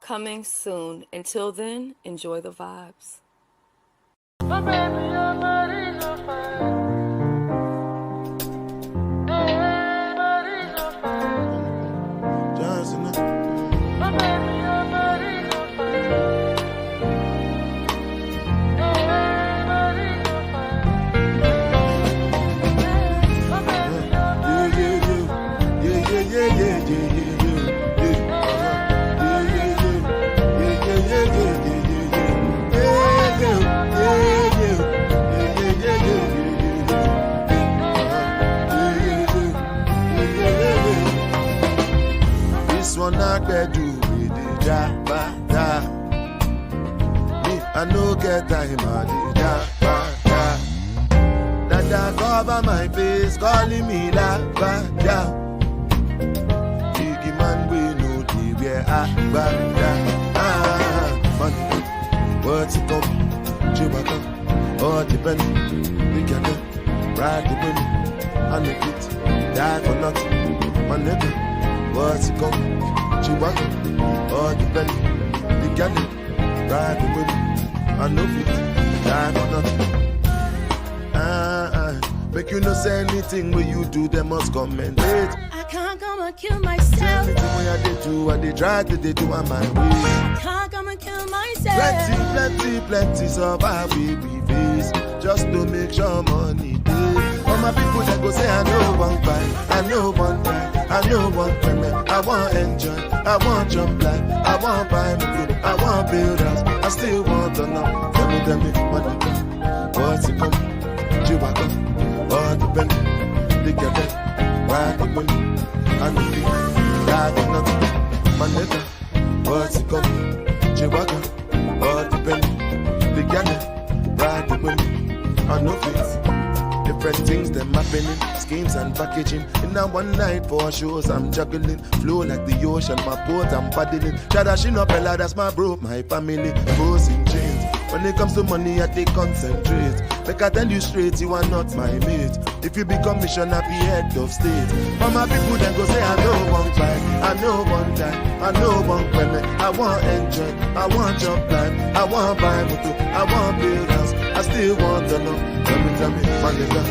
coming soon. Until then, enjoy the vibes. My baby, your body's on fire. Hey, body's on fire. Johnson. My baby, your body's on fire. Hey, body's on fire. My baby, your body's on fire. This one I can do with the da-ba-da. Me, I no get time, I the da-ba-da. Dada cover my face, calling me la-ba-da. Biggie man, we know the where I-ba-da. Money, what's it come? Chewbacca, all depend. We can do, ride the wind, and make it, die for nothing. My nigga, what's it come? Chewbacca, all depend. We can do, ride the wind, and make it, die for nothing. Make you no say anything when you do, they must commend it. I can't come and kill myself. Anything when I do, I they try to they do on my way. I can't come and kill myself. Plenty survive we face just to make sure money day. All my people that go say I know one buy, I know one buy, I know one payment. I want enjoy, I want jump like, I want buy me food, I want build house, I still want to know. Tell me money, what's it come? Chewbacca, all the penny, they get that, ride the wind, and the feet, die for nothing. My nigga, what's it come? Chewbacca, all the penny, they get it, ride the wind, and no feet. Different things them happening, schemes and packaging. In a one night for shows I'm juggling, flow like the ocean, my boat I'm paddling. Shadashin up Ella, that's my bro, my family, bows in chains. When it comes to money, I take concentrate. Like I tell you straight, you are not my mate. If you become mission, I be head of state. All my people then go say, I know one fight, I know one time, I know one payment. I want enjoy, I want jump life, I want buy motor, I want build house, I still want to know. Tell me, my nigga,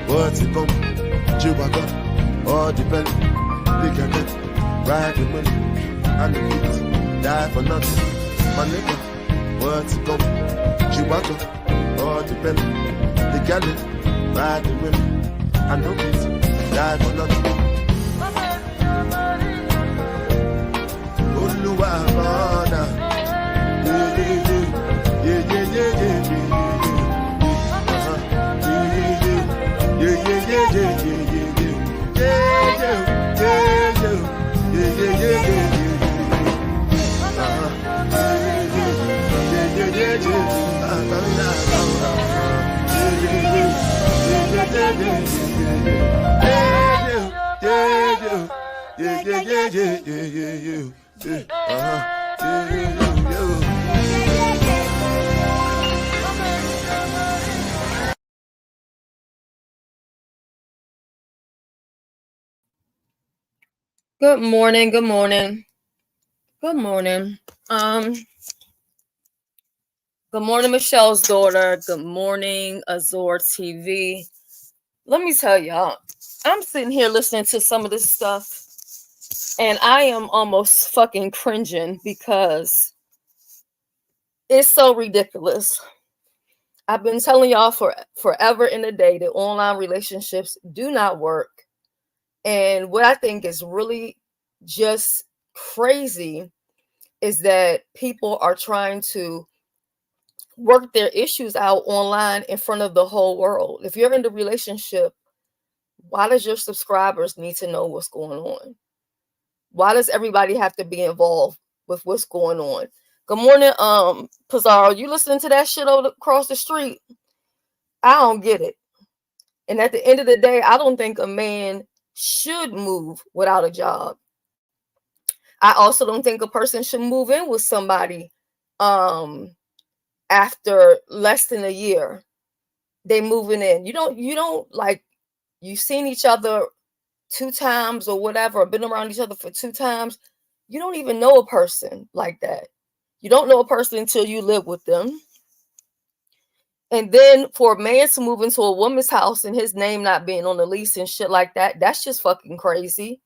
what's it come? Chewbacca, all depend. They can get ride the money, and the kids die for nothing. My nigga, what's it come? Chewbacca, all depend. They can get ride the money, and the kids die for nothing. Oluwabana, yeah. Good morning. Good morning. Good morning. Good morning, Michelle's daughter. Good morning, Azor TV. Let me tell y'all, I'm sitting here listening to some of this stuff, and I am almost fucking cringing because it's so ridiculous. I've been telling y'all for forever in a day that online relationships do not work. And what I think is really just crazy is that people are trying to work their issues out online in front of the whole world. If you're in the relationship, why does your subscribers need to know what's going on? Why does everybody have to be involved with what's going on? Good morning, Pizarro. You listening to that shit over across the street? I don't get it. And at the end of the day, I don't think a man should move without a job. I also don't think a person should move in with somebody after less than a year. They moving in. You don't like, you've seen each other 2 times or whatever, or been around each other for 2 times. You don't even know a person like that. You don't know a person until you live with them. And then for a man to move into a woman's house and his name not being on the lease and shit like that, that's just fucking crazy.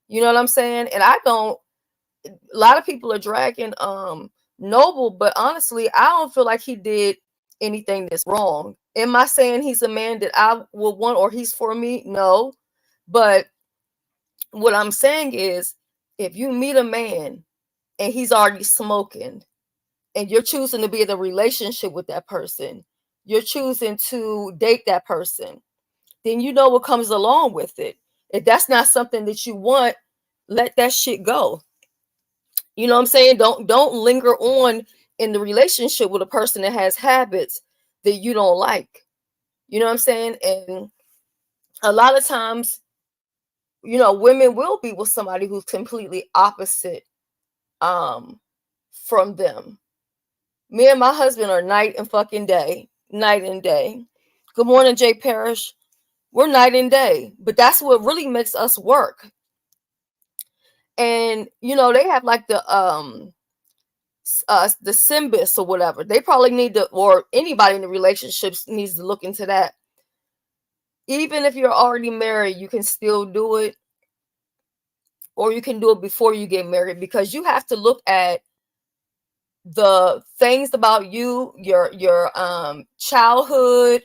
You know what I'm saying? And I don't, a lot of people are dragging Noble, but honestly, I don't feel like he did anything that's wrong. Am I saying he's a man that I would want or he's for me? No. But what I'm saying is, if you meet a man and he's already smoking and you're choosing to be in a relationship with that person, you're choosing to date that person, then you know what comes along with it. If that's not something that you want, let that shit go. You know what I'm saying? Don't linger on in the relationship with a person that has habits that you don't like. You know what I'm saying? And a lot of times, you know, women will be with somebody who's completely opposite from them. Me and my husband are night and fucking day. Night and day. Good morning, Jay Parrish. We're night and day. But that's what really makes us work. And you know, they have like the Symbis or whatever. They probably need to, or anybody in the relationships needs to look into that. Even if you're already married, you can still do it, or you can do it before you get married, because you have to look at the things about you, your childhood,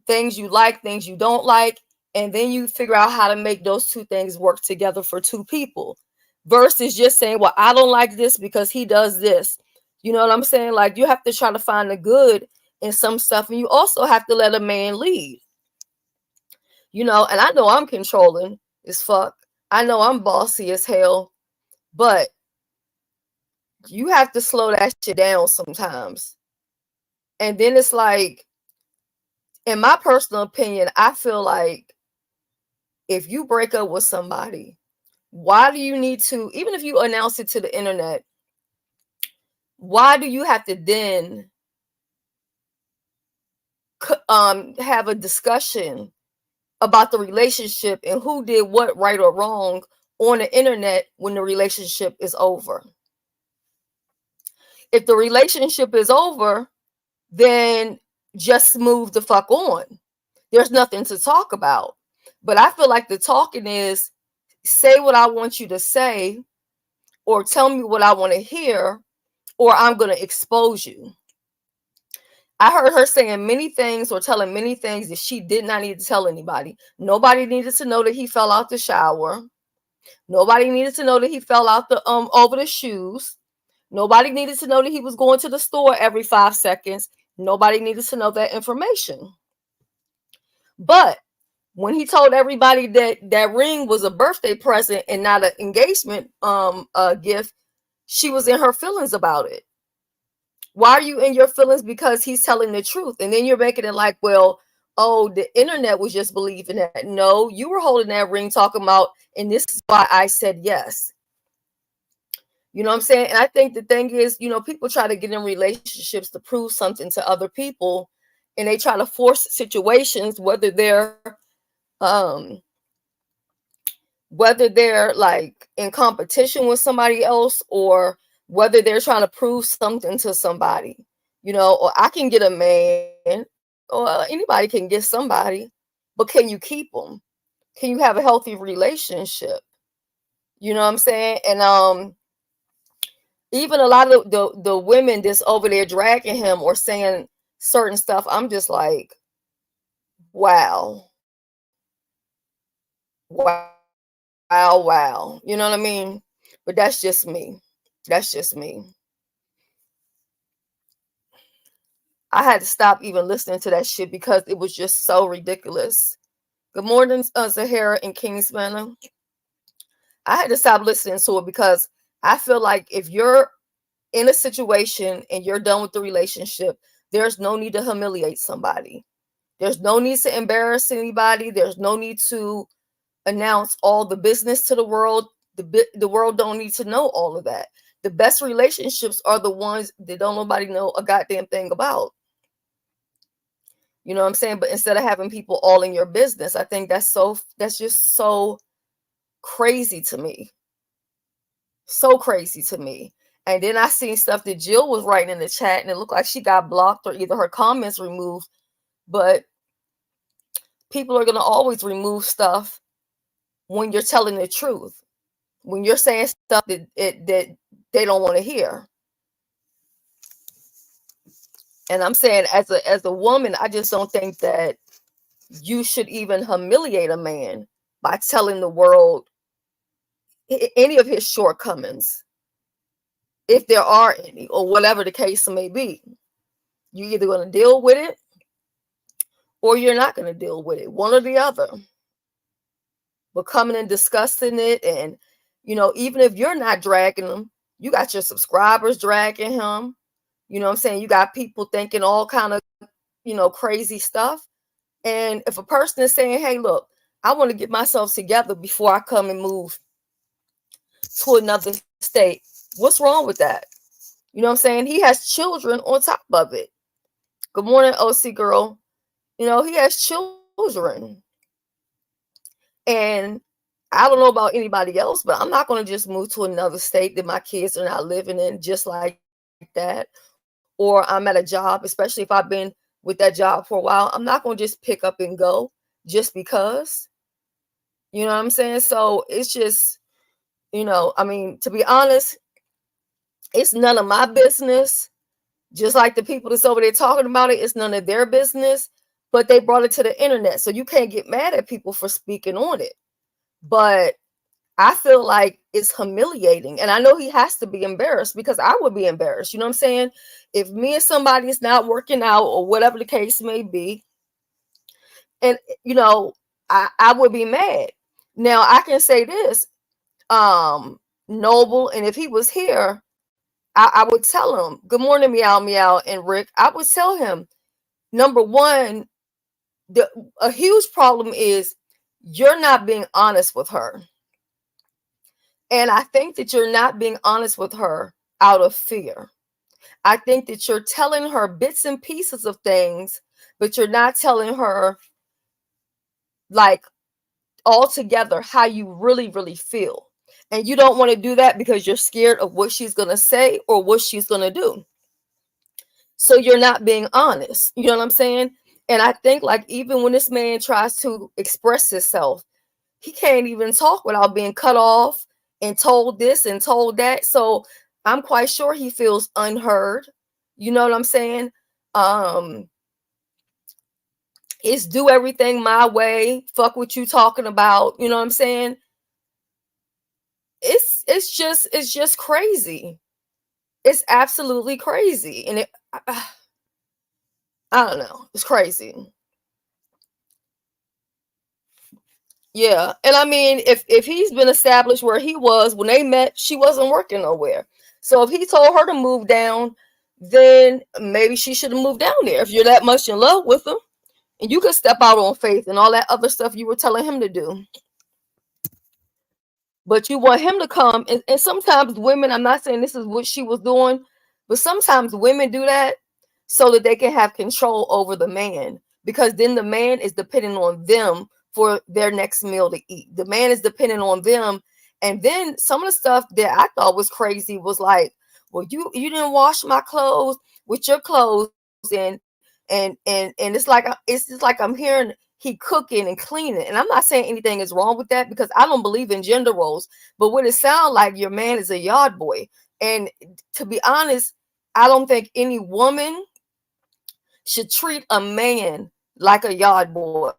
things you like, things you don't like, and then you figure out how to make those two things work together for two people, versus just saying, well, I don't like this because he does this. You know what I'm saying? Like, you have to try to find the good in some stuff, and you also have to let a man lead. You know, and I know I'm controlling as fuck. I know I'm bossy as hell, but you have to slow that shit down sometimes. And then it's like, in my personal opinion, I feel like if you break up with somebody, why do you need to, even if you announce it to the internet, why do you have to then have a discussion about the relationship and who did what right or wrong on the internet when the relationship is over? If the relationship is over, then just move the fuck on. There's nothing to talk about. But I feel like the talking is, say what I want you to say, or tell me what I want to hear, or I'm going to expose you. I heard her saying many things or telling many things that she did not need to tell anybody. Nobody needed to know that he fell out the shower. Nobody needed to know that he fell out the over the shoes. Nobody needed to know that he was going to the store every 5 seconds. Nobody needed to know that information. But when he told everybody that that ring was a birthday present and not an engagement gift, she was in her feelings about it. Why are you in your feelings? Because he's telling the truth. And then you're making it like, well, oh, the internet was just believing that. No, you were holding that ring talking about, and this is why I said yes. You know what I'm saying? And I think the thing is, you know, people try to get in relationships to prove something to other people, and they try to force situations, whether they're like in competition with somebody else, or whether they're trying to prove something to somebody, you know, or I can get a man, or anybody can get somebody, but can you keep them? Can you have a healthy relationship? You know what I'm saying? And even a lot of the women that's over there dragging him or saying certain stuff, I'm just like, wow. Wow. You know what I mean? But that's just me. That's just me. I had to stop even listening to that shit because it was just so ridiculous. Good morning, Zahara and Kingsman. I had to stop listening to it because I feel like if you're in a situation and you're done with the relationship, there's no need to humiliate somebody. There's no need to embarrass anybody. There's no need to announce all the business to the world. The world don't need to know all of that. The best relationships are the ones that don't nobody know a goddamn thing about. You know what I'm saying? But instead of having people all in your business, I think that's just so crazy to me. So crazy to me. And then I seen stuff that Jill was writing in the chat, and it looked like she got blocked or either her comments removed. But people are going to always remove stuff when you're telling the truth, when you're saying stuff that they don't want to hear. And I'm saying, as a woman, I just don't think that you should even humiliate a man by telling the world any of his shortcomings, if there are any, or whatever the case may be. You're either going to deal with it or you're not going to deal with it, one or the other. But coming and discussing it, and even if you're not dragging him, you got your subscribers dragging him. You know what I'm saying? You got people thinking all kind of crazy stuff. And if a person is saying, hey, look, I want to get myself together before I come and move to another state, what's wrong with that? You know what I'm saying? He has children on top of it. Good morning, OC girl. He has children. And I don't know about anybody else, but I'm not going to just move to another state that my kids are not living in just like that. Or I'm at a job, especially if I've been with that job for a while. I'm not going to just pick up and go just because. You know what I'm saying? So it's just, to be honest, it's none of my business. Just like the people that's over there talking about it, it's none of their business. But they brought it to the internet. So you can't get mad at people for speaking on it. But I feel like it's humiliating. And I know he has to be embarrassed, because I would be embarrassed. You know what I'm saying? If me and somebody is not working out, or whatever the case may be, and I would be mad. Now I can say this, Noble, and if he was here, I would tell him, good morning, Meow Meow and Rick. I would tell him, number one, a huge problem is you're not being honest with her. And I think that you're not being honest with her out of fear. I think that you're telling her bits and pieces of things, but you're not telling her, like, altogether how you really, really feel. And you don't want to do that because you're scared of what she's going to say or what she's going to do. So you're not being honest. You know what I'm saying? And I think, like, even when this man tries to express himself, he can't even talk without being cut off and told this and told that. So I'm quite sure he feels unheard. You know what I'm saying? It's do everything my way. Fuck what you talking about. You know what I'm saying? It's just crazy. It's absolutely crazy. And I don't know. It's crazy. Yeah. And I mean, if he's been established where he was when they met, she wasn't working nowhere. So if he told her to move down, then maybe she should have moved down there. If you're that much in love with him, and you could step out on faith and all that other stuff you were telling him to do. But you want him to come. And sometimes women, I'm not saying this is what she was doing, but sometimes women do that so that they can have control over the man, because then the man is depending on them for their next meal to eat. The man is depending on them. And then some of the stuff that I thought was crazy was like, well, you didn't wash my clothes with your clothes, and it's just like I'm hearing he cooking and cleaning. And I'm not saying anything is wrong with that, because I don't believe in gender roles. But what it sounds like, your man is a yard boy. And to be honest, I don't think any woman should treat a man like a yard boy.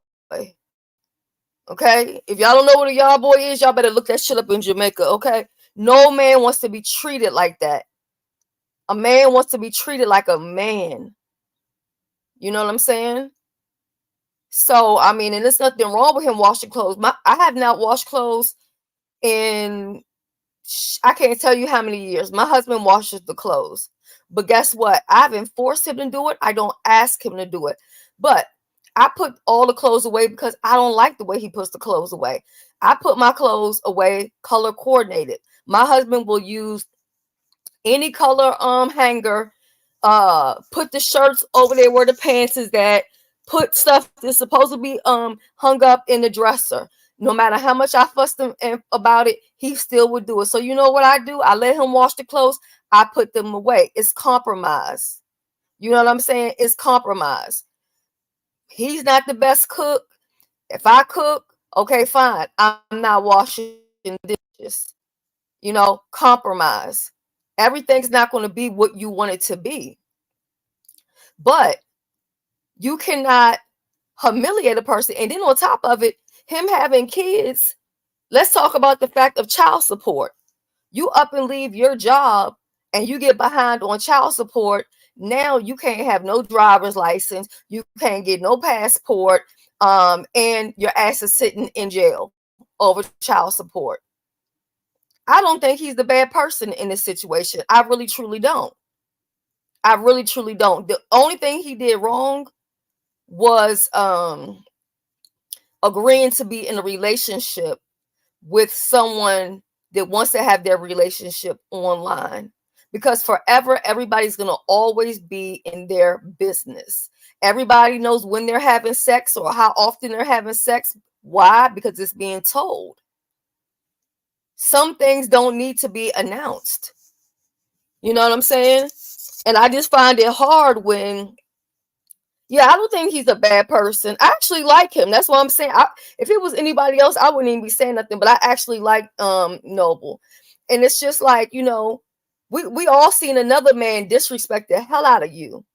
Okay? If y'all don't know what a yard boy is, y'all better look that shit up in Jamaica. Okay? No man wants to be treated like that. A man wants to be treated like a man. You know what I'm saying? So, I mean, and there's nothing wrong with him washing clothes. I have not washed clothes in, I can't tell you how many years. My husband washes the clothes. But guess what? I haven't forced him to do it. I don't ask him to do it. But I put all the clothes away because I don't like the way he puts the clothes away. I put my clothes away color coordinated. My husband will use any color hanger, put the shirts over there where the pants is at, put stuff that's supposed to be hung up in the dresser. No matter how much I fussed him about it, he still would do it. So you know what I do? I let him wash the clothes. I put them away. It's compromise. You know what I'm saying? It's compromise. He's not the best cook. If I cook, okay, fine. I'm not washing dishes. You know, compromise. Everything's not going to be what you want it to be. But you cannot humiliate a person. And then on top of it, him having kids, let's talk about the fact of child support. You up and leave your job and you get behind on child support. Now you can't have no driver's license. You can't get no passport. And your ass is sitting in jail over child support. I don't think he's the bad person in this situation. I really, truly don't. I really, truly don't. The only thing he did wrong was agreeing to be in a relationship with someone that wants to have their relationship online, because forever everybody's going to always be in their business. Everybody knows when they're having sex or how often they're having sex. Why? Because it's being told. Some things don't need to be announced. You know what I'm saying? And I just find it hard when, yeah, I don't think he's a bad person. I actually like him. That's what I'm saying. If it was anybody else, I wouldn't even be saying nothing. But I actually like Noble. And it's just like, you know, we all seen another man disrespect the hell out of you.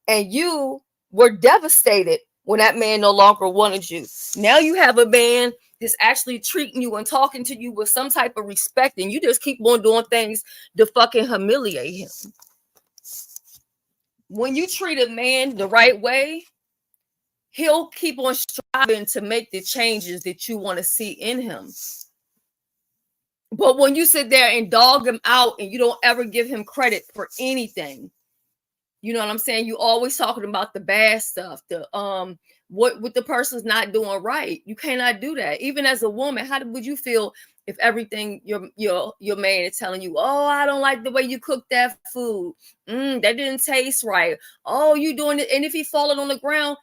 And you were devastated when that man no longer wanted you. Now you have a man that's actually treating you and talking to you with some type of respect. And you just keep on doing things to fucking humiliate him. When you treat a man the right way, he'll keep on striving to make the changes that you want to see in him. But when you sit there and dog him out and you don't ever give him credit for anything, you know what I'm saying? You always talking about the bad stuff, the what the person's not doing right. You cannot do that. Even as a woman, how would you feel if everything your man is telling you, oh, I don't like the way you cook that food. That didn't taste right. Oh, you doing it. And if he falling on the ground,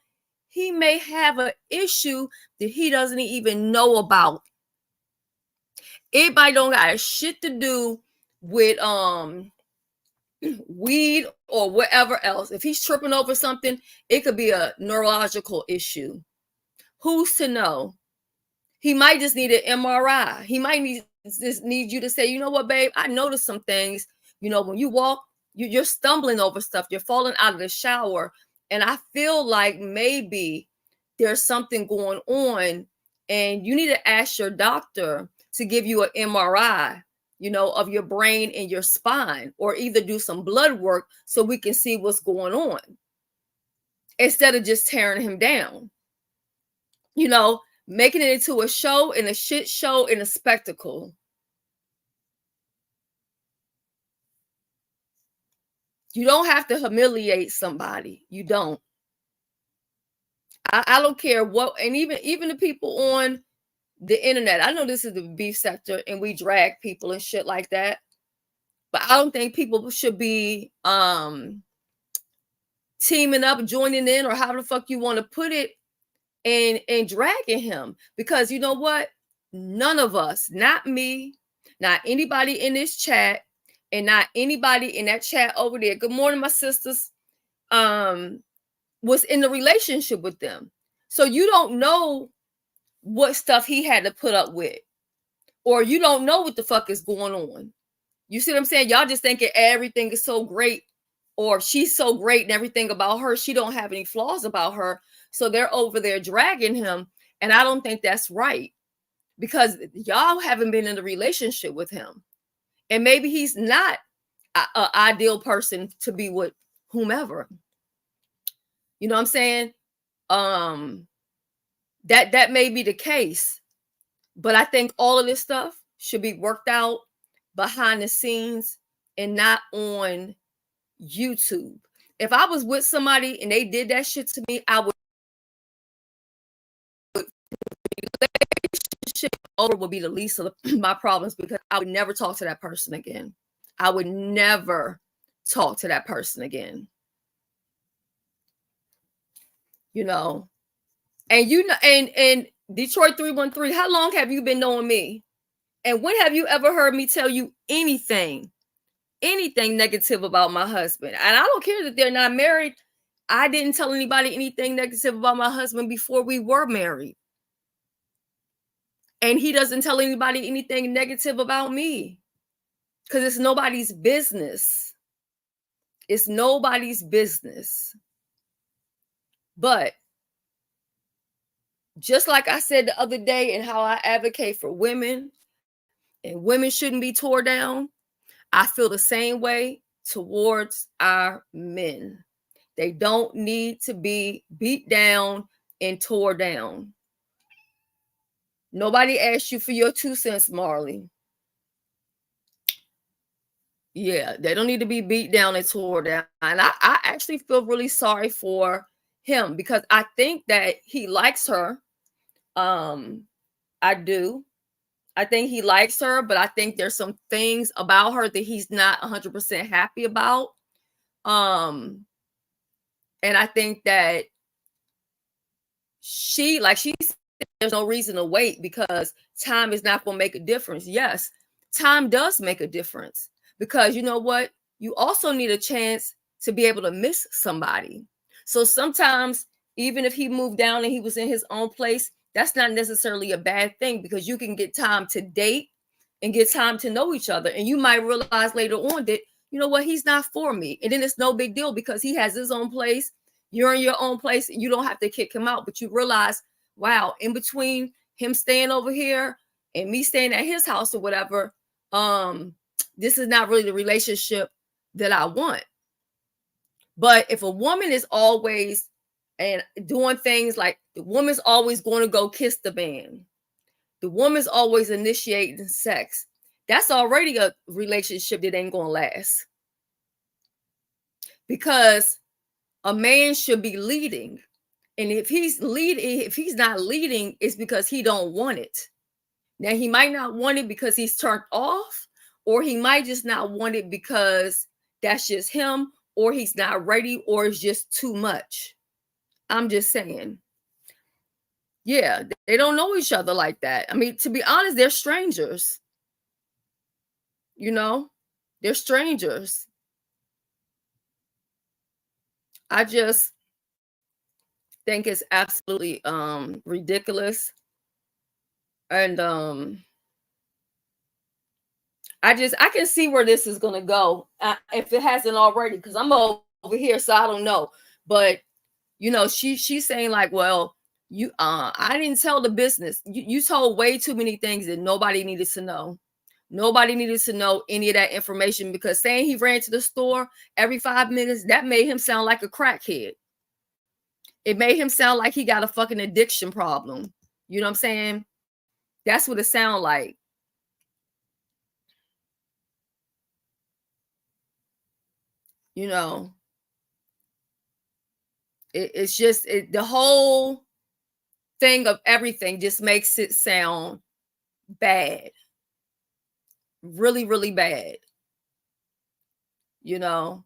he may have an issue that he doesn't even know about. Everybody don't got shit to do with weed or whatever else. If he's tripping over something, it could be a neurological issue. Who's to know? He might just need an MRI. He might need you to say, you know what, babe, I noticed some things. You know, when you walk, you're stumbling over stuff. You're falling out of the shower. And I feel like maybe there's something going on and you need to ask your doctor to give you an MRI, you know, of your brain and your spine, or either do some blood work so we can see what's going on instead of just tearing him down, you know, making it into a show and a shit show and a spectacle. You don't have to humiliate somebody. You don't. I don't care what, and even the people on the internet. I know this is the beef sector and we drag people and shit like that. But I don't think people should be teaming up, joining in, or however the fuck you want to put it, and dragging him. Because you know what? None of us, not me, not anybody in this chat, and not anybody in that chat over there. Good morning, my sisters. Was in the relationship with them. So you don't know what stuff he had to put up with. Or you don't know what the fuck is going on. You see what I'm saying? Y'all just thinking everything is so great, or she's so great and everything about her. She don't have any flaws about her. So they're over there dragging him. And I don't think that's right, because y'all haven't been in a relationship with him. And maybe he's not an ideal person to be with whomever. You know what I'm saying? That may be the case. But I think all of this stuff should be worked out behind the scenes and not on YouTube. If I was with somebody and they did that shit to me, I would relationship over would be the least of my problems, because I would never talk to that person again. I would never talk to that person again. You know, and you know, and Detroit 313, how long have you been knowing me? And when have you ever heard me tell you anything negative about my husband? And I don't care that they're not married. I didn't tell anybody anything negative about my husband before we were married. And he doesn't tell anybody anything negative about me because it's nobody's business. It's nobody's business. But just like I said the other day and how I advocate for women and women shouldn't be tore down, I feel the same way towards our men. They don't need to be beat down and tore down. Nobody asked you for your 2 cents, Marley. Yeah, they don't need to be beat down and tore down. And I actually feel really sorry for him because I think that he likes her. I do. I think he likes her, but I think there's some things about her that he's not 100% happy about. And I think that she said, there's no reason to wait because time is not going to make a difference. Yes, time does make a difference because you know what? You also need a chance to be able to miss somebody. So sometimes, even if he moved down and he was in his own place, that's not necessarily a bad thing because you can get time to date and get time to know each other. And you might realize later on that, you know what, he's not for me. And then it's no big deal because he has his own place. You're in your own place. You don't have to kick him out. But you realize, wow, in between him staying over here and me staying at his house or whatever, this is not really the relationship that I want. But if a woman is always and doing things like the woman's always going to go kiss the man, the woman's always initiating sex, that's already a relationship that ain't going to last. Because a man should be leading. And if he's not leading, it's because he don't want it. Now, he might not want it because he's turned off, or he might just not want it because that's just him, or he's not ready, or it's just too much. I'm just saying. Yeah, they don't know each other like that. I mean, to be honest, they're strangers. You know, they're strangers. I just think it's absolutely ridiculous. And I can see where this is going to go if it hasn't already, because I'm over here, so I don't know. But you know, she's saying like, well, I didn't tell the business. You told way too many things that nobody needed to know. Nobody needed to know any of that information, because saying he ran to the store every 5 minutes, that made him sound like a crackhead. It made him sound like he got a fucking addiction problem. You know what I'm saying? That's what it sounded like. You know, it's just the whole thing of everything just makes it sound bad. Really, really bad. You know,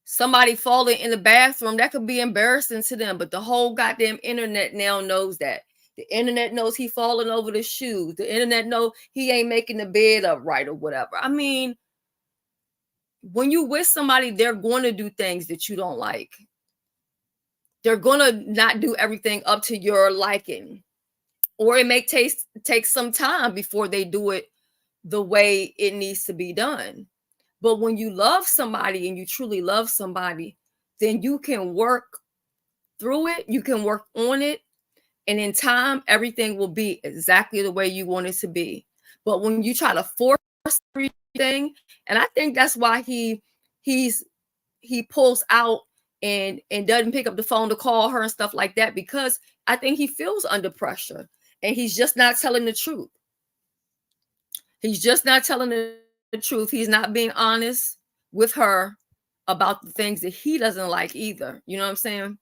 somebody falling in the bathroom, that could be embarrassing to them, but the whole goddamn internet now knows that. The internet knows he falling over the shoes. The internet knows he ain't making the bed up right or whatever. I mean, when you with somebody, they're going to do things that you don't like. They're going to not do everything up to your liking. Or it may take some time before they do it the way it needs to be done. But when you love somebody and you truly love somebody, then you can work through it. You can work on it. And in time, everything will be exactly the way you want it to be. But when you try to force everything, and I think that's why he pulls out and doesn't pick up the phone to call her and stuff like that, because I think he feels under pressure and he's just not telling the truth. He's just not telling the truth. He's not being honest with her about the things that he doesn't like either. You know what I'm saying?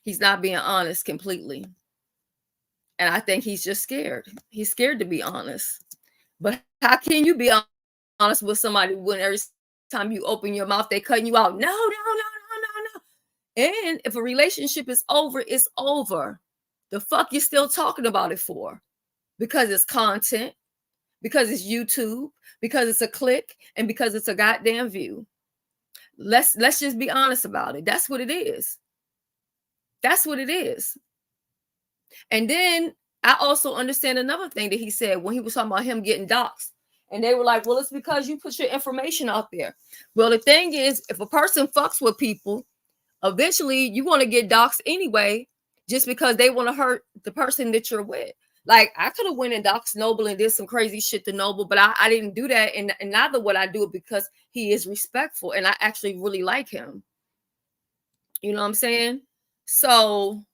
He's not being honest completely. And I think he's just scared. He's scared to be honest. But how can you be honest with somebody when every time you open your mouth, they cutting you out? No. And if a relationship is over, it's over. The fuck you still talking about it for? Because it's content, because it's YouTube, because it's a click, and because it's a goddamn view. Let's just be honest about it. That's what it is. That's what it is. And then I also understand another thing that he said when he was talking about him getting doxxed. And they were like, well, it's because you put your information out there. Well, the thing is, if a person fucks with people, eventually you want to get doxxed anyway, just because they want to hurt the person that you're with. Like, I could have went and doxed Noble and did some crazy shit to Noble, but I didn't do that. And neither would I do it because he is respectful and I actually really like him. You know what I'm saying? So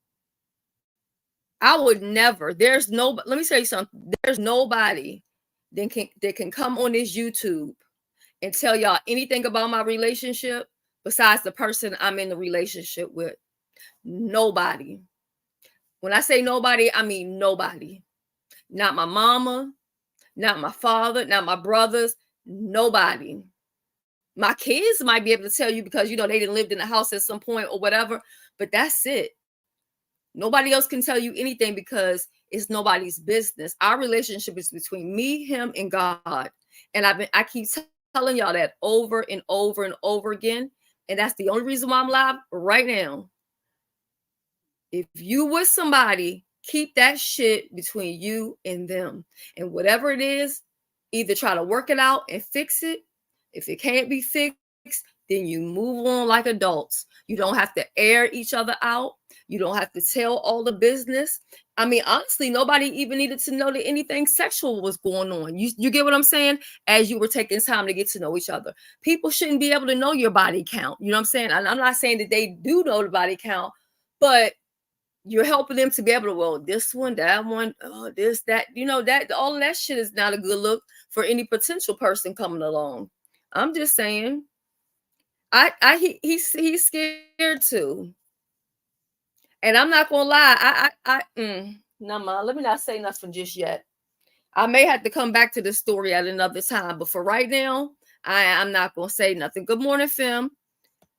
I would never, let me tell you something. There's nobody that can come on this YouTube and tell y'all anything about my relationship besides the person I'm in the relationship with. Nobody. When I say nobody, I mean nobody. Not my mama, not my father, not my brothers, nobody. My kids might be able to tell you because, they didn't live in the house at some point or whatever, but that's it. Nobody else can tell you anything because it's nobody's business. Our relationship is between me, him, and God. And I keep telling y'all that over and over and over again. And that's the only reason why I'm live right now. If you with somebody, keep that shit between you and them. And whatever it is, either try to work it out and fix it. If it can't be fixed, then you move on like adults. You don't have to air each other out. You don't have to tell all the business. I mean, honestly, nobody even needed to know that anything sexual was going on. You get what I'm saying? As you were taking time to get to know each other. People shouldn't be able to know your body count. You know what I'm saying? And I'm not saying that they do know the body count, but you're helping them to be able to, well, this one, that one, this, that, that all of that shit is not a good look for any potential person coming along. I'm just saying. He's scared too. And I'm not gonna lie, no, ma, let me not say nothing just yet. I may have to come back to this story at another time, but for right now, I'm not gonna say nothing. Good morning, Fem.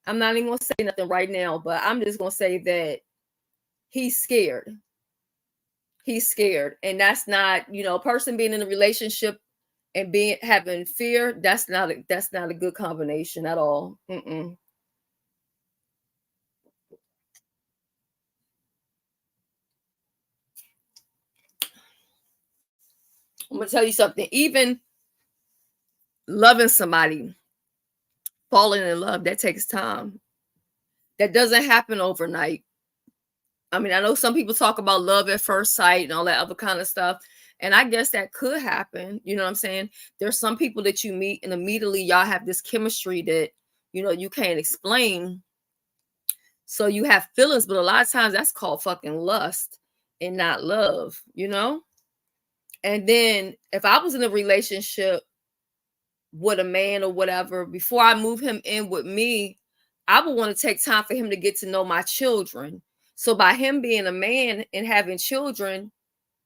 I'm not even gonna say nothing right now, but I'm just gonna say that he's scared. He's scared, and that's not, a person being in a relationship and having fear. That's not a good combination at all. I'm gonna tell you something. Even loving somebody, falling in love, that takes time. That doesn't happen overnight. I mean, I know some people talk about love at first sight and all that other kind of stuff. And I guess that could happen. You know what I'm saying? There's some people that you meet and immediately y'all have this chemistry that, you can't explain. So you have feelings, but a lot of times that's called fucking lust and not love, And then if I was in a relationship with a man or whatever, before I move him in with me, I would want to take time for him to get to know my children. So by him being a man and having children,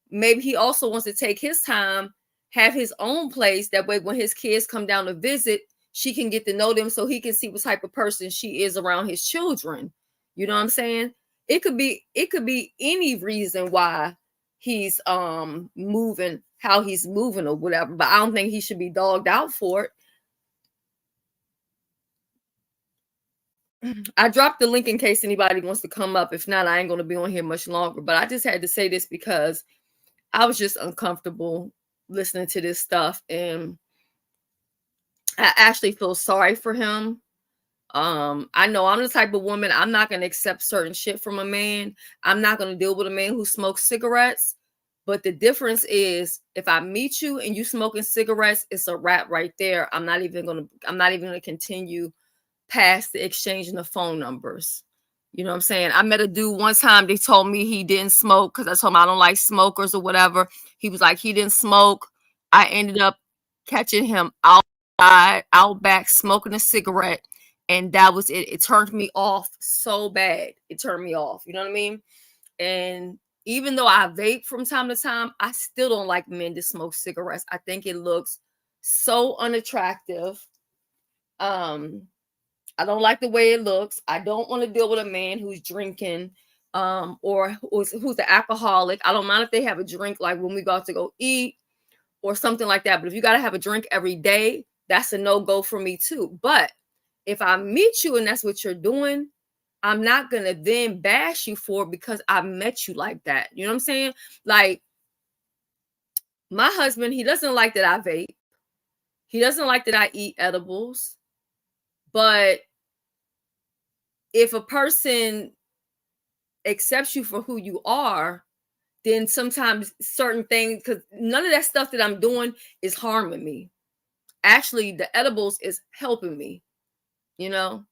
maybe he also wants to take his time, have his own place. That way, when his kids come down to visit, she can get to know them so he can see what type of person she is around his children. You know what I'm saying? It could be any reason why he's moving how he's moving or whatever, but I don't think he should be dogged out for it. I dropped the link in case anybody wants to come up. If not, I ain't going to be on here much longer, but I just had to say this because I was just uncomfortable listening to this stuff, and I actually feel sorry for him. I know I'm the type of woman, I'm not going to accept certain shit from a man. I'm not going to deal with a man who smokes cigarettes. But the difference is, if I meet you and you smoking cigarettes, it's a wrap right there. I'm not even going to continue past the exchanging of phone numbers. You know what I'm saying? I met a dude one time. They told me he didn't smoke because I told him I don't like smokers or whatever. He was like, he didn't smoke. I ended up catching him outside, out back, smoking a cigarette. And that was it. It turned me off so bad. It turned me off. You know what I mean? And even though I vape from time to time, I still don't like men that smoke cigarettes. I think it looks so unattractive. I don't like the way it looks. I don't want to deal with a man who's drinking or who's the alcoholic. I don't mind if they have a drink like when we go out to go eat or something like that. But if you got to have a drink every day, that's a no go for me too. But if I meet you and that's what you're doing, I'm not going to then bash you for it because I met you like that. You know what I'm saying? Like my husband, he doesn't like that I vape. He doesn't like that I eat edibles. But if a person accepts you for who you are, then sometimes certain things, because none of that stuff that I'm doing is harming me. Actually, the edibles is helping me, you know?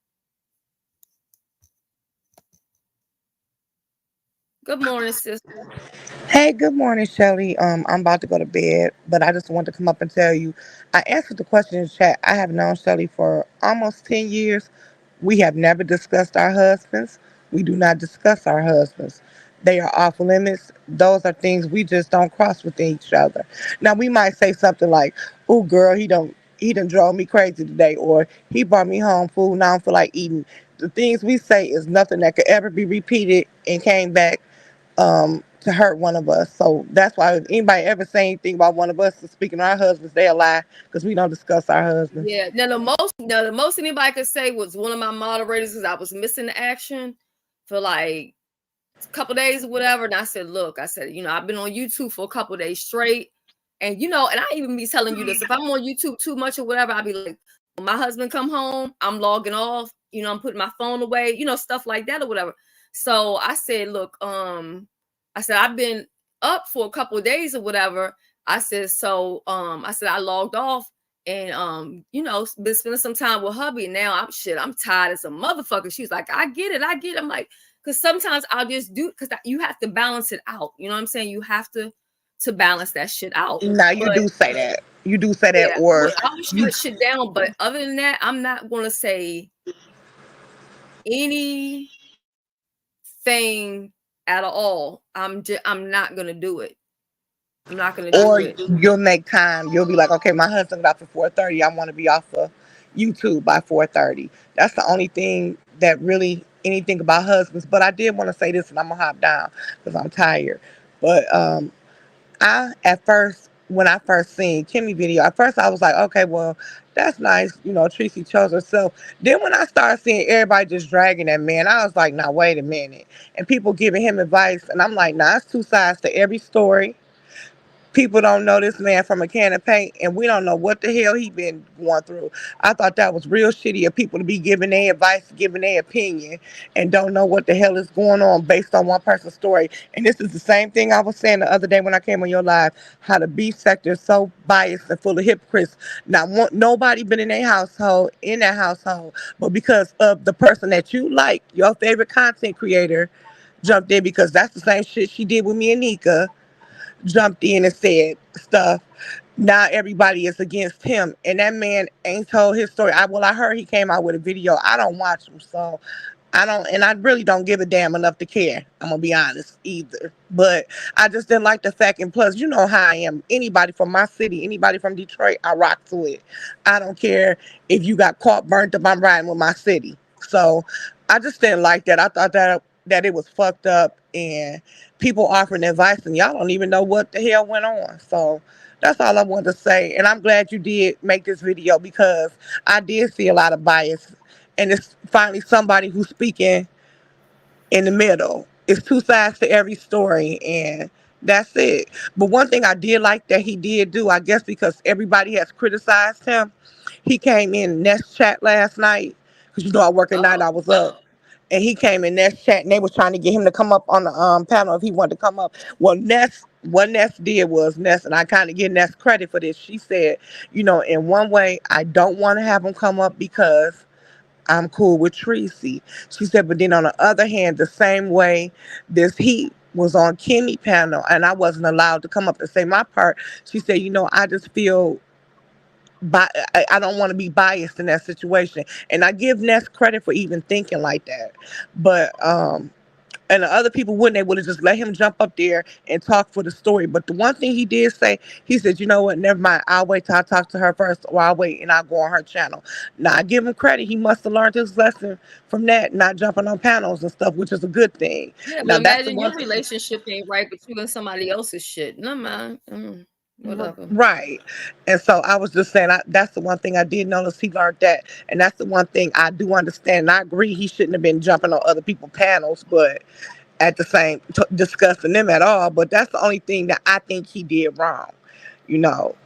Good morning, sister. Hey, good morning, Shelly. I'm about to go to bed, but I just wanted to come up and tell you. I answered the question in the chat. I have known Shelly for almost 10 years. We have never discussed our husbands. We do not discuss our husbands. They are off limits. Those are things we just don't cross with each other. Now we might say something like, "Oh, girl, he done drove me crazy today," or "He brought me home food. Now I don't feel like eating." The things we say is nothing that could ever be repeated and came back to hurt one of us. So that's why if anybody ever say anything about one of us speaking to our husbands, they a lie because we don't discuss our husbands. Yeah. Now the most anybody could say was one of my moderators because I was missing the action for like a couple days or whatever. And I said, look, I said, I've been on YouTube for a couple days straight. And I even be telling you this. If I'm on YouTube too much or whatever, I'll be like, when my husband come home, I'm logging off, I'm putting my phone away, stuff like that or whatever. So I said, look, I said, I've been up for a couple of days or whatever. I said, so I said I logged off and been spending some time with hubby. And now I'm tired as a motherfucker. She's like, I get it. I'm like, because sometimes I'll just do because you have to balance it out. You know what I'm saying? You have to balance that shit out. Now you But do say that. You do say that, yeah, or I would you. shut shit down. But other than that, I'm not gonna say anything at all. I'm not gonna do it. I'm not gonna do Or it. you'll make time. You'll be like, okay, my husband got to 4:30. I want to be off of YouTube by 4:30. That's the only thing that really anything about husbands. But I did want to say this, and I'm gonna hop down because I'm tired. But I at first when I first seen Kimmy video, at first I was like, okay, well, that's nice. Tracy chose herself. Then when I started seeing everybody just dragging that man, I was like, now wait a minute. And people giving him advice, and I'm like, nah, it's two sides to every story. People don't know this man from a can of paint, and we don't know what the hell he been going through. I thought that was real shitty of people to be giving their advice, giving their opinion, and don't know what the hell is going on based on one person's story. And this is the same thing I was saying the other day when I came on your live, how the beef sector is so biased and full of hypocrites. Not want nobody been in that household, but because of the person that you like, your favorite content creator, jumped in because that's the same shit she did with me and Nika, jumped in and said stuff. Now everybody is against him, and that man ain't told his story. I heard he came out with a video. I don't watch him, so I don't, and I really don't give a damn enough to care. I'm gonna be honest either, but I just didn't like the fact. And plus, you know how I am. Anybody from my city, anybody from Detroit, I rock to it. I don't care if you got caught burnt up. I'm riding with my city. So I just didn't like that. I thought that it was fucked up, and people offering advice, and y'all don't even know what the hell went on. So that's all I wanted to say. And I'm glad you did make this video because I did see a lot of bias, and it's finally somebody who's speaking in the middle. It's two sides to every story, and that's it. But one thing I did like that he did do, I guess because everybody has criticized him, he came in Nest chat last night because I work at night. I Oh, was up, and he came in Nest chat, and they was trying to get him to come up on the panel if he wanted to come up. Well, what Nest did was Nest, and I kind of give Nest credit for this. She said, in one way, I don't want to have him come up because I'm cool with Tracy. She said, but then on the other hand, the same way this heat was on Kimmy panel and I wasn't allowed to come up and say my part. She said, I just feel I don't want to be biased in that situation. And I give Ness credit for even thinking like that. But And the other people wouldn't. They would have just let him jump up there and talk for the story. But the one thing he did say, he said, you know what, never mind. I'll wait till I talk to her first, or I'll wait and I'll go on her channel. Now, I give him credit. He must have learned his lesson from that, not jumping on panels and stuff, which is a good thing. Yeah, but Now, that's the imagine one your thing. relationship ain't right, but you and somebody else's shit. No man, whatever. Right. And so I was just saying, that's the one thing I did notice. He learned that. And that's the one thing I do understand. And I agree he shouldn't have been jumping on other people's panels, but at the same discussing them at all. But that's the only thing that I think he did wrong. You know,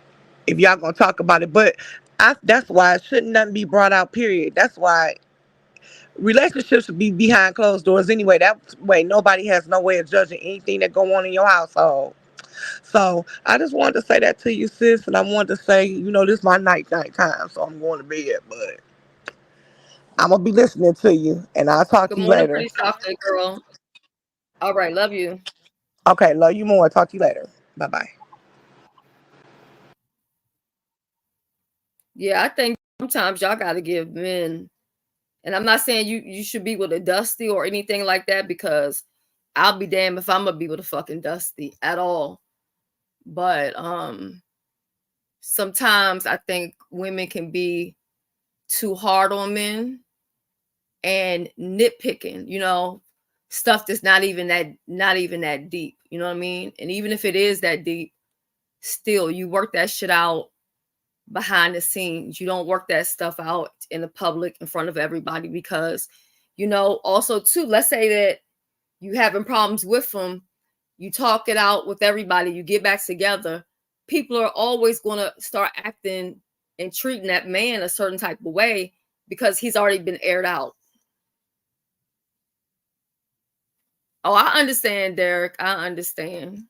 if y'all gonna talk about it, but that's why it shouldn't nothing be brought out. Period. That's why relationships should be behind closed doors anyway. That way nobody has no way of judging anything that go on in your household. So I just wanted to say that to you, sis, and I wanted to say, this is my night time, so I'm going to bed, but I'm gonna be listening to you, and I'll talk Good to you morning, later. pretty chocolate girl. All right, love you. Okay, love you more. Talk to you later. Bye bye. Yeah, I think sometimes y'all gotta give men, and I'm not saying you should be with a Dusty or anything like that, because I'll be damned if I'm gonna be with a fucking Dusty at all. But sometimes I think women can be too hard on men and nitpicking, stuff that's not even that deep. You know what I mean? And even if it is that deep, still you work that shit out behind the scenes. You don't work that stuff out in the public in front of everybody, because also too, let's say that you having problems with them, you talk it out with everybody, you get back together, people are always going to start acting and treating that man a certain type of way because he's already been aired out. Oh, I understand, Derek. I understand.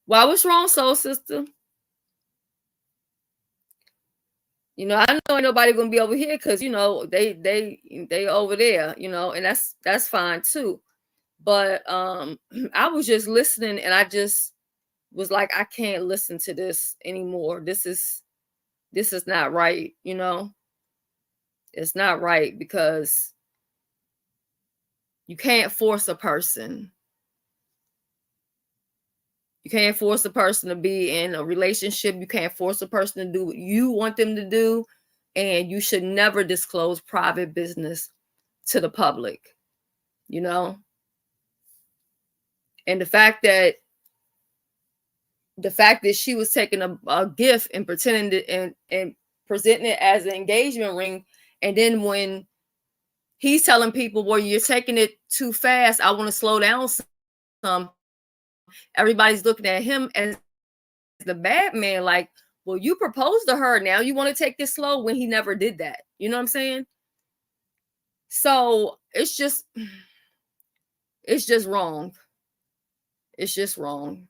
Why, what's wrong, soul sister? I know ain't nobody gonna be over here because they over there, and that's fine too. But I was just listening, and I just was like, I can't listen to this anymore. This is not right. It's not right, because you can't force a person. You can't force a person to be in a relationship. You can't force a person to do what you want them to do. And you should never disclose private business to the public, And the fact that she was taking a gift and pretending to, and presenting it as an engagement ring. And then when he's telling people, well, you're taking it too fast, I want to slow down some. Everybody's looking at him as the bad man, like, well, you proposed to her, now you want to take this slow, when he never did that. You know what I'm saying? So it's just wrong. It's just wrong.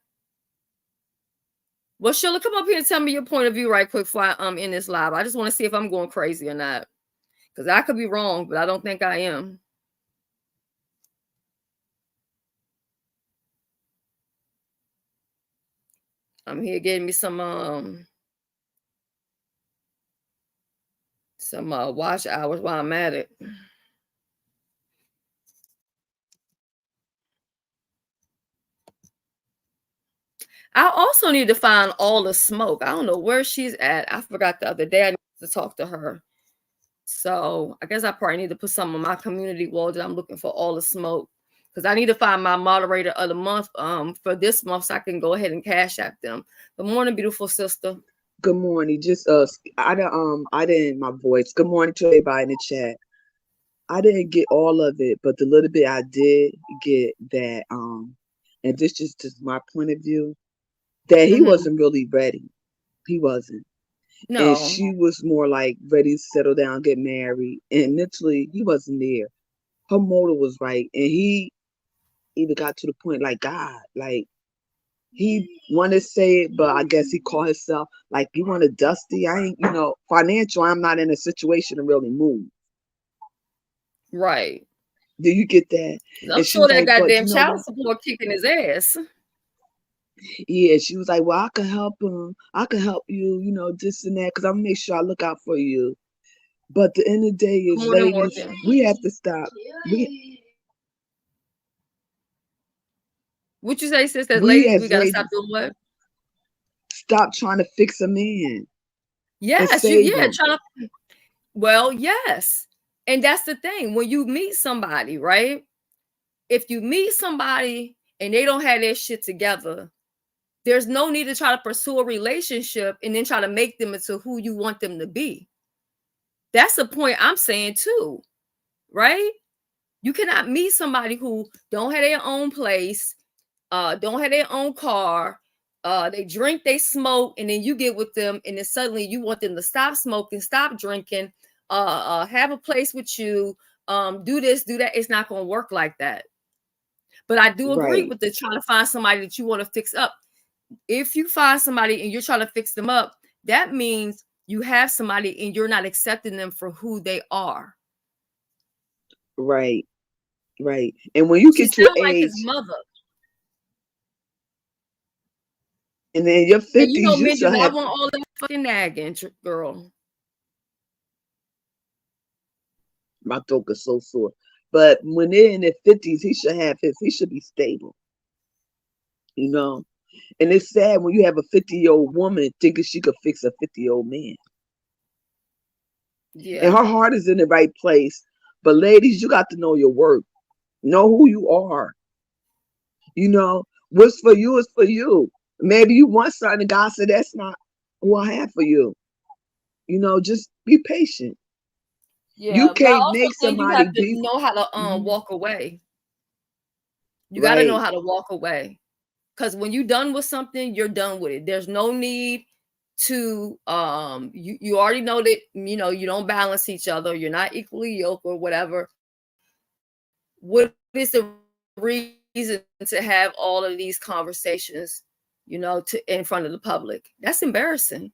Well, Sheila, come up here and tell me your point of view right quick before I'm in this live. I just want to see if I'm going crazy or not, because I could be wrong, but I don't think I am. I'm here getting me some watch hours while I'm at it. I also need to find all the smoke. I don't know where she's at. I forgot the other day I need to talk to her. So I guess I probably need to put some on my community wall that I'm looking for all the smoke, because I need to find my moderator of the month for this month, so I can go ahead and cash app them. Good morning, beautiful sister. Good morning. Just I didn't my voice. Good morning to everybody in the chat. I didn't get all of it, but the little bit I did get, that and this is just my point of view, that he wasn't really ready. He wasn't. No. And she was more like ready to settle down, get married, and mentally he wasn't there. Her motive was right, and he even got to the point like, God, like, he wanted to say it, but I guess he called himself like, you want a Dusty? I ain't, financial. I'm not in a situation to really move. Right. Do you get that? I'm sure that goddamn child support kicking his ass. Yeah, she was like, well, I can help him. I can help you, this and that, because I'm going to make sure I look out for you. But the end of the day is, More than ladies, working. we have to stop. What you say, sis? That We ladies, we as gotta stop ladies doing what? stop trying to fix a man and Yes, save him. trying to. Well, yes, and that's the thing. When you meet somebody, right? If you meet somebody and they don't have their shit together, there's no need to try to pursue a relationship and then try to make them into who you want them to be. That's the point I'm saying too, right? You cannot meet somebody who don't have their own place, don't have their own car, they drink, they smoke, and then you get with them, and then suddenly you want them to stop smoking, stop drinking, have a place with you, do this, do that. It's not going to work like that. But I do agree Right. with the trying to find somebody that you want to fix up. If you find somebody and you're trying to fix them up, that means you have somebody and you're not accepting them for who they are. Right. Right. And when you She get to an sounds like his age, mother. and then in your And you know, 50s, you men do should not have, want all that fucking nagging, girl. my throat is so sore. But when they're in their 50s, he should be stable, you know? And it's sad when you have a 50-year-old woman thinking she could fix a 50-year-old man. And Yeah. her heart is in the right place. But ladies, you got to know your worth. Know who you are. You know, what's for you is for you. Maybe you want something, and God said, that's not who I have for you. You know, just be patient. You Yeah. But I can't also make think you somebody have to be. know how to Mhm. walk away. You got to know Right. how to walk away. Because when you're done with something, you're done with it. There's no need to you already know that you don't balance each other, you're not equally yoked or whatever. What is the reason to have all of these conversations, in front of the public? That's embarrassing.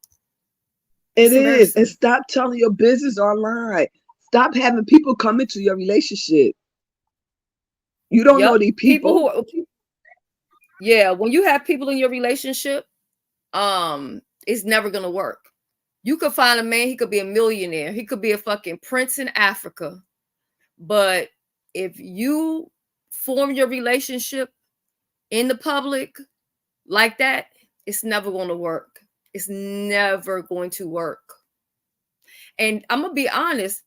It It's is. And embarrassing. stop telling your business online. Stop having people come into your relationship. You don't know Yep. these People people. who are, yeah, when you have people in your relationship, it's never gonna work. You could find a man, he could be a millionaire, he could be a fucking prince in Africa. But if you form your relationship in the public like that, it's never going to work. It's never going to work. And I'm going to be honest,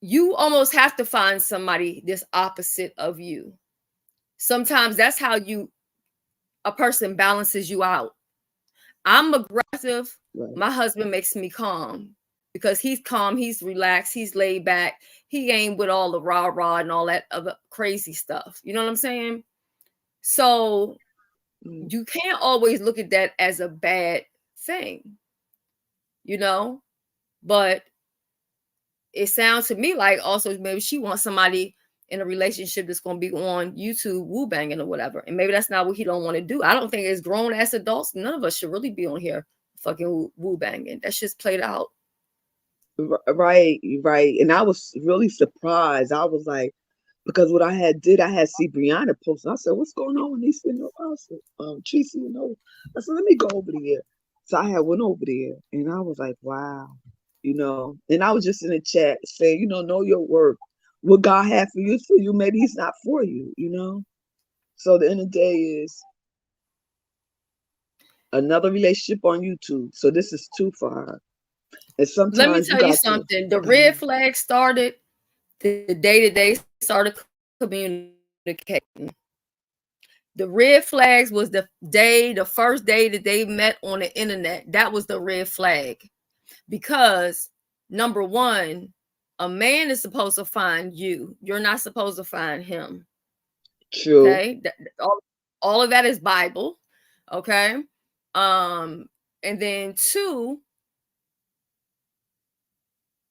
you almost have to find somebody that's opposite of you. Sometimes that's how a person balances you out. I'm aggressive. Right. My husband makes me calm because he's calm, he's relaxed, he's laid back. He ain't with all the rah-rah and all that other crazy stuff. You know what I'm saying? So you can't always look at that as a bad thing, but it sounds to me like also maybe she wants somebody in a relationship that's going to be on YouTube woo banging or whatever. And maybe that's not what he don't want to do. I don't think as grown as adults, none of us should really be on here fucking woo banging. That's just played out. Right, right. And I was really surprised. I was like, because what I had see Brianna post. And I said, what's going on with these things? I said, Tracy, I said, let me go over there. So I had went over there and I was like, wow, and I was just in the chat saying, know your worth. What God had for you is for you. Maybe he's not for you. So the end of the day is another relationship on YouTube. So this is two for her. And Let me sometimes you tell you got to. something. The red flag started the day that they started communicating. The red flags was the first day that they met on the internet. That was the red flag. Because number one, a man is supposed to find you. You're not supposed to find him. True. Okay. All of that is Bible. Okay. And then two,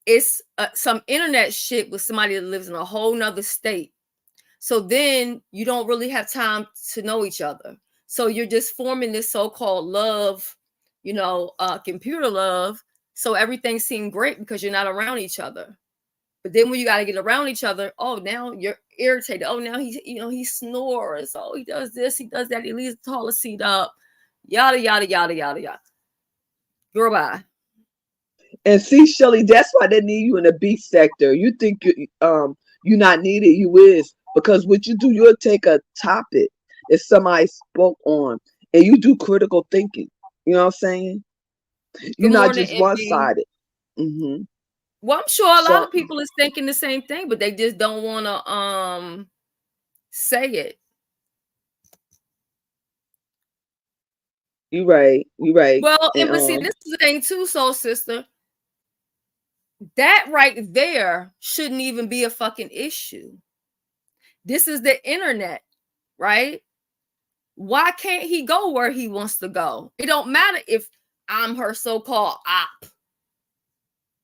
it's some internet shit with somebody that lives in a whole nother state. So then you don't really have time to know each other. So you're just forming this so-called love, computer love. So everything seemed great because you're not around each other. But then when you got to get around each other, oh, now you're irritated. Oh, now he snores. Oh, he does this, he does that. He leaves the toilet seat up. Yada, yada, yada, yada, yada. Girl, bye. And see, Shelly, that's why they need you in the beat sector. You think you not needed, you is. Because what you do, you'll take a topic that somebody spoke on and you do critical thinking. You know what I'm saying? Good You're not morning, just one MD. sided. Mm-hmm. Well, I'm sure a lot So of people is thinking the same thing, but they just don't want to say it. you're right. You're right. Well, And and but see, this is the thing too, soul sister. That right there shouldn't even be a fucking issue. This is the internet, right? Why can't he go where he wants to go? It don't matter if I'm her so-called op,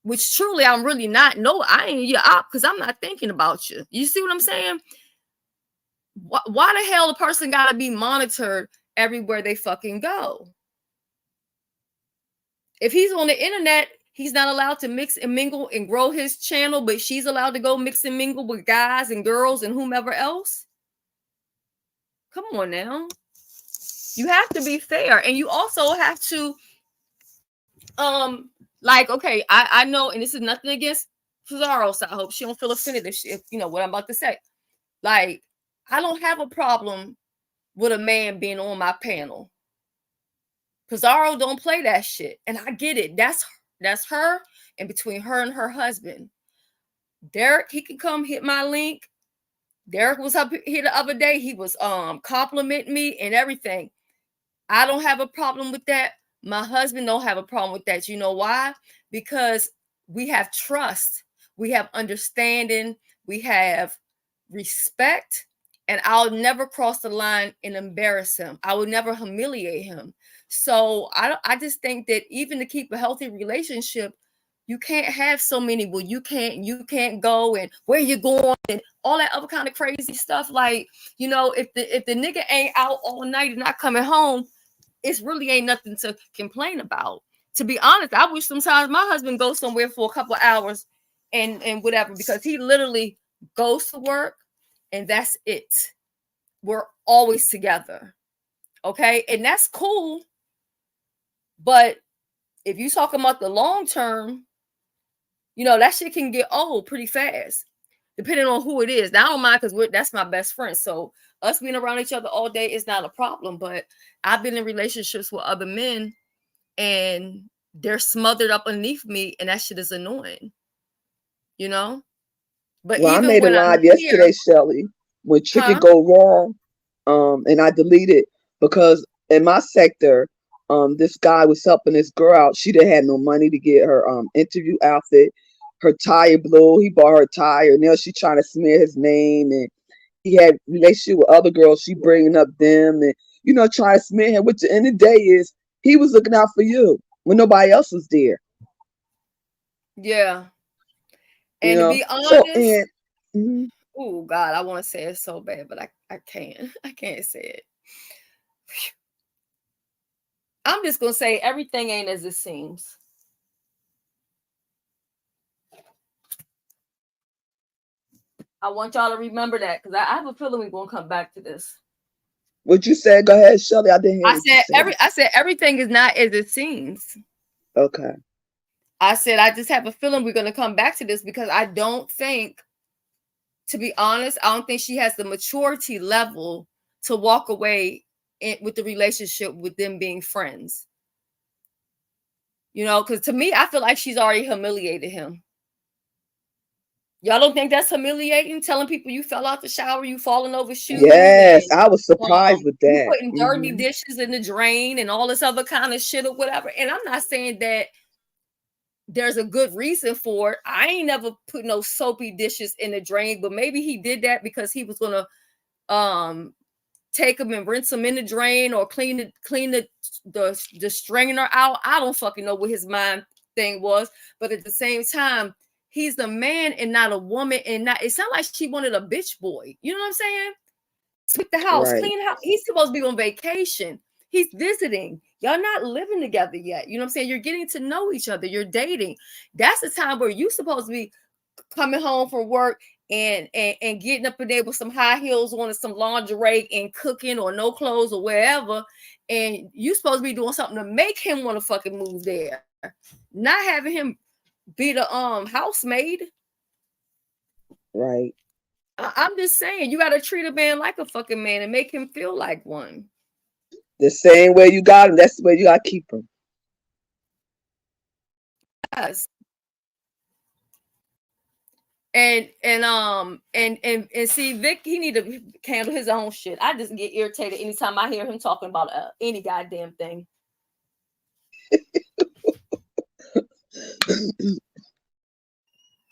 which truly I'm really not. No, I ain't your op because I'm not thinking about you. You see what I'm saying? Why the hell a person got to be monitored everywhere they fucking go? If he's on the internet, he's not allowed to mix and mingle and grow his channel, but she's allowed to go mix and mingle with guys and girls and whomever else. Come on now. You have to be fair. And you also have to, like, okay, I know, and this is nothing against Pizarro, so I hope she don't feel offended if you know what I'm about to say. Like, I don't have a problem with a man being on my panel. Pizarro don't play that shit. And I get it. That's her and between her and her husband. Derek, he can come hit my link. Derek was up here the other day. He was complimenting me and everything. I don't have a problem with that. My husband don't have a problem with that. You know why? Because we have trust. We have understanding. We have respect. And I'll never cross the line and embarrass him. I will never humiliate him. So I just think that even to keep a healthy relationship, you can't have so many. Well, you can't go and where you going and all that other kind of crazy stuff. Like, you know, if the nigga ain't out all night and not coming home, it's really ain't nothing to complain about. To be honest, I wish sometimes my husband goes somewhere for a couple of hours and whatever, because he literally goes to work and that's it. We're always together. Okay. And that's cool. But if you talking about the long term, you know, that shit can get old pretty fast, depending on who it is. Now, I don't mind because that's my best friend. So us being around each other all day is not a problem. But I've been in relationships with other men and they're smothered up underneath me, and that shit is annoying. You know? But well, I even made a when I'm live here, yesterday, Shelly, when shit could huh? go wrong. And I deleted because in my sector, this guy was helping this girl out. She didn't have no money to get her interview outfit. Her tire blew. He bought her a tire. Now she trying to smear his name, and he had relationship with other girls. She bringing up them, and trying to smear him. Which at the end of the day is he was looking out for you when nobody else was there. Yeah. You And to know. be So honest, and mhm. oh God, I want to say it so bad, but I can't. I can't say it. I'm just gonna say everything ain't as it seems. I want y'all to remember that because I have a feeling we're gonna come back to this. What you said? Go ahead, Shelly. I didn't hear what you said. I said everything is not as it seems. Okay. I said I just have a feeling we're gonna come back to this because I don't think, to be honest, I don't think she has the maturity level to walk away with the relationship with them being friends. You know, because to me, I feel like she's already humiliated him. Y'all don't think that's humiliating? Telling people you fell out the shower, you falling over shoes, Yes, and I was surprised with you that. putting dirty dishes in the drain and all this other kind of shit or whatever. And I'm not saying that there's a good reason for it. I ain't never put no soapy dishes in the drain, but maybe he did that because he was gonna take them and rinse them in the drain or clean the strainer out. I don't fucking know what his mind thing was, but at the same time, he's the man and not a woman, and not. It's not like she wanted a bitch boy. You know what I'm saying? Sweep the house, Right. clean house. He's supposed to be on vacation. He's visiting. Y'all not living together yet. You know what I'm saying? You're getting to know each other. You're dating. That's the time where you're supposed to be coming home from work and getting up in there with some high heels on and some lingerie and cooking or no clothes or wherever. And you're supposed to be doing something to make him want to fucking move there. Not having him be the housemaid. Right. I'm just saying, you got to treat a man like a fucking man and make him feel like one. The same way you got him, that's the way you gotta keep him. Yes. And see, Vic, he need to handle his own shit. I just get irritated anytime I hear him talking about any goddamn thing.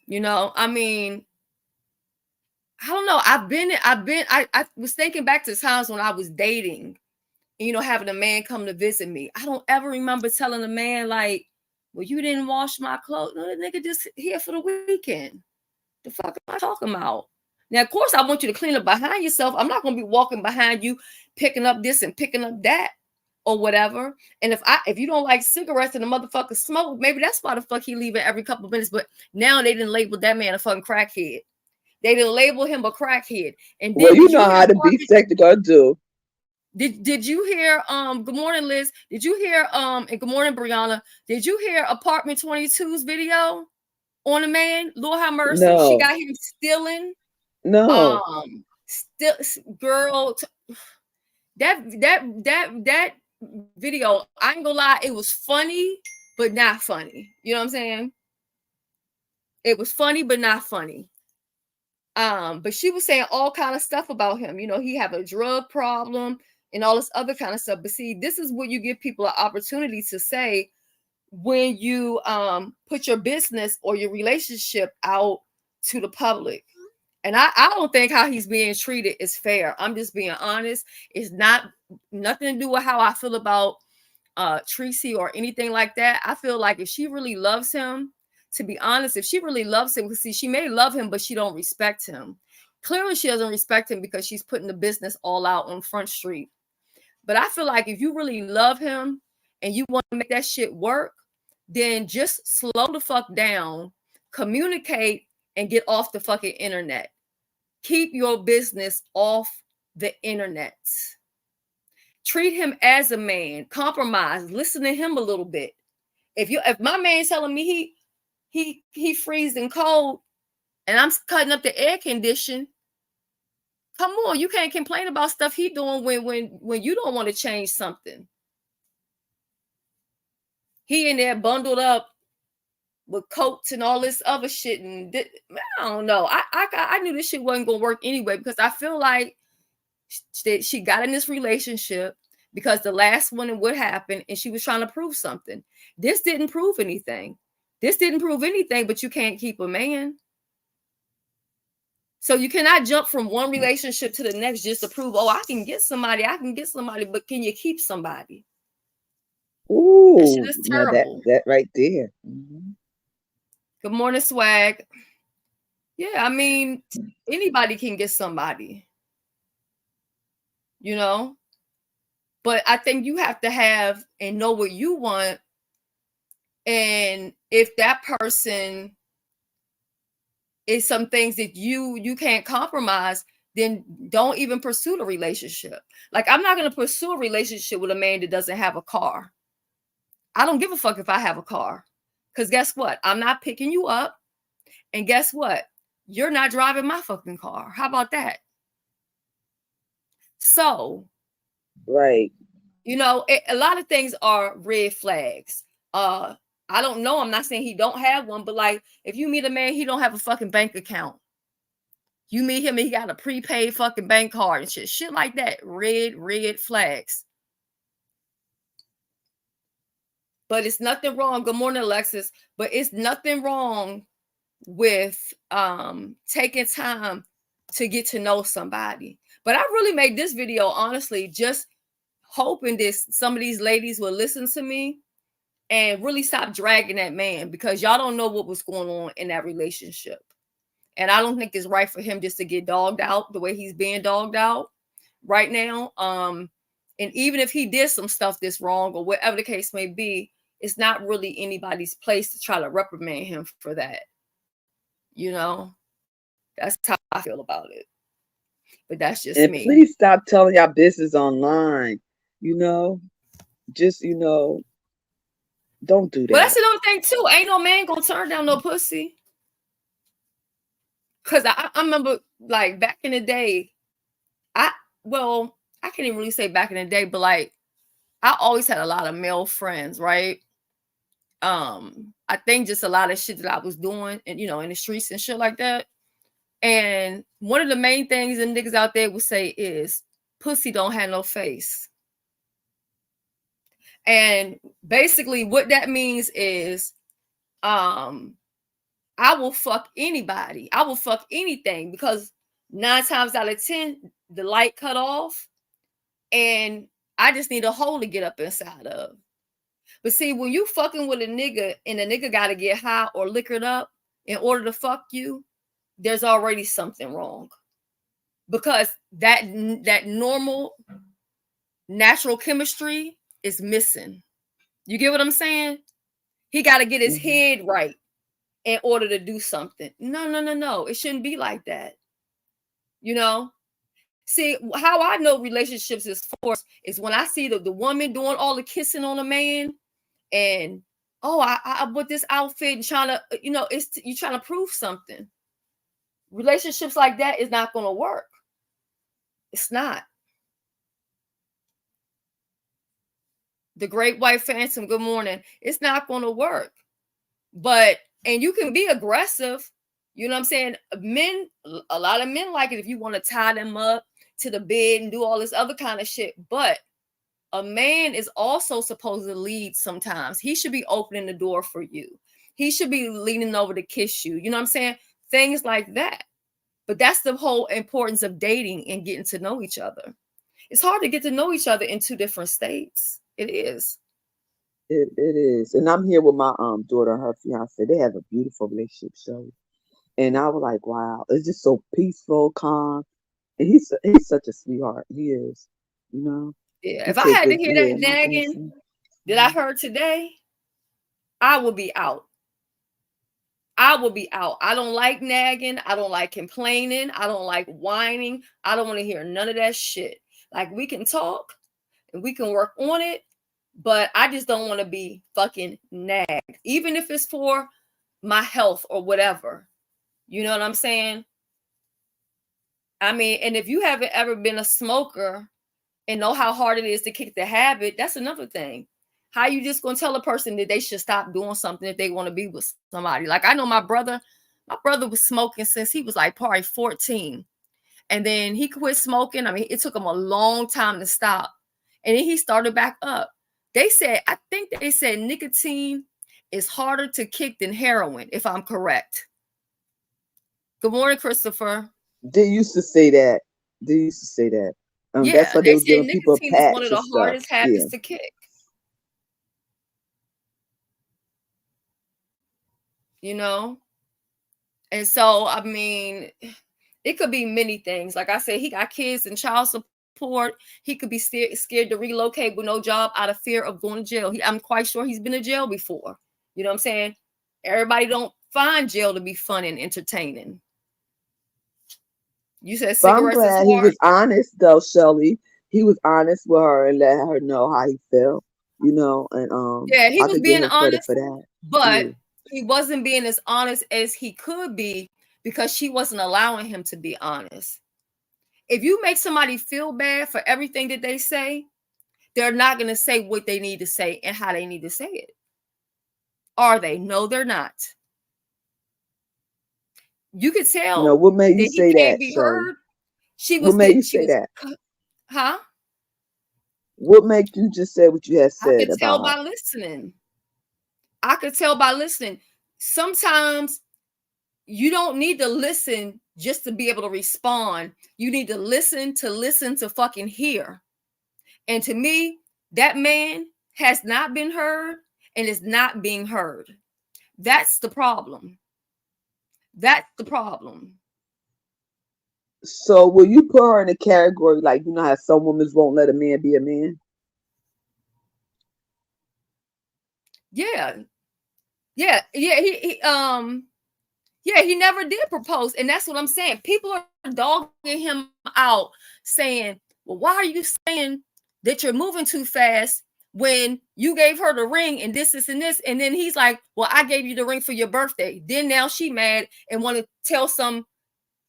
You know, I mean, I don't know. I was thinking back to times when I was dating, you know, having a man come to visit me. I don't ever remember telling a man like, well, you didn't wash my clothes. No, the nigga just here for the weekend. The fuck am I talking about? Now, of course, I want you to clean up behind yourself. I'm not going to be walking behind you, picking up this and picking up that or whatever. And if you don't like cigarettes and the motherfucker smoke, maybe that's why the fuck he leaving every couple of minutes. But now they didn't label that man a fucking crackhead. They didn't label him a crackhead. And then well, you know how to be sexy, gonna do. Did you hear good morning, Liz? Did you hear and good morning, Brianna? Did you hear Apartment 22's video on a man? Lord have mercy. No. She got him stealing. No. Still girl that video, I ain't gonna lie, it was funny, but not funny. You know what I'm saying? It was funny, but not funny. But she was saying all kind of stuff about him. You know, he have a drug problem and all this other kind of stuff. But see, this is what you give people an opportunity to say when you put your business or your relationship out to the public. And I don't think how he's being treated is fair. I'm just being honest. It's not nothing to do with how I feel about Tracy or anything like that. I feel like if she really loves him, to be honest, if she really loves him, because see, she may love him, but she don't respect him. Clearly, she doesn't respect him because she's putting the business all out on Front Street. But I feel like if you really love him and you want to make that shit work, then just slow the fuck down, communicate, and get off the fucking internet. Keep your business off the internet. Treat him as a man. Compromise. Listen to him a little bit. If my man's telling me he freezing cold and I'm cutting up the air condition, come on, you can't complain about stuff he doing when you don't want to change something. He in there bundled up with coats and all this other shit, and I don't know. I knew this shit wasn't gonna work anyway, because I feel like she got in this relationship because the last one and what happened, and she was trying to prove something. This didn't prove anything. But you can't keep a man. So you cannot jump from one relationship to the next just to prove, oh, I can get somebody, but can you keep somebody? Ooh, that shit is terrible. That right there. Mm-hmm. Good morning, Swag. Yeah, I mean, anybody can get somebody, you know? But I think you have to have and know what you want. And if that person is some things that you can't compromise, then don't even pursue the relationship. Like, I'm not going to pursue a relationship with a man that doesn't have a car. I don't give a fuck if I have a car. Because guess what? I'm not picking you up. And guess what? You're not driving my fucking car. How about that? So, right. You know, a lot of things are red flags. I don't know. I'm not saying he don't have one, but like, if you meet a man, he don't have a fucking bank account. You meet him and he got a prepaid fucking bank card and shit like that. Red flags. But it's nothing wrong. Good morning, Alexis. But it's nothing wrong with taking time to get to know somebody. But I really made this video, honestly, just hoping this some of these ladies will listen to me and really stop dragging that man, because y'all don't know what was going on in that relationship. And I don't think it's right for him just to get dogged out the way he's being dogged out right now. And even if he did some stuff that's wrong or whatever the case may be, it's not really anybody's place to try to reprimand him for that. You know, that's how I feel about it. But that's just me. Please stop telling y'all business online. You know, just, you know, Don't do But that's that. another thing too. Ain't no man gonna turn down no pussy. Cause I remember like back in the day, I can't even really say back in the day, but like I always had a lot of male friends, right? I think just a lot of shit that I was doing and in the streets and shit like that. And one of the main things them niggas out there would say is pussy don't have no face. And basically what that means is I will fuck anybody. I will fuck anything because 9 times out of 10, the light cut off and I just need a hole to get up inside of. But see, when you fucking with a nigga and a nigga got to get high or liquored up in order to fuck you, there's already something wrong. Because that normal natural chemistry is missing. You get what I'm saying? He got to get his head right in order to do something. No. It shouldn't be like that. See, how I know relationships is forced is when I see the woman doing all the kissing on a man and, oh, I bought this outfit and trying to, you're trying to prove something. Relationships like that is not going to work. It's not. The Great White Phantom, good morning. It's not going to work. And you can be aggressive. You know what I'm saying? A lot of men like it if you want to tie them up to the bed and do all this other kind of shit. But a man is also supposed to lead sometimes. He should be opening the door for you. He should be leaning over to kiss you. You know what I'm saying? Things like that. But that's the whole importance of dating and getting to know each other. It's hard to get to know each other in 2 different states. It is. It is. And I'm here with my daughter and her fiance. They have a beautiful relationship, Shelly. And I was like, wow, it's just so peaceful, calm. And he's such a sweetheart. He is, Yeah. He If I had to good hear that nagging that I heard today, I would be out. I don't like nagging. I don't like complaining. I don't like whining. I don't want to hear none of that shit. Like, we can talk and we can work on it, but I just don't want to be fucking nagged, even if it's for my health or whatever. You know what I'm saying? I mean, and if you haven't ever been a smoker and know how hard it is to kick the habit, that's another thing. How you just gonna tell a person that they should stop doing something if they want to be with somebody? Like, I know my brother was smoking since he was like probably 14. And then he quit smoking. I mean, it took him a long time to stop. And then he started back up. I think they said nicotine is harder to kick than heroin, if I'm correct. Good morning, Christopher. They used to say that. That's why they They were say giving people a nicotine is one patch of and the stuff. hardest habits to kick. And so, I mean, it could be many things. Like I said, he got kids and child support. He could be scared to relocate with no job out of fear of going to jail. I'm quite sure he's been in jail before. You know what I'm saying? Everybody don't find jail to be fun and entertaining. You said But I'm cigarettes is glad he hard. was honest, though, Shelly. He was honest with her and let her know how he felt, and he I was could give being him credit honest, for that. but he wasn't being as honest as he could be because she wasn't allowing him to be honest. If you make somebody feel bad for everything that they say, they're not going to say what they need to say and how they need to say it. Are they? No, they're not. You could tell What made you that he say can't that, be Shelly? heard. She What was, made you say that? huh? What made you just say what you had I said could tell about her? by listening. Sometimes you don't need to listen just to be able to respond. You need to listen to fucking hear. And to me, that man has not been heard and is not being heard. That's the problem. So will you put her in a category like how some women won't let a man be a man? Yeah. He never did propose. And that's what I'm saying. People are dogging him out saying, well, why are you saying that you're moving too fast when you gave her the ring and this, and this, and then he's like, well, I gave you the ring for your birthday. Then now she mad and want to tell some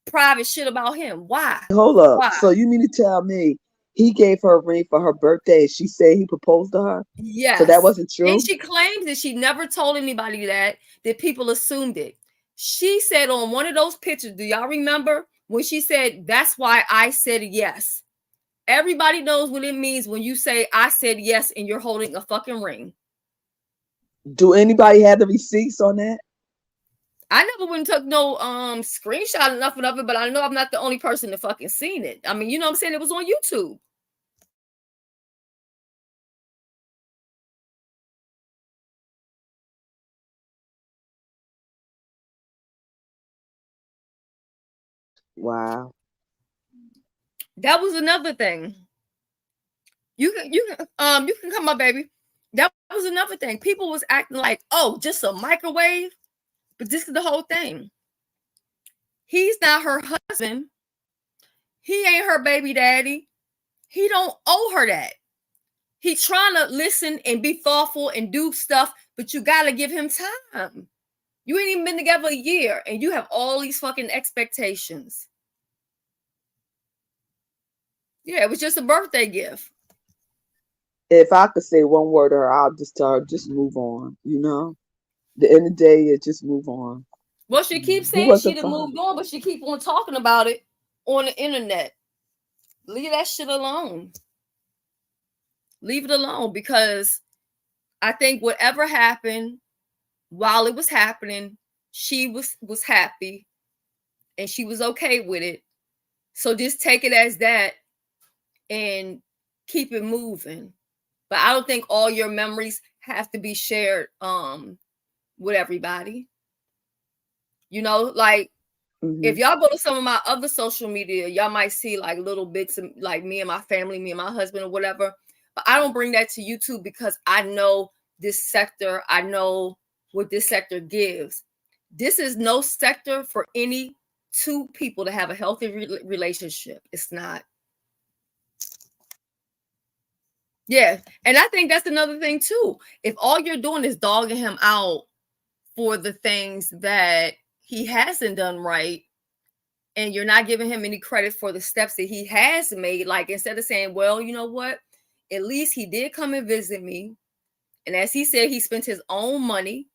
private shit about him. Why? Hold up. Why? So you mean to tell me he gave her a ring for her birthday and she said he proposed to her? Yes. So that wasn't true? And she claims that she never told anybody that people assumed it. She said on one of those pictures, do y'all remember when she said, that's why I said yes? Everybody knows what it means when you say I said yes and you're holding a fucking ring. Do anybody have the receipts on that? I never went and took no screenshot or nothing of it, but I know I'm not the only person to fucking seen it. I mean, you know what I'm saying? It was on YouTube. Wow. That was another thing. You can come up, baby. That was another thing. People was acting like, oh, just a microwave. But this is the whole thing. He's not her husband. He ain't her baby daddy. He don't owe her that. He's trying to listen and be thoughtful and do stuff, but you got to give him time. You ain't even been together a year and you have all these fucking expectations. Yeah, it was just a birthday gift. If I could say one word to her, I'll just tell her, just move on, you know? The end of the day is just move on. Well, she keeps saying she'd have moved on, but she keep on talking about it on the internet. Leave that shit alone. Leave it alone, because I think whatever happened while it was happening, she was happy and she was okay with it. So just take it as that and keep it moving. But I don't think all your memories have to be shared with everybody. You know, like if y'all go to some of my other social media, y'all might see like little bits of like me and my family, me and my husband or whatever. But I don't bring that to YouTube because I know this sector. I know what this sector gives. This is no sector for any two people to have a healthy relationship. It's not. Yeah. And I think that's another thing too. If all you're doing is dogging him out for the things that he hasn't done right, and you're not giving him any credit for the steps that he has made, like instead of saying, well, you know what? At least he did come and visit me. And as he said, he spent his own money.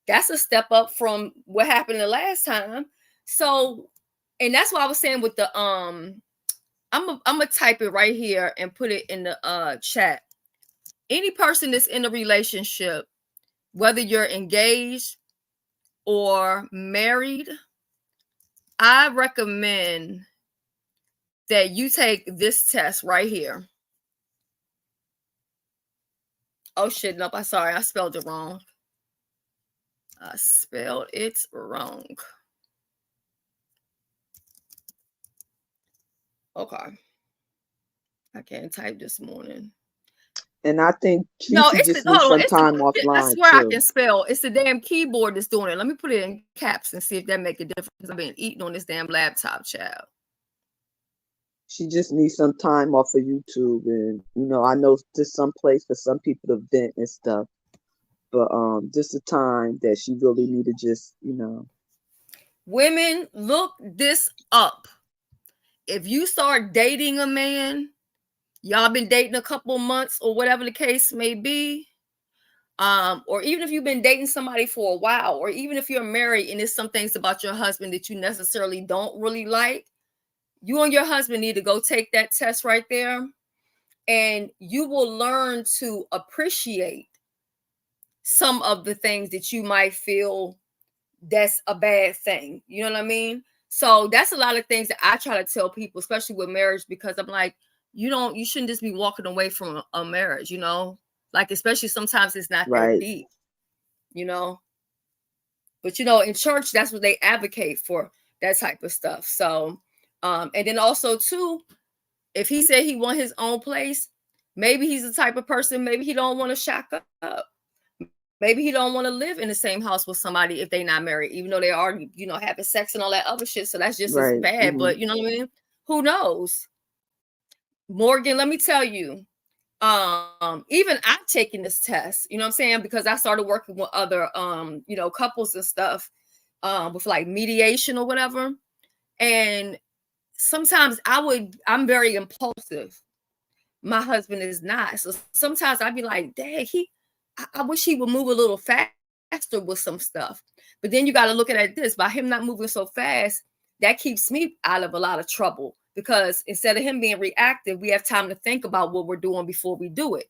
That's a step up from what happened the last time. So, and that's why I was saying with the I'm gonna type it right here and put it in the chat. Any person that's in a relationship, whether you're engaged or married, I recommend that you take this test right here. Oh shit, nope, I'm sorry, I spelled it wrong. I spelled it wrong. Okay. I can't type this morning. And I think she should just need some time offline. I swear I can spell. It's the damn keyboard that's doing it. Let me put it in caps and see if that make a difference. I've been eating on this damn laptop, child. She just needs some time off of YouTube, and you know, I know there's some place for some people to vent and stuff, but just a time that she really need to just, you know. Women, look this up. If you start dating a man, y'all been dating a couple months or whatever the case may be, or even if you've been dating somebody for a while, or even if you're married and there's some things about your husband that you necessarily don't really like, you and your husband need to go take that test right there, and you will learn to appreciate some of the things that you might feel that's a bad thing. You know what I mean? So that's a lot of things that I try to tell people, especially with marriage, because I'm like, you shouldn't just be walking away from a marriage, you know, like, especially sometimes it's not that deep, you know, but you know, in church, that's what they advocate for, that type of stuff. So, and then also too, if he said he want his own place, maybe he's the type of person, maybe he don't want to shack up. Maybe he don't want to live in the same house with somebody if they're not married, even though they are, you know, having sex and all that other shit. So that's just as bad. But you know what I mean? Who knows? Morgan, let me tell you, Even I've taken this test, you know what I'm saying, because I started working with other couples and stuff, with like mediation or whatever. And sometimes I'm very impulsive. My husband is not. So sometimes I'd be like, dang, I wish he would move a little faster with some stuff. But then you got to look at this. By him not moving so fast, that keeps me out of a lot of trouble, because instead of him being reactive, we have time to think about what we're doing before we do it.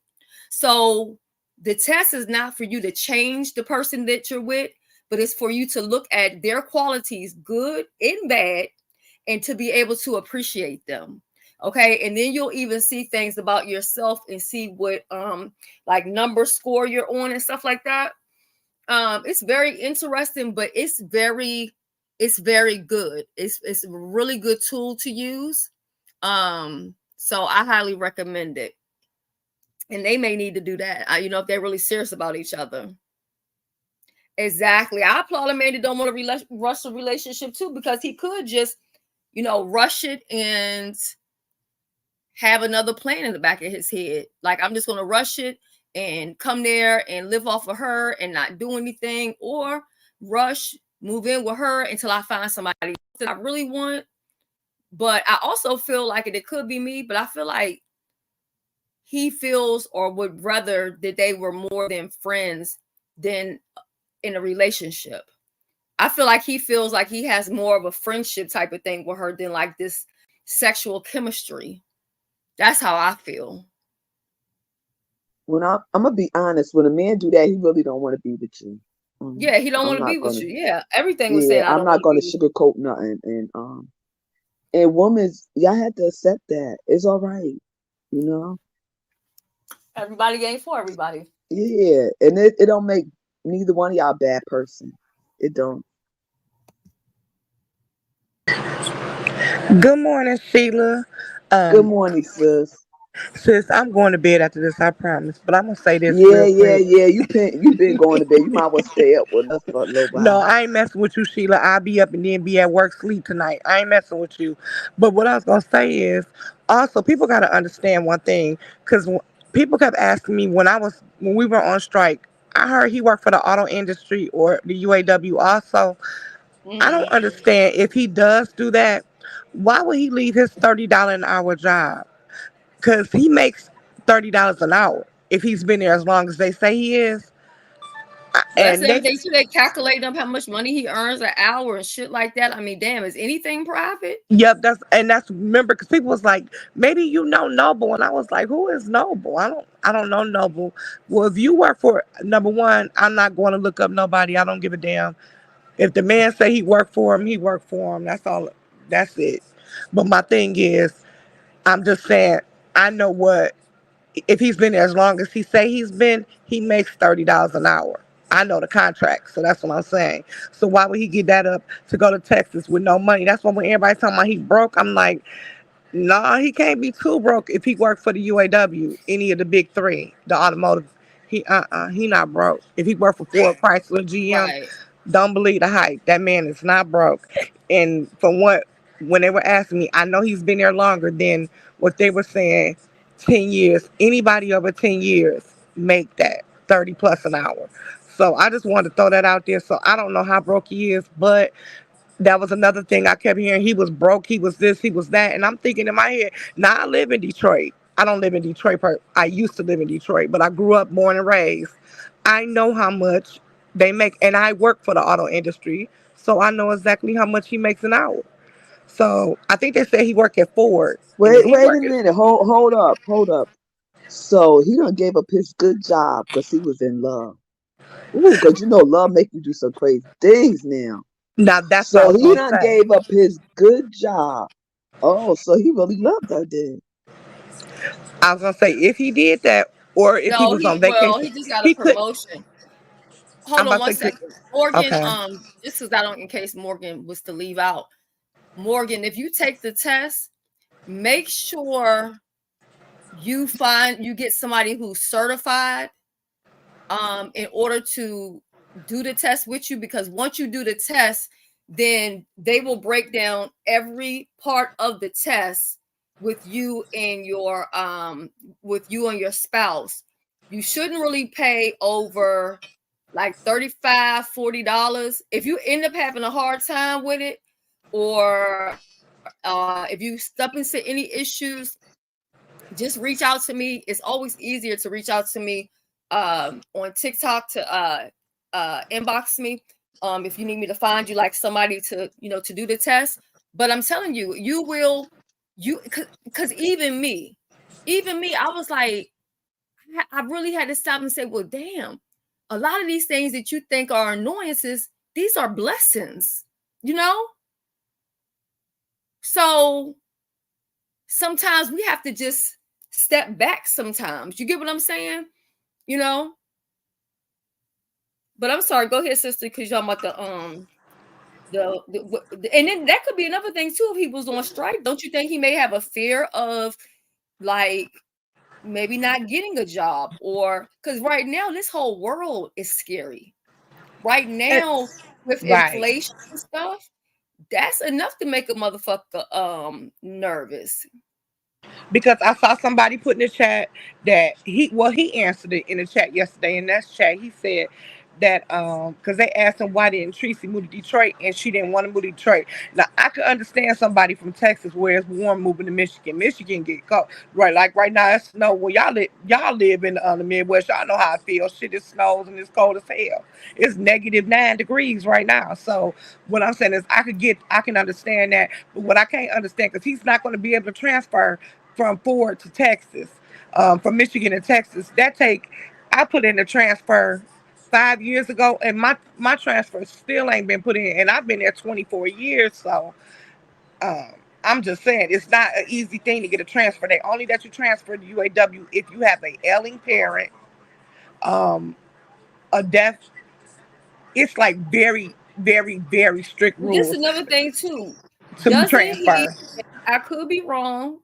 So the test is not for you to change the person that you're with, but it's for you to look at their qualities, good and bad, and to be able to appreciate them. Okay. And then you'll even see things about yourself and see what like number score you're on and stuff like that. It's very interesting, but it's very good. It's a really good tool to use. So I highly recommend it. And they may need to do that, if they're really serious about each other. Exactly. I applaud a man that don't want to rush a relationship too, because he could just, rush it and have another plan in the back of his head. Like, I'm just going to rush it and come there and live off of her and not do anything, or rush, move in with her until I find somebody that I really want. But I also feel like it could be me, but I feel like he feels or would rather that they were more than friends than in a relationship. I feel like he feels like he has more of a friendship type of thing with her than like this sexual chemistry. That's how I feel. When I'm gonna be honest, when a man do that, he really don't want to be with you. Yeah, he don't I'm want to not be with gonna. you. Yeah, everything was saying I I'm don't not want gonna to be with sugarcoat nothing. And women, y'all had to accept that. It's all right, you know. you. Everybody ain't for everybody. Yeah, and it don't make neither one of y'all a bad person. It don't. Good morning, Sheila. Good Um, morning, sis. sis, I'm going to bed after this, I promise. But I'm gonna say this Yeah, real yeah, quick. yeah. You been going to bed. You might well stay up with us for a little No, while. I ain't messing with you, Sheila. I'll be up and then be at work sleep tonight. I ain't messing with you. But what I was gonna say is, also people gotta understand one thing, because people kept asking me when we were on strike. I heard he worked for the auto industry or the UAW also. I don't Mm-hmm. understand if he does do that. Why would he leave his $30 an hour job? Because he makes $30 an hour if he's been there as long as they say he is. That's And they everything too. They calculate up how much money he earns an hour and shit like that. I mean, damn, is anything private? Yep, that's remember because people was like, maybe you know Noble, and I was like, who is Noble? I don't know Noble. Well, if you work for number one, I'm not going to look up nobody. I don't give a damn. If the man say he worked for him, he worked for him. That's all. That's it. But my thing is, I'm just saying, I know what if he's been there as long as he say he's been, he makes $30 an hour. I know the contract, so that's what I'm saying. So why would he get that up to go to Texas with no money? That's why when everybody's talking about he broke, I'm like, nah, he can't be too broke if he worked for the UAW, any of the big three, the automotive. He not broke. If he worked for Ford, Chrysler, GM, Right. don't believe the hype. That man is not broke. And from what when they were asking me, I know he's been there longer than what they were saying. 10 years. Anybody over 10 years make that 30 plus an hour. So I just wanted to throw that out there. So I don't know how broke he is, but that was another thing I kept hearing. He was broke. He was this. He was that. And I'm thinking in my head, now I live in Detroit. I don't live in Detroit. I used to live in Detroit, but I grew up, born and raised. I know how much they make, and I work for the auto industry, so I know exactly how much he makes an hour. So I think they said he worked at Ford, and Wait, then he wait a worked at. minute. Hold up. So he done gave up his good job because he was in love. Ooh, because love make you do some crazy things now. Now that's what I So was he gonna done say. gave up his good job. Oh, so he really loved her then. I was gonna say if he did that, or if he No, was on he vacation, just got a he could. promotion. I'm Hold on about one to say, second. Morgan, okay. just because I don't, in case Morgan was to leave out. Morgan, if you take the test, make sure you get somebody who's certified in order to do the test with you, because once you do the test, then they will break down every part of the test with you and your spouse, you shouldn't really pay over like $35-$40. If you end up having a hard time with it, or if you step into any issues, just reach out to me. It's always easier to reach out to me on TikTok to inbox me if you need me to find you like somebody to to do the test. But I'm telling you, because even me, I was like, I really had to stop and say, well, damn, a lot of these things that you think are annoyances, these are blessings, you know? So sometimes we have to just step back sometimes. You get what I'm saying? You know? But I'm sorry, go ahead, sister, because y'all about and then that could be another thing too. If he was on strike, don't you think he may have a fear of like maybe not getting a job? Or because right now this whole world is scary. Right now with Right. inflation and stuff, that's enough to make a motherfucker nervous. Because I saw somebody put in the chat that he answered it in the chat yesterday. In that chat, he said that because they asked him why didn't Tracy move to Detroit, and she didn't want to move to Detroit. Now I could understand somebody from Texas where it's warm moving to Michigan. Michigan get cold, right? Like right now it's snow. Well, y'all live in the Midwest. Y'all know how it feels. Shit, it snows and it's cold as hell. It's -9 degrees right now. So what I'm saying is I can understand that, but what I can't understand, because he's not going to be able to transfer from Ford to Texas, from Michigan to Texas. I put in a transfer 5 years ago, and my transfer still ain't been put in, and I've been there 24 years. So um, I'm just saying it's not an easy thing to get a transfer. They only let you transfer to UAW if you have a ailing parent, um, a death. It's like very, very, very strict This rules is another thing too. to Doesn't transfer. he? I could be wrong.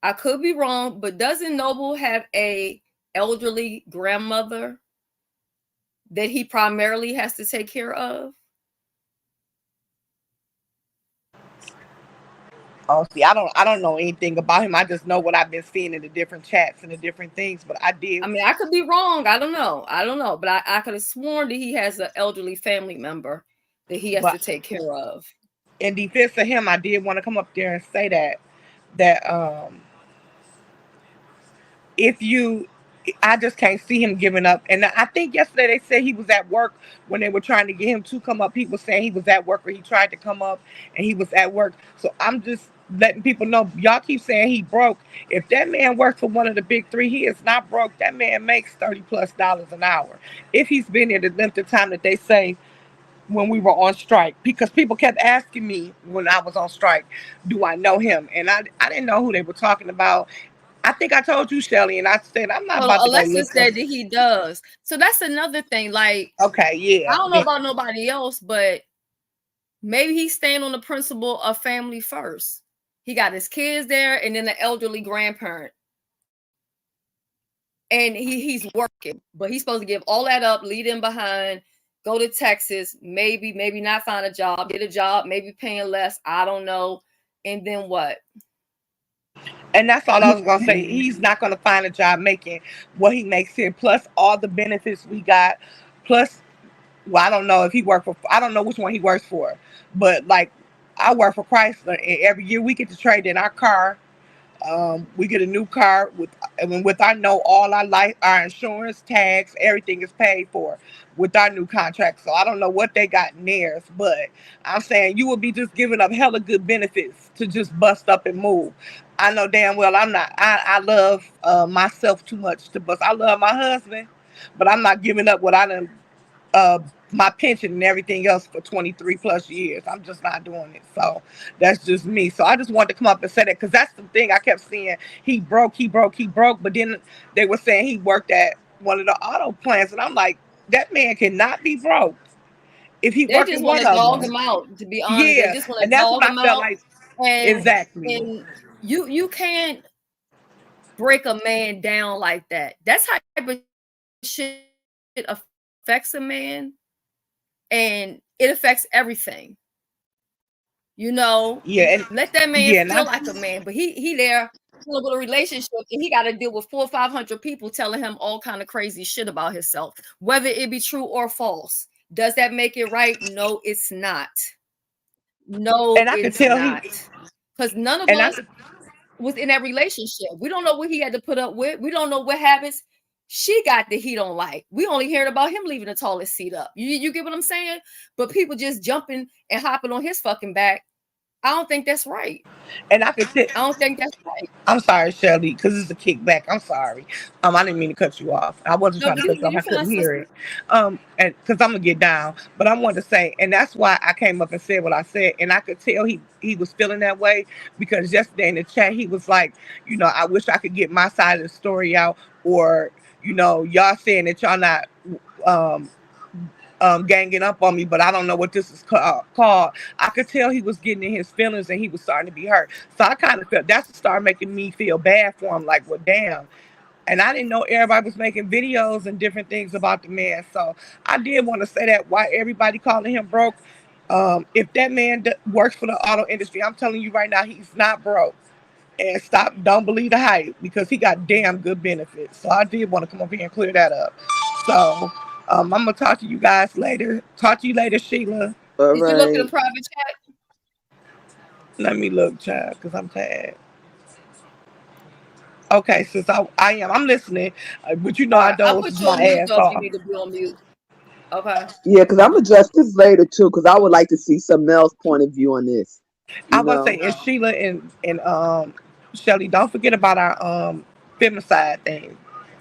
I could be wrong, but doesn't Noble have a elderly grandmother that he primarily has to take care of? Oh, see, I don't know anything about him. I just know what I've been seeing in the different chats and the different things. But I I did. mean, I could be wrong. I don't know. But I could have sworn that he has an elderly family member that he has But to take care of. in defense of him, I did want to come up there and say that if you, I just can't see him giving up. And I think yesterday they said he was at work when they were trying to get him to come up. People saying he was at work, or he tried to come up and he was at work. So I'm just letting people know. Y'all keep saying he broke. If that man works for one of the big three, he is not broke. That man makes $30+ an hour. If he's been there the length of time that they say when we were on strike, because people kept asking me when I was on strike, do I know him? And I didn't know who they were talking about. I think I told you, Shelly, and I said I'm not Well, about to go Alexis look up. said that he does. So that's another thing. Like, Okay, I yeah. don't know about nobody else, but maybe he's staying on the principle of family first. He got his kids there and then the elderly grandparent. And he's working, but he's supposed to give all that up, leave them behind, go to Texas, maybe not find a job, get a job, maybe paying less. I don't know. And then what? And that's all I was gonna say. He's not gonna find a job making what he makes here, plus all the benefits we got, plus, well, I don't know if he worked for, I don't know which one he works for, but like I work for Chrysler, and every year we get to trade in our car. We get a new car with, and with I know all our life, our insurance, tax, everything is paid for with our new contract. So I don't know what they got in theirs, but I'm saying you will be just giving up hella good benefits to just bust up and move. I know damn well I'm not. I love myself too much to bust. I love my husband, but I'm not giving up what I done, uh, my pension and everything else for 23+ years. I'm just not doing it. So that's just me. So I just wanted to come up and say that, because that's the thing I kept seeing. He broke, he broke, he broke. But then they were saying he worked at one of the auto plants. And I'm like, that man cannot be broke if he They worked just in want one to of dog them. him out, to be honest. They Yeah. just want And to that's what dog I him felt out. like. And Exactly. and you can't break a man down like that. That's how type of shit affects a man, and it affects everything. You know, Yeah, and let that man yeah, and feel like a man. But he there dealing with a relationship, and he got to deal with 400 or 500 people telling him all kind of crazy shit about himself, whether it be true or false. Does that make it right? No, it's not. No, I could it's tell he not. Because none of and I us was in that relationship. We don't know what he had to put up with. We don't know what habits she got that he don't like. We only heard about him leaving the toilet seat up. You get what I'm saying? But people just jumping and hopping on his fucking back. I don't think that's right. and I could tell. I don't think that's right. I'm sorry, Shelly, because it's a kickback. I'm sorry. I didn't mean to cut you off. I wasn't No, trying to cut you off. you I fine, couldn't hear sister. it. And because I'm gonna get down, but I wanted to say, and that's why I came up and said what I said, and I could tell he was feeling that way because yesterday in the chat he was like, I wish I could get my side of the story out, or y'all saying that y'all not um ganging up on me, but I don't know what this is called. I could tell he was getting in his feelings and he was starting to be hurt. So I kind of felt that's started making me feel bad for him. Like, well, damn. And I didn't know everybody was making videos and different things about the man. So I did want to say that why everybody calling him broke. If that man works for the auto industry, I'm telling you right now, he's not broke. And don't believe the hype because he got damn good benefits. So I did want to come up here and clear that up. So I'm gonna talk to you guys later. Talk to you later, Sheila. All Did you look in the right. private chat? Let me look, child, because I'm tired. Okay, since I am, I'm listening, but All I right. I'll dozed put you on my mute ass though if you off. need to be on mute. Okay. Yeah, because I'm adjust this later too, because I would like to see some else point of view on this. I You was know. say, and Sheila and Shelly, don't forget about our femicide thing.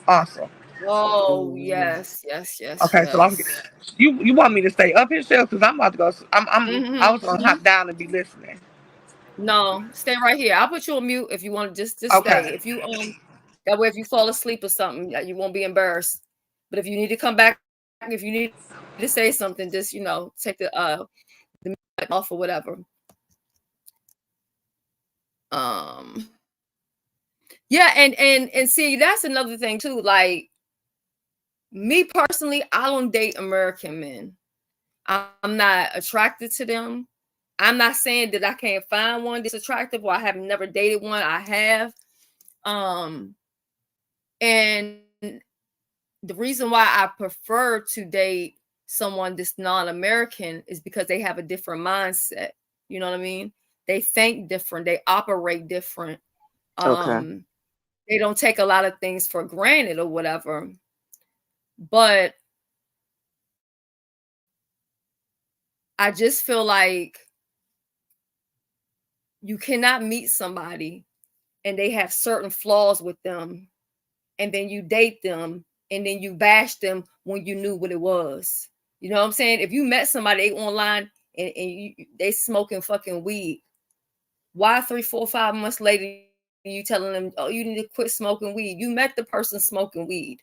Awesome. Oh, Mhm. yes, yes, yes, Okay, so I'm yes. you want me to stay up here, Shell? Because I'm about to go. I was gonna Mm-hmm. hop down and be listening. No, stay right here. I'll put you on mute if you want to just stay. Okay. If you that way if you fall asleep or something, you won't be embarrassed. But if you need to come back, if you need to say something, just take the mic off or whatever. Um yeah, and see that's another thing too. Like me personally, I don't date American men. I'm not attracted to them. I'm not saying that I can't find one that's attractive or I have never dated one. I have. And the reason why I prefer to date someone that's non-American is because they have a different mindset. You know what I mean? They think different, they operate different. Okay. They don't take a lot of things for granted or whatever. But I just feel like you cannot meet somebody and they have certain flaws with them and then you date them and then you bash them when you knew what it was. You know what I'm saying? If you met somebody online and they smoking fucking weed, why 3, 4, 5 months later you telling them, oh, you need to quit smoking weed? You met the person smoking weed.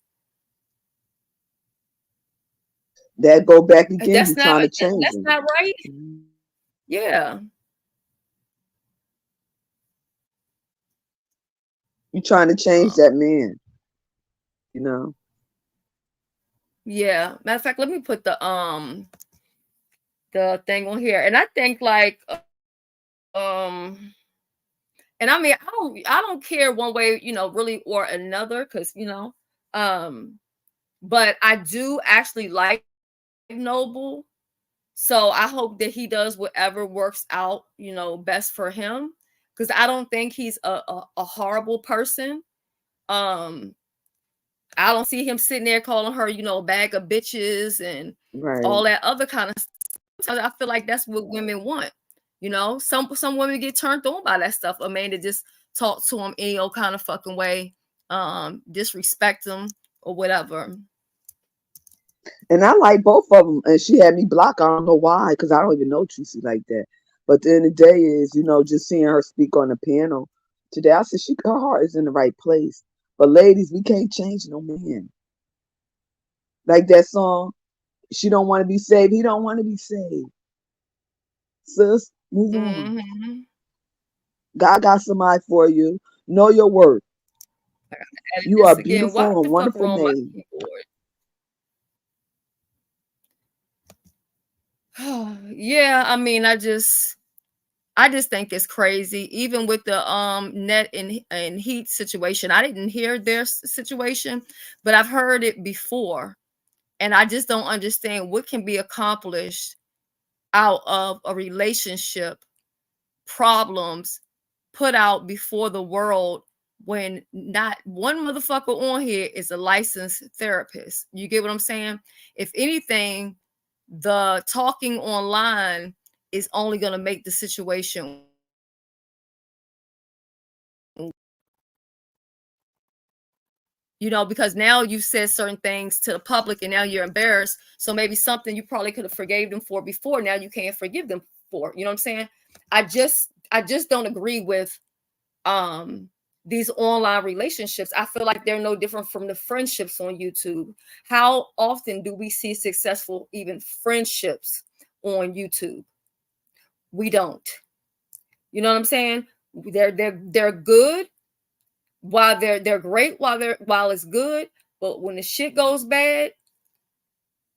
That go back again. That's You not trying to change that's them. not right. Mhm. Yeah. You trying to change Uh, that man. You know. yeah. Matter of fact, let me put the thing on here. And I think like um and I mean I don't care one way, really or another, because um but I do actually like Noble. So I hope that he does whatever works out, best for him. Because I don't think he's a horrible person. Um, I don't see him sitting there calling her, a bag of bitches and Right. all that other kind of stuff. I feel like that's what women want. Some women get turned on by that stuff. A man to just talk to him any old kind of fucking way, disrespect them or whatever. And I like both of them. And she had me blocked. I don't know why, because I don't even know Tracy like that. But the end of the day is, just seeing her speak on the panel today, I said her heart is in the right place. But ladies, we can't change no man. Like that song, she don't want to be saved. He don't want to be saved. Sis, move on. Mm-hmm. God got somebody for you. Know your worth. Edit You this are again. beautiful What and the fuck wonderful wrong with made. my keyboard? Yeah, I mean, I just I just think it's crazy. Even with the net and heat situation, I didn't hear their situation, but I've heard it before, and I just don't understand what can be accomplished out of a relationship problems put out before the world when not one motherfucker on here is a licensed therapist. You get what I'm saying? If anything, the talking online is only going to make the situation, you know, because now you've said certain things to the public and now you're embarrassed. So maybe something you probably could have forgave them for before, now you can't forgive them for. You know what I'm saying? I just don't agree with these online relationships. I feel like they're no different from the friendships on YouTube. How often do we see successful even friendships on YouTube? We don't. You know what I'm saying? They're good while they're great while it's good, but when the shit goes bad,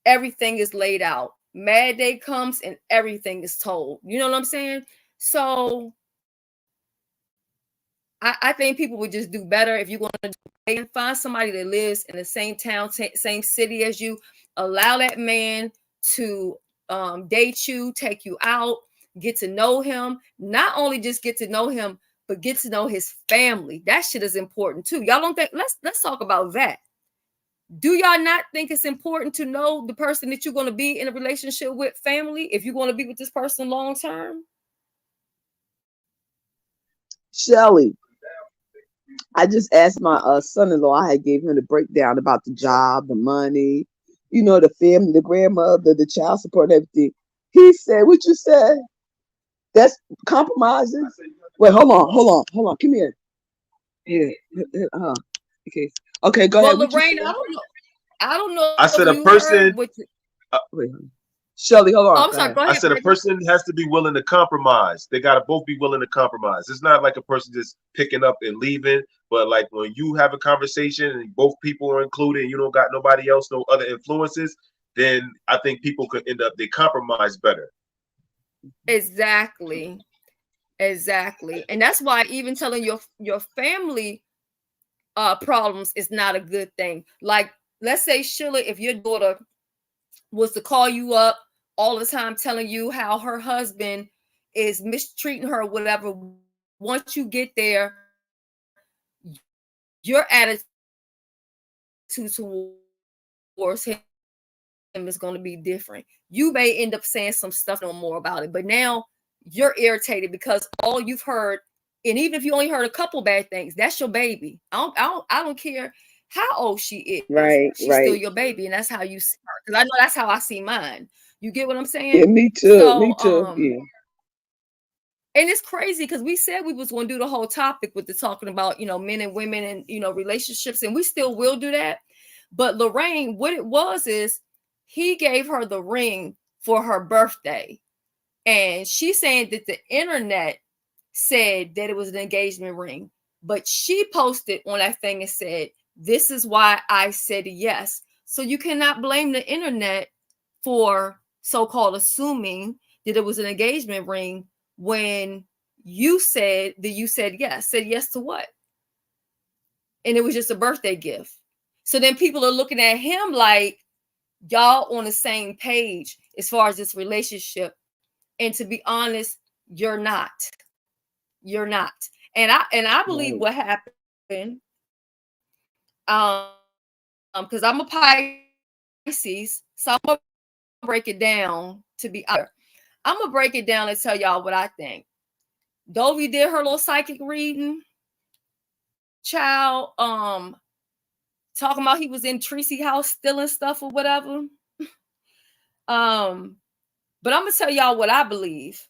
everything is laid out. Mad Day comes and everything is told. You know what I'm saying? So I think people would just do better if you're going to find somebody that lives in the same town, same city as you. Allow that man to date you, take you out, get to know him. Not only just get to know him, but get to know his family. That shit is important too. Y'all don't think? Let's talk about that. Do y'all not think it's important to know the person that you're going to be in a relationship with, family, if you're going to be with this person long term? Shelly, I just asked my son-in-law. I had gave him the breakdown about the job, the money, you know, the family, the grandmother, the child support, and everything. He said, "What you said? That's compromising." Wait, hold on. Come here. Yeah. Okay. Okay. Go Well, ahead. What you Lorraine, said? I don't know I if said a you heard person. what. Wait. Shelly, hold Oh, on. I'm Go sorry. ahead. Go I ahead, said a Frederick. person has to be willing to compromise. They got to both be willing to compromise. It's not like a person just picking up and leaving, but like when you have a conversation and both people are included and you don't got nobody else, no other influences, then I think people could end up, they compromise better. Exactly. And that's why even telling your family problems is not a good thing. Like, let's say, Sheila, if your daughter was to call you up all the time telling you how her husband is mistreating her or whatever, once you get there, your attitude towards him is going to be different. You may end up saying some stuff no more about it, but now you're irritated because all you've heard, and even if you only heard a couple bad things, that's your baby. I don't care how old she is. Right. She's still Right. your baby, and that's how you see her. Because I know that's how I see mine. You get what I'm Yeah. saying? Me too. Me So, too. Yeah. and it's crazy because we said we was going to do the whole topic with the talking about, men and women and, relationships, and we still will do that. But Lorraine, what it was is he gave her the ring for her birthday. And she's saying that the internet said that it was an engagement ring, but she posted on that thing and said, "This is why I said yes." So you cannot blame the internet for so-called assuming that it was an engagement ring when you said that you said yes. Said yes to what? And it was just a birthday gift. So then people are looking at him like, y'all on the same page as far as this relationship. And to be honest, you're not. You're not. And I believe Right. what happened, because I'm a Pisces, so I'm gonna break it down to be honest. I'm gonna break it down and tell y'all what I think. Dovey did her little psychic reading, child, talking about he was in Tracy house stealing stuff or whatever. But I'm gonna tell y'all what I believe.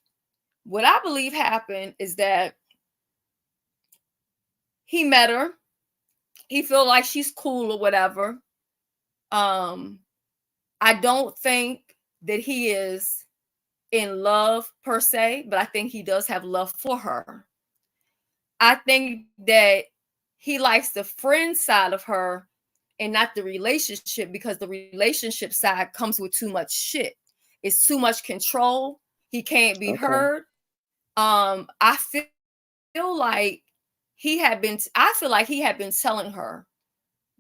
What I believe happened is that he met her. He feel like she's cool or whatever. I don't think that he is in love per se, but I think he does have love for her. I think that he likes the friend side of her and not the relationship, because the relationship side comes with too much shit. It's too much control. He can't be Okay. heard. I feel like I feel like he had been telling her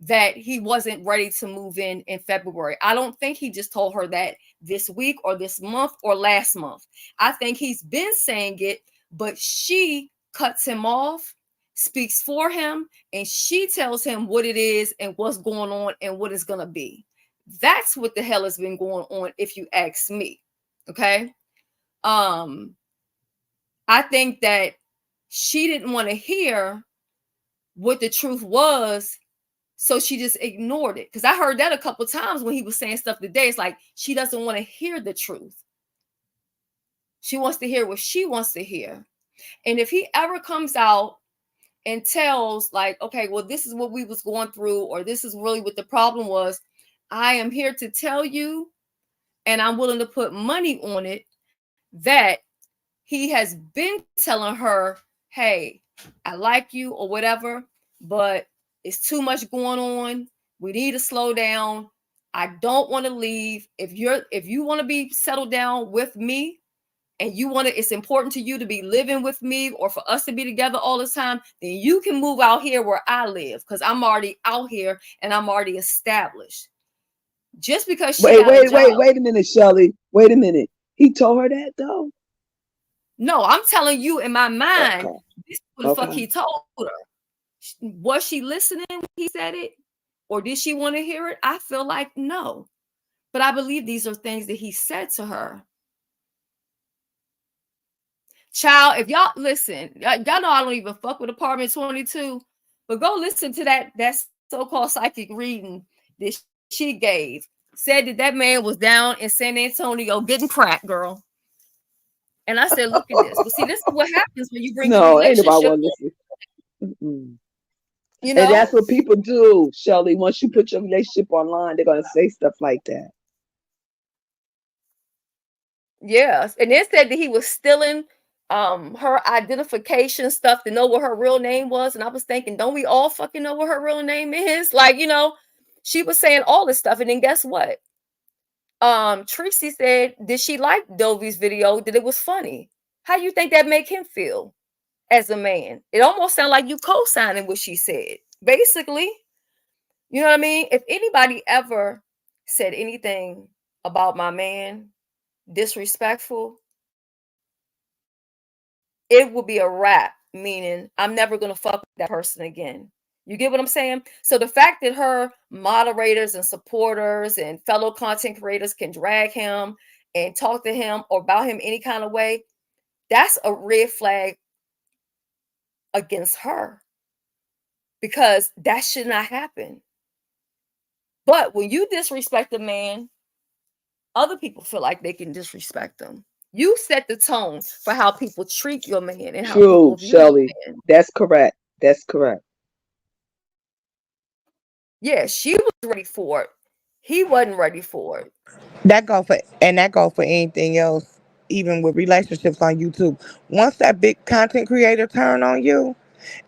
that he wasn't ready to move in February. I don't think he just told her that this week or this month or last month. I think he's been saying it, but she cuts him off, speaks for him, and she tells him what it is and what's going on and what it's going to be. That's what the hell has been going on, if you ask me. Okay. I think that she didn't want to hear what the truth was, so she just ignored it. Because I heard that a couple times when he was saying stuff today. It's like she doesn't want to hear the truth. She wants to hear what she wants to hear. And if he ever comes out and tells, like, okay, well, this is what we was going through, or this is really what the problem was, I am here to tell you, and I'm willing to put money on it, that he has been telling her, hey, I like you or whatever, but it's too much going on. We need to slow down. I don't want to leave. If you want to be settled down with me, and it's important to you to be living with me or for us to be together all the time, then you can move out here where I live, because I'm already out here and I'm already established. Just because she got a job. Wait a minute, Shelly. Wait a minute. He told her that though? No, I'm telling you, in my mind, Okay. this is what the fuck he told her. Was she listening when he said it? Or did she want to hear it? I feel like no. But I believe these are things that he said to her. Child, if y'all listen, y'all know I don't even fuck with Apartment 22, but go listen to that so-called psychic reading that she gave. Said that man was down in San Antonio getting crack, girl. And I said, look at this. But see, this is what happens when you bring a No, ain't nobody relationship. want to listen. You And know? that's what people do, Shelly. Once you put your relationship online, they're gonna say stuff like that. Yes. And then said that he was stealing her identification stuff to know what her real name was. And I was thinking, don't we all fucking know what her real name is? Like, she was saying all this stuff. And then guess what? Tracy said, did she like Dovey's video? That it was funny. How you think that make him feel as a man? It almost sounded like you co-signing what she said. Basically, you know what I mean? If anybody ever said anything about my man disrespectful, it will be a wrap, meaning I'm never going to fuck with that person again. You get what I'm saying? So the fact that her moderators and supporters and fellow content creators can drag him and talk to him or about him any kind of way, that's a red flag against her, because that should not happen. But when you disrespect a man, other people feel like they can disrespect them. You set the tone for how people treat your man and how people True, view your Shelly. man. That's correct. That's correct. Yeah, she was ready for it. He wasn't ready for it. That go for anything else, even with relationships on YouTube. Once that big content creator turn on you,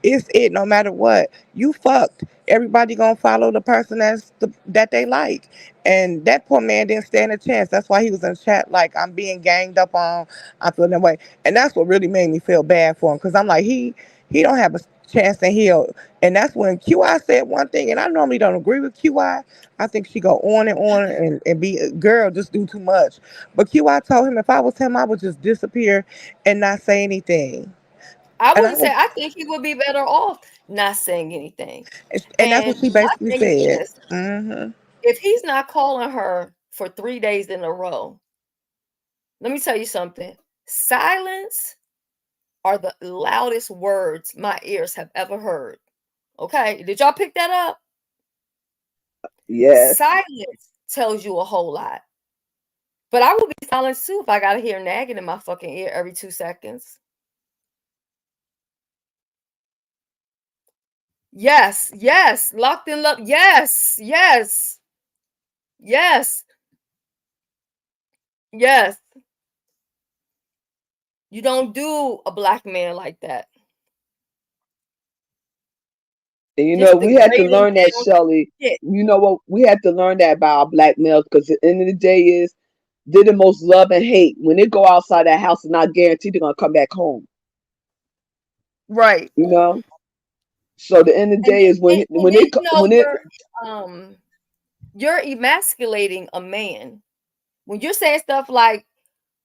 it's it. No matter what, you fucked. Everybody gonna follow the person that they like, and that poor man didn't stand a chance. That's why he was in chat like, I'm being ganged up on. I feel that way, and that's what really made me feel bad for him, because I'm like, he don't have a chance to heal. And that's when QI said one thing, and I normally don't agree with QI. I think she go on and on and be a girl, just do too much. But QI told him if I was him, I would just disappear and not say anything. I And I wouldn't say, was, I think he would be better off not saying anything. and that's what And she my basically thing is said. this: Hmm. if he's not calling her for 3 days in a row, let me tell you something. Silence are the loudest words my ears have ever heard. Okay. Did y'all pick that up? Yes. Silence tells you a whole lot. But I would be silent too if I gotta hear nagging in my fucking ear every 2 seconds. Yes, yes, locked in love. Yes, yes, yes, yes. You don't do a black man like that. And Just we had to degrade him learn that, down to Shelly. shit. You know what? We had to learn that about our black males, because the end of the day is They're the most love and hate. When they go outside that house, it's not guaranteed they're gonna come back home. Right. You know. So the end of the And day is then, and then when it you're emasculating a man when you're saying stuff like,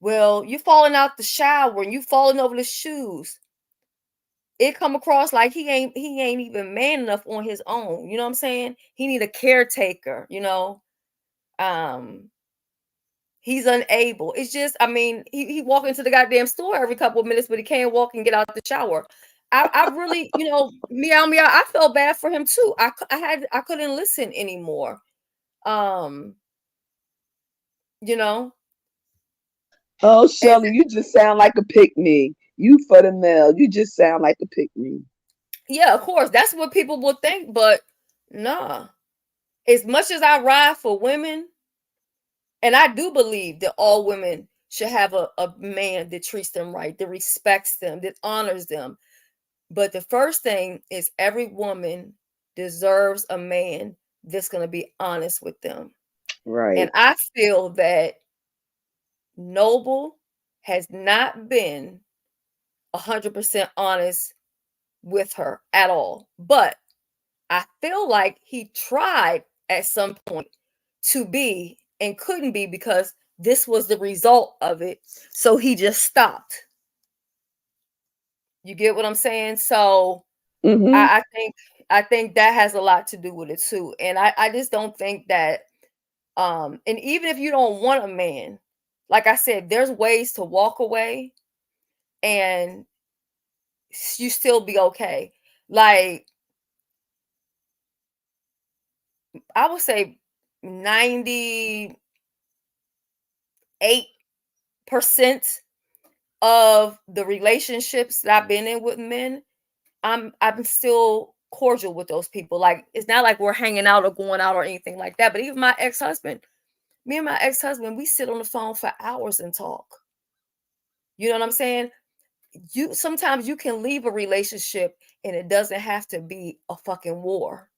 well, you falling out the shower and you falling over the shoes. It come across like he ain't even man enough on his own. You know what I'm saying? He need a caretaker, you know. He's unable. It's just, I mean, he walk into the goddamn store every couple of minutes, but he can't walk and get out the shower. I really, you know, meow meow. I felt bad for him too. I couldn't listen anymore. You know. oh, And Shelly, you just sound like a pick me. You for the male. You just sound like a pick me. yeah, of course, that's what people will think, but nah. As much as I ride for women, and I do believe that all women should have a man that treats them right, that respects them, that honors them. But the first thing is every woman deserves a man that's going to be honest with them. And Right. I feel that Noble has not been 100% honest with her at all. But I feel like he tried at some point to be and couldn't be because this was the result of it. So he just stopped. You get what I'm saying? So Mm-hmm. I think that has a lot to do with it too. And I just don't think that and even if you don't want a man, like I said, there's ways to walk away and you still be okay. Like I would say 98% of the relationships that I've been in with men, I'm still cordial with those people. Like it's not like we're hanging out or going out or anything like that. But even my ex-husband, me and my ex-husband, we sit on the phone for hours and talk. You know what I'm saying? You sometimes you can leave a relationship and it doesn't have to be a fucking war.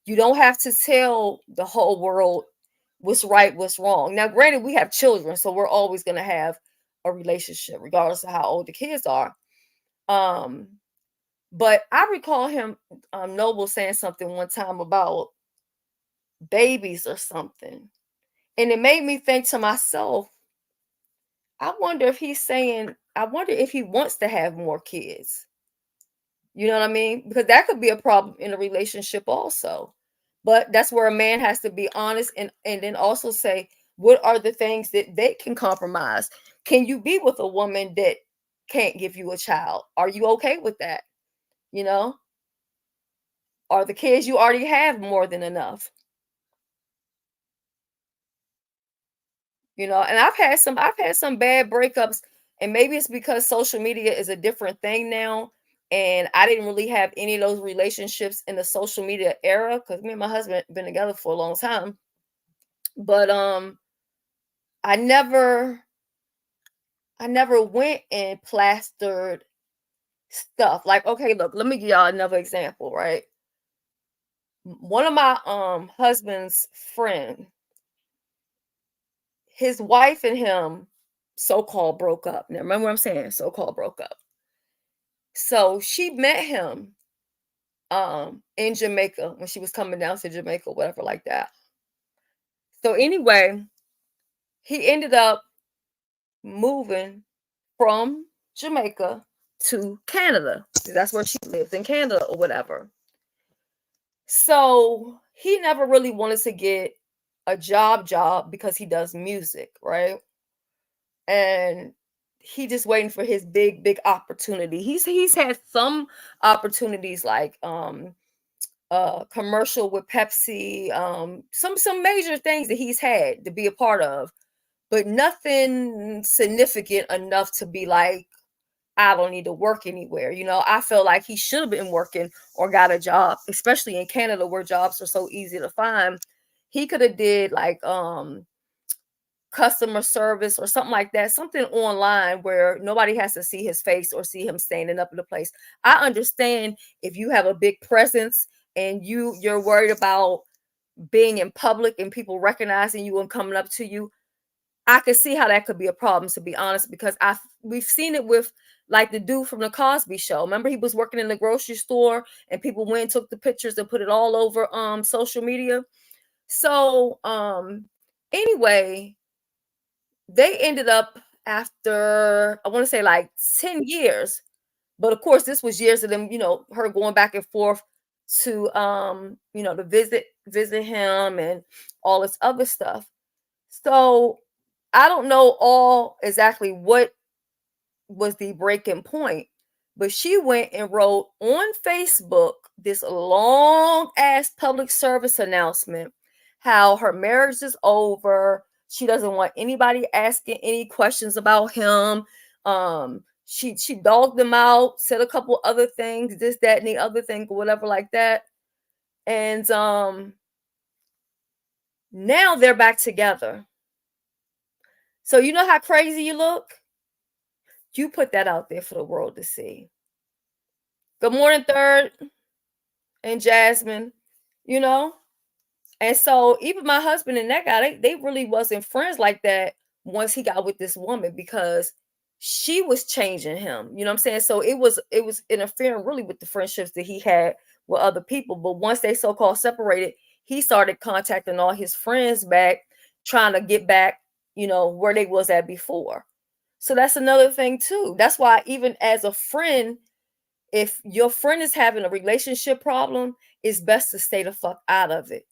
You don't have to tell the whole world what's right, what's wrong. Now, granted, we have children, so we're always going to have a relationship, regardless of how old the kids are. Um, but I recall him, Noble, saying something one time about babies or something, and it made me think to myself, I wonder if he's saying, I wonder if he wants to have more kids. You know what I mean? Because that could be a problem in a relationship also. But that's where a man has to be honest and then also say, what are the things that they can compromise? Can you be with a woman that can't give you a child? Are you okay with that? You know? Are the kids you already have more than enough? You know, and I've had some bad breakups, and maybe it's because social media is a different thing now. And I didn't really have any of those relationships in the social media era because me and my husband been together for a long time. But I never I never went and plastered stuff. Like, okay, look, let me give y'all another example, right? One of my husband's friend, his wife and him so-called broke up. Now remember what I'm saying? So-called broke up. So she met him in Jamaica when she was coming down to Jamaica, whatever like that. So anyway, he ended up moving from Jamaica to Canada. That's where she lives, in Canada or whatever. So he never really wanted to get a job because he does music, right? And he just waiting for his big opportunity. He's had some opportunities like commercial with Pepsi, some major things that he's had to be a part of, but nothing significant enough to be like, I don't need to work anywhere. You know, I feel like he should have been working or got a job, especially in Canada where jobs are so easy to find. He could have did like customer service or something like that, something online where nobody has to see his face or see him standing up in the place. I understand if you have a big presence and you're worried about being in public and people recognizing you and coming up to you. I could see how that could be a problem, to be honest, because we've seen it with like the dude from the Cosby Show. Remember, he was working in the grocery store, and people went and took the pictures and put it all over social media. So anyway, they ended up after, I want to say like 10 years. But of course, this was years of them, her going back and forth to to visit him and all this other stuff. So I don't know all exactly what was the breaking point, but she went and wrote on Facebook this long ass public service announcement how her marriage is over. She doesn't want anybody asking any questions about him. She dogged him out, said a couple other things, this, that, and the other thing, or whatever like that. And now they're back together. So you know how crazy you look? You put that out there for the world to see. Good morning, Third and Jasmine, And so even my husband and that guy, they really wasn't friends like that once he got with this woman, because she was changing him. You know what I'm saying? So it was interfering really with the friendships that he had with other people. But once they so-called separated, he started contacting all his friends back, trying to get back, where they was at before. So that's another thing too. That's why even as a friend, if your friend is having a relationship problem, it's best to stay the fuck out of it.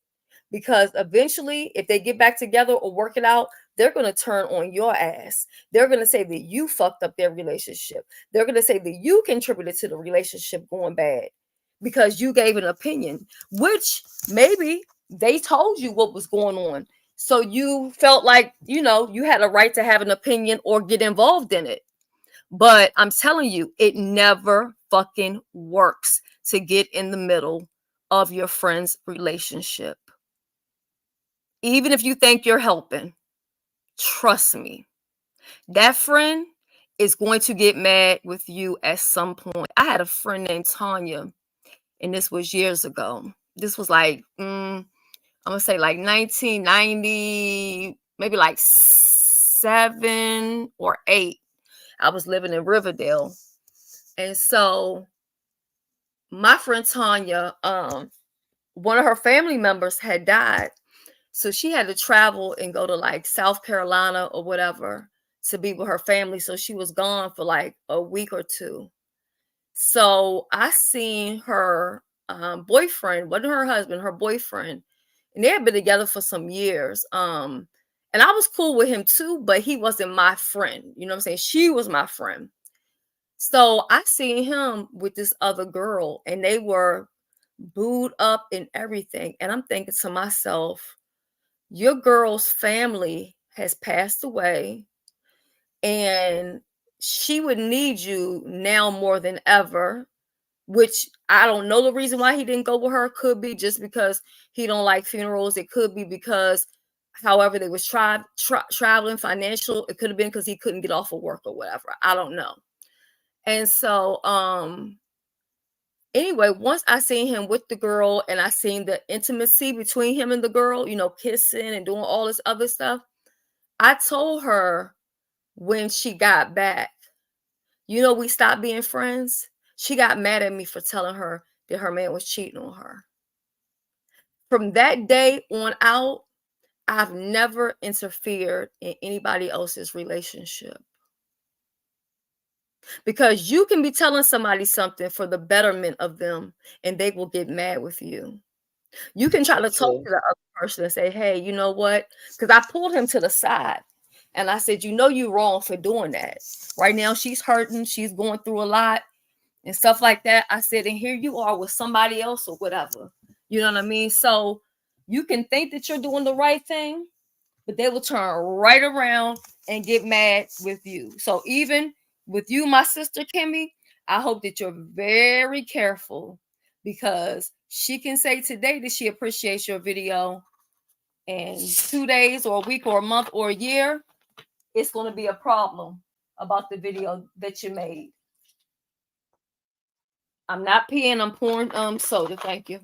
Because eventually, if they get back together or work it out, they're going to turn on your ass. They're going to say that you fucked up their relationship. They're going to say that you contributed to the relationship going bad because you gave an opinion, which maybe they told you what was going on. So you felt like, you had a right to have an opinion or get involved in it. But I'm telling you, it never fucking works to get in the middle of your friend's relationship. Even if you think you're helping, trust me, that friend is going to get mad with you at some point. I had a friend named Tanya, and this was years ago. This was like, I'm going to say like 1990, maybe like 7 or 8. I was living in Riverdale. And so my friend Tanya, one of her family members had died. So she had to travel and go to like South Carolina or whatever to be with her family. So she was gone for like a week or two. So I seen her boyfriend, wasn't her husband, her boyfriend, and they had been together for some years. And I was cool with him too, but he wasn't my friend. You know what I'm saying? She was my friend. So I seen him with this other girl, and they were booed up and everything. And I'm thinking to myself, your girl's family has passed away, and she would need you now more than ever, which I don't know the reason why he didn't go with her. Could be just because he don't like funerals. It could be because however they was traveling financial. It could have been because he couldn't get off of work or whatever. I don't know. And so anyway, once I seen him with the girl and I seen the intimacy between him and the girl, kissing and doing all this other stuff, I told her when she got back, we stopped being friends. She got mad at me for telling her that her man was cheating on her. From that day on out, I've never interfered in anybody else's relationship. Because you can be telling somebody something for the betterment of them, and they will get mad with you. You can try to talk to the other person and say, hey, you know what? Because I pulled him to the side and I said, you're wrong for doing that. Right now, she's hurting. She's going through a lot and stuff like that. I said, and here you are with somebody else or whatever. You know what I mean? So you can think that you're doing the right thing, but they will turn right around and get mad with you. So even with you, my sister Kimmy, I hope that you're very careful, because she can say today that she appreciates your video, and 2 days or a week or a month or a year, it's going to be a problem about the video that you made. I'm not peeing, I'm pouring soda. Thank you.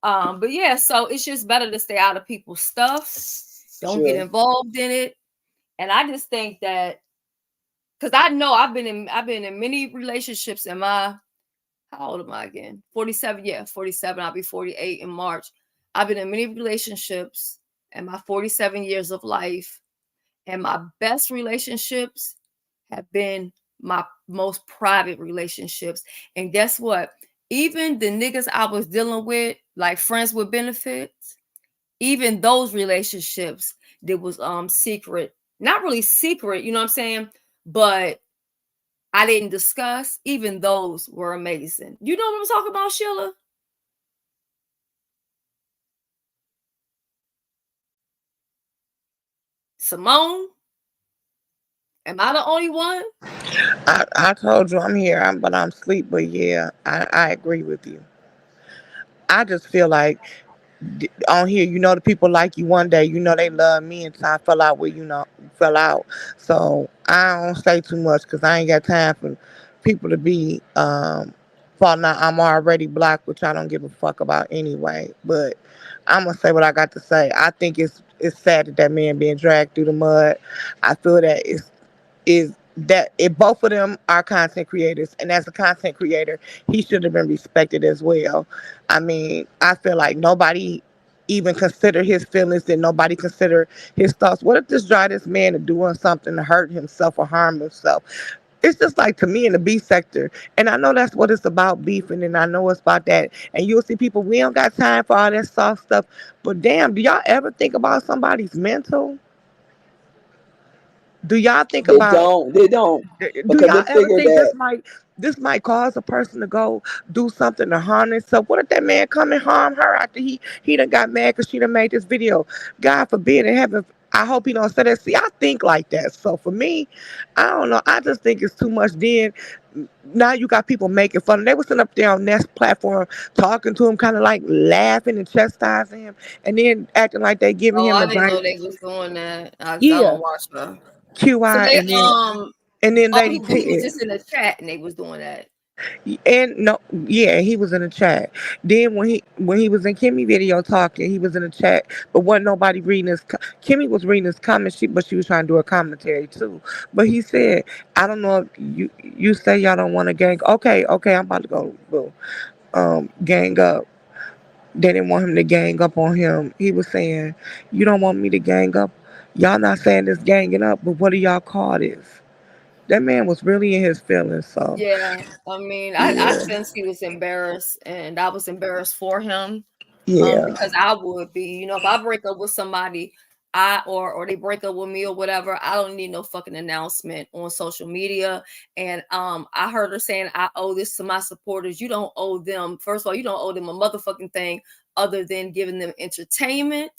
But yeah, so it's just better to stay out of people's stuff. Don't get involved in it. And I just think that because I know I've been in many relationships in my, how old am I again? 47. Yeah, 47. I'll be 48 in March. I've been in many relationships in my 47 years of life. And my best relationships have been my most private relationships. And guess what? Even the niggas I was dealing with, like friends with benefits, even those relationships that was secret, not really secret, you know what I'm saying? But I didn't discuss, even those were amazing. You know what I'm talking about, Sheila? Simone? Am I the only one? I told you I'm here, but I'm asleep. But yeah, I agree with you. I just feel like on here, the people like you one day, they love me until I fell out with, fell out. So I don't say too much because I ain't got time for people to be falling out. I'm already blocked, which I don't give a fuck about anyway. But I'm gonna say what I got to say. I think it's sad that that man being dragged through the mud. I feel that is that if both of them are content creators, and as a content creator he should have been respected as well. I mean, I feel like nobody even consider his feelings, and nobody consider his thoughts. What if this drive this man to doing something to hurt himself or harm himself? It's just like, to me, in the beef sector, and I know that's what it's about, beefing, and I know it's about that. And you'll see people, we don't got time for all that soft stuff. But damn, do y'all ever think about somebody's mental? Do y'all think They about don't. They don't do because they y'all ever figure think that this might cause a person to go do something to harm themselves? What if that man come and harm her after he done got mad because she done made this video? God forbid in heaven. I hope he don't say that. See, I think like that. So for me, I don't know. I just think it's too much. Then now you got people making fun. They was sitting up there on that platform talking to him, kind of like laughing and chastising him, and then acting like they giving Oh, him I the didn't right. know they was doing that. I Yeah, don't watch her. So QI, they and then oh, Lady he was Ted. just in the chat and they was doing that. And no, yeah, he was in the chat. Then when he was in Kimmy video talking, he was in the chat, but wasn't nobody reading his. Kimmy was reading his comments, but she was trying to do a commentary too. But he said, "I don't know if you say y'all don't want to gang. Okay, I'm about to go, boo. Gang up. They didn't want him to gang up on him. He was saying, you don't want me to gang up. Y'all not saying this ganging up, but what do y'all call this? That man was really in his feelings. So Yeah, I mean, I yeah, sense he was embarrassed, and I was embarrassed for him. yeah. Because I would be, if I break up with somebody, or they break up with me or whatever, I don't need no fucking announcement on social media. And I heard her saying, I owe this to my supporters. You don't owe them. First of all, you don't owe them a motherfucking thing other than giving them entertainment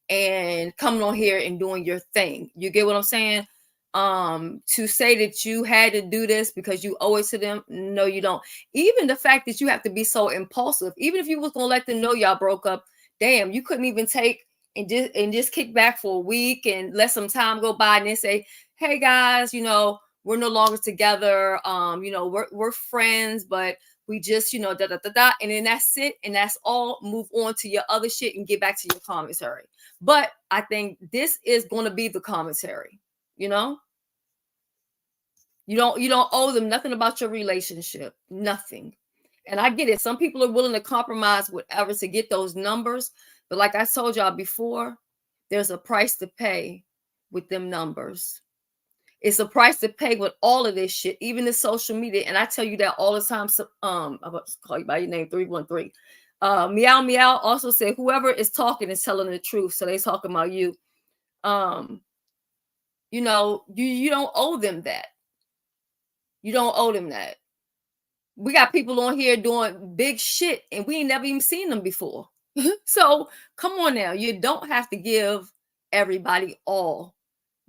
and coming on here and doing your thing. You get what I'm saying? To say that you had to do this because you owe it to them, no, you don't. Even the fact that you have to be so impulsive, even if you was gonna let them know y'all broke up, damn, you couldn't even take and just kick back for a week and let some time go by and then say, hey guys, we're no longer together. We're friends, but we just, da da da da, and then that's it, and that's all. Move on to your other shit and get back to your commentary. But I think this is going to be the commentary. You know, you don't owe them nothing about your relationship, nothing. And I get it. Some people are willing to compromise whatever to get those numbers, but like I told y'all before, there's a price to pay with them numbers. It's a price to pay with all of this shit, even the social media. And I tell you that all the time. So, I'm about to call you by your name, 313. Meow Meow also said whoever is talking is telling the truth. So they talking about you. You don't owe them that. You don't owe them that. We got people on here doing big shit and we ain't never even seen them before. So come on now. You don't have to give everybody all.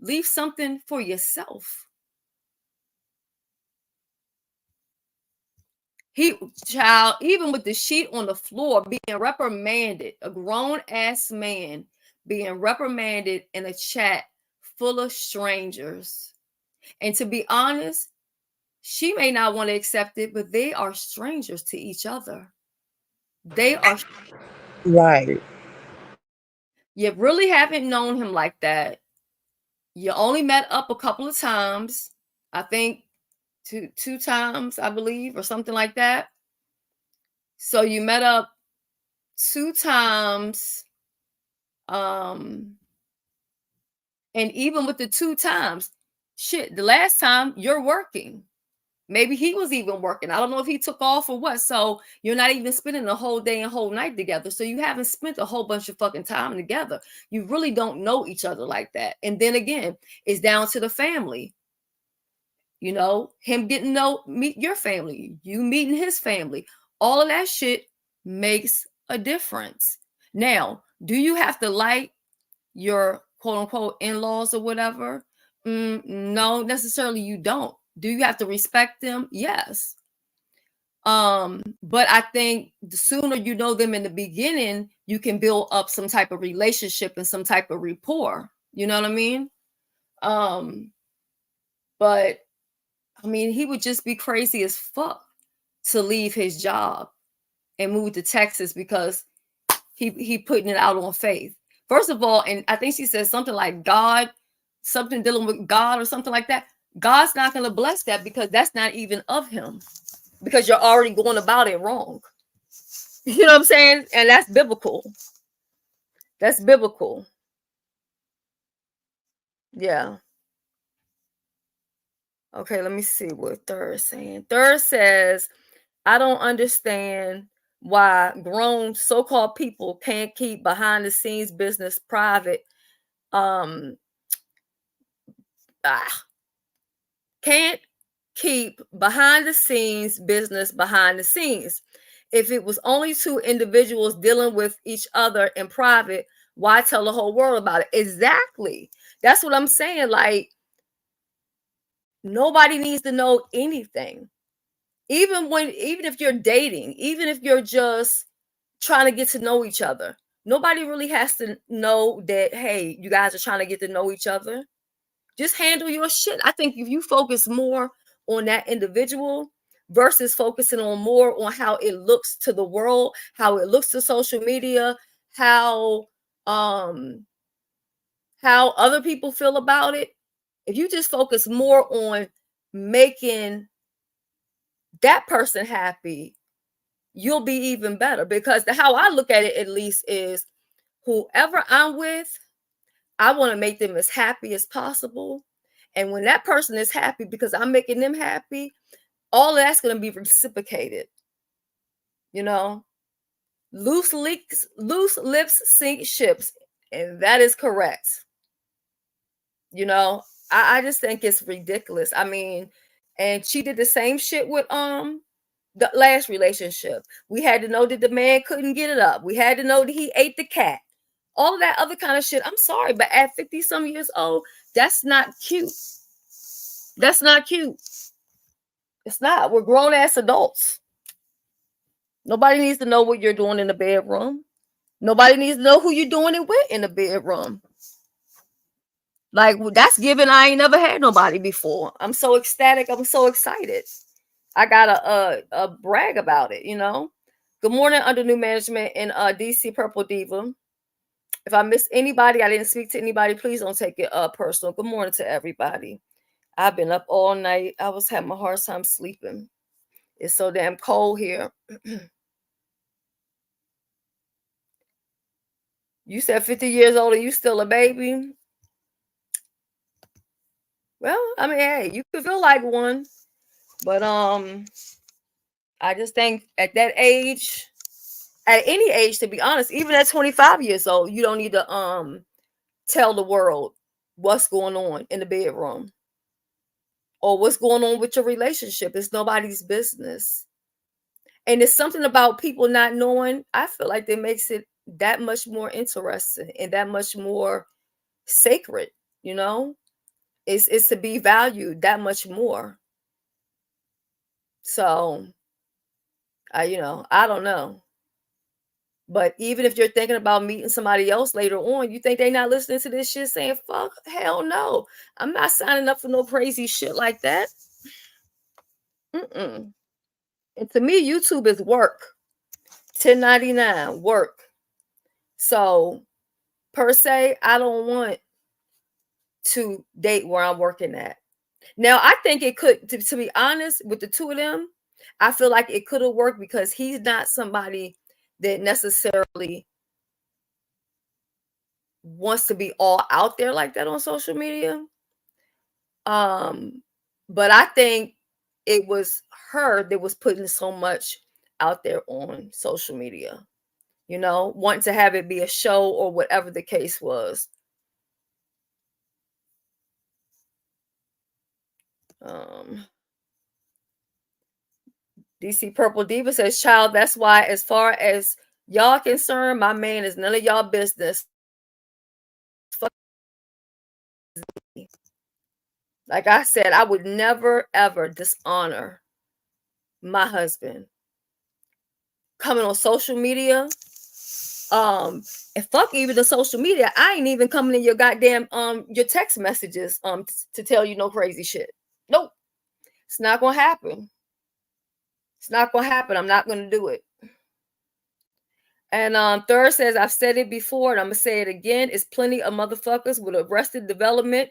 Leave something for yourself. Child, even with the sheet on the floor, being reprimanded, a grown ass man being reprimanded in a chat full of strangers. And to be honest, she may not want to accept it, but they are strangers to each other. They are, Right. you really haven't known him like that. You only met up a couple of times. I think two times, I believe, or something like that. So you met up 2 times. And even with the 2 times, shit, the last time you're working. Maybe he was even working. I don't know if he took off or what. So you're not even spending the whole day and whole night together. So you haven't spent a whole bunch of fucking time together. You really don't know each other like that. And then again, it's down to the family. You know, him getting to meet your family, you meeting his family. All of that shit makes a difference. Now, do you have to like your quote unquote in-laws or whatever? No, necessarily you don't. Do you have to respect them? Yes. But I think the sooner you know them in the beginning, you can build up some type of relationship and some type of rapport. You know what I mean? But I mean, he would just be crazy as fuck to leave his job and move to Texas because he putting it out on faith. First of all, and I think she said something like God, something dealing with God or something like that. God's not going to bless that because that's not even of him, because you're already going about it wrong. You know what I'm saying? And that's biblical. That's biblical. Yeah. Okay, let me see what Third is saying. Third says, I don't understand why grown so-called people can't keep behind the scenes business private. Can't keep behind the scenes business behind the scenes. If it was only two individuals dealing with each other in private, why tell the whole world about it? Exactly. That's what I'm saying. Like, nobody needs to know anything. Even if you're dating, even if you're just trying to get to know each other, nobody really has to know that, hey, you guys are trying to get to know each other. Just handle your shit. I think if you focus more on that individual versus focusing on more on how it looks to the world, how it looks to social media, how other people feel about it, if you just focus more on making that person happy, you'll be even better. Because how I look at it, at least, is whoever I'm with, I want to make them as happy as possible. And when that person is happy because I'm making them happy, all of that's going to be reciprocated. You know, loose lips sink ships. And that is correct. You know, I just think it's ridiculous. I mean, and she did the same shit with the last relationship. We had to know that the man couldn't get it up. We had to know that he ate the cat. All of that other kind of shit. I'm sorry, but at 50 some years old, that's not cute. That's not cute. It's not. We're grown ass adults. Nobody needs to know what you're doing in the bedroom. Nobody needs to know who you're doing it with in the bedroom. Like, that's given. I ain't never had nobody before. I'm so ecstatic. I'm so excited. I gotta brag about it, you know. Good morning, under new management in DC Purple Diva. If I missed anybody, I didn't speak to anybody, please don't take it personal. Good morning to everybody. I've been up all night. I was having a hard time sleeping. It's so damn cold here. You said 50 years old and you still a baby? Well, I mean, hey, you could feel like one. But I just think at that age, at any age, to be honest, even at 25 years old, you don't need to tell the world what's going on in the bedroom or what's going on with your relationship. It's nobody's business. And it's something about people not knowing. I feel like that makes it that much more interesting and that much more sacred, you know? It's to be valued that much more. So, I don't know. But even if you're thinking about meeting somebody else later on, you think they're not listening to this shit saying, fuck, hell no. I'm not signing up for no crazy shit like that. And to me, YouTube is work. 1099, work. So, per se, I don't want to date where I'm working at. Now, I think it could, to be honest, with the two of them, I feel like it could have worked because he's not somebody that necessarily wants to be all out there like that on social media. But I think it was her that was putting so much out there on social media, you know, wanting to have it be a show or whatever the case was. DC Purple Diva says, child, that's why, as far as y'all concerned, my man is none of y'all business. Like I said, I would never, ever dishonor my husband. Coming on social media, and fuck even the social media. I ain't even coming in your goddamn your text messages to tell you no crazy shit. Nope. It's not gonna happen. It's not gonna happen. I'm not gonna do it. And Third says, I've said it before and I'm gonna say it again. It's plenty of motherfuckers with arrested development,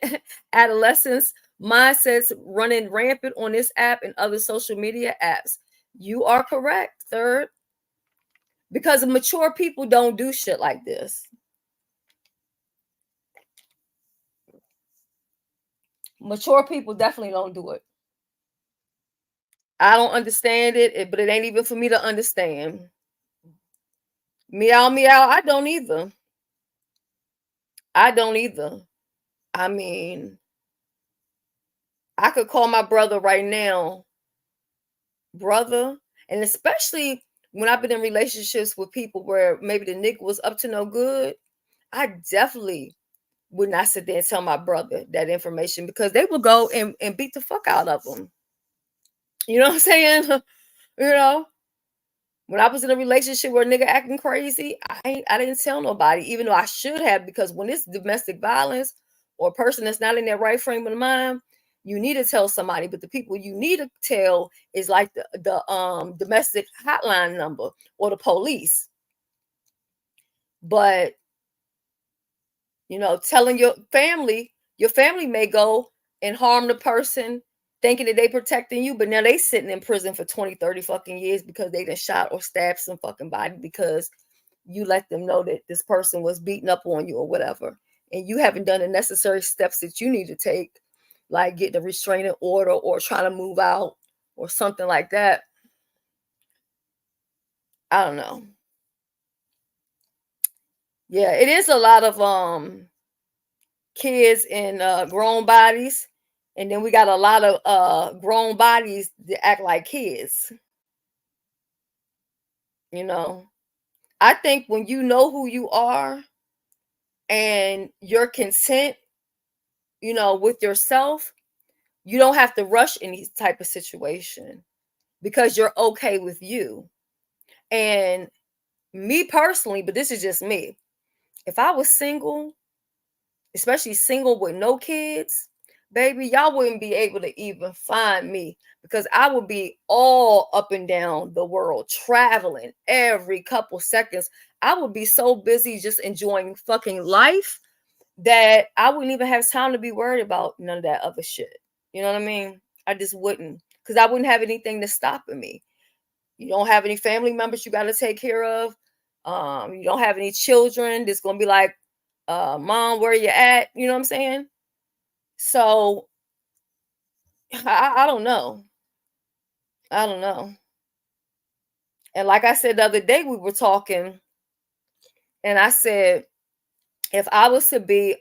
adolescence, mindsets running rampant on this app and other social media apps. You are correct, Third. Because mature people don't do shit like this. Mature people definitely don't do it. I don't understand it, but it ain't even for me to understand. Meow, meow. I don't either. I don't either. I mean, I could call my brother right now, brother, and especially when I've been in relationships with people where maybe the nigga was up to no good, I definitely would not sit there and tell my brother that information because they would go and beat the fuck out of him. You know what I'm saying? You know, when I was in a relationship where a nigga acting crazy, I didn't tell nobody, even though I should have, because when it's domestic violence or a person that's not in their right frame of mind, you need to tell somebody. But the people you need to tell is like the domestic hotline number or the police. But you know, telling your family may go and harm the person thinking that they protecting you, but now they sitting in prison for 20, 30 fucking years because they done shot or stabbed some fucking body because you let them know that this person was beating up on you or whatever. And you haven't done the necessary steps that you need to take, like getting a restraining order or trying to move out or something like that. I don't know. Yeah, it is a lot of kids in grown bodies, and then we got a lot of grown bodies that act like kids. You know, I think when you know who you are and your consent, you know, with yourself, you don't have to rush any type of situation because you're okay with you. And me personally, but this is just me, if I was single, especially single with no kids, baby, y'all wouldn't be able to even find me because I would be all up and down the world, traveling every couple seconds. I would be so busy just enjoying fucking life that I wouldn't even have time to be worried about none of that other shit. You know what I mean? I just wouldn't, because I wouldn't have anything that's stopping me. You don't have any family members you got to take care of. You don't have any children that's going to be like, mom, where you at? You know what I'm saying? So I don't know. I don't know. And like I said the other day, we were talking, and I said, if I was to be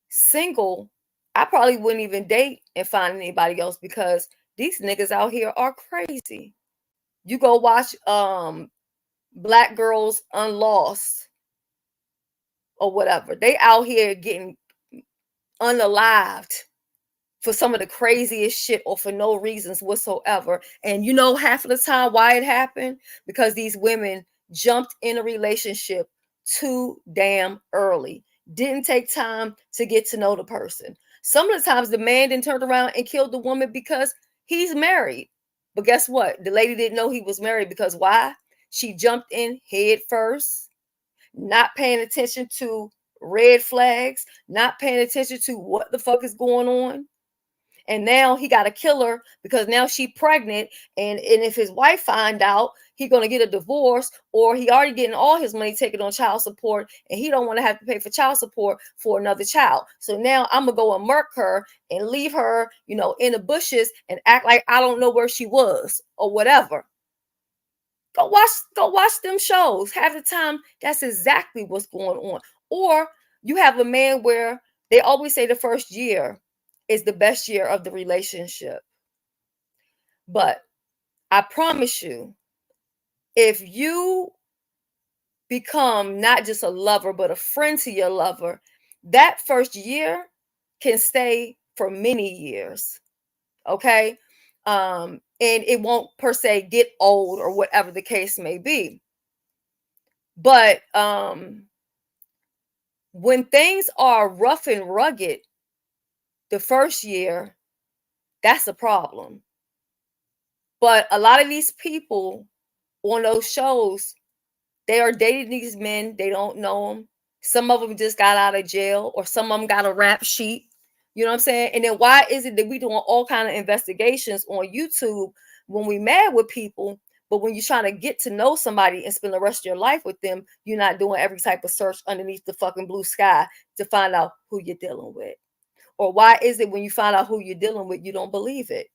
single, I probably wouldn't even date and find anybody else because these niggas out here are crazy. You go watch Black Girls Unlost or whatever. They out here getting unalived for some of the craziest shit or for no reasons whatsoever. And you know half of the time why it happened? Because these women jumped in a relationship too damn early. Didn't take time to get to know the person. Some of the times the man didn't turn around and killed the woman because he's married. But guess what? The lady didn't know he was married because why? She jumped in head first, not paying attention to red flags, not paying attention to what the fuck is going on. And now he got to kill her because now she pregnant. And if his wife find out, he going to get a divorce, or he already getting all his money taken on child support, and he don't want to have to pay for child support for another child. So now I'm going to go and murk her and leave her, in the bushes and act like I don't know where she was or whatever. Go watch them shows. Half the time, that's exactly what's going on. Or you have a man where they always say the first year is the best year of the relationship. But I promise you, if you become not just a lover, but a friend to your lover, that first year can stay for many years. Okay? And it won't per se get old or whatever the case may be. But when things are rough and rugged the first year, that's a problem. But a lot of these people on those shows, they are dating these men. They don't know them. Some of them just got out of jail, or some of them got a rap sheet. You know what I'm saying? And then why is it that we doing all kind of investigations on YouTube when we mad with people, but when you're trying to get to know somebody and spend the rest of your life with them, you're not doing every type of search underneath the fucking blue sky to find out who you're dealing with? Or why is it when you find out who you're dealing with, you don't believe it?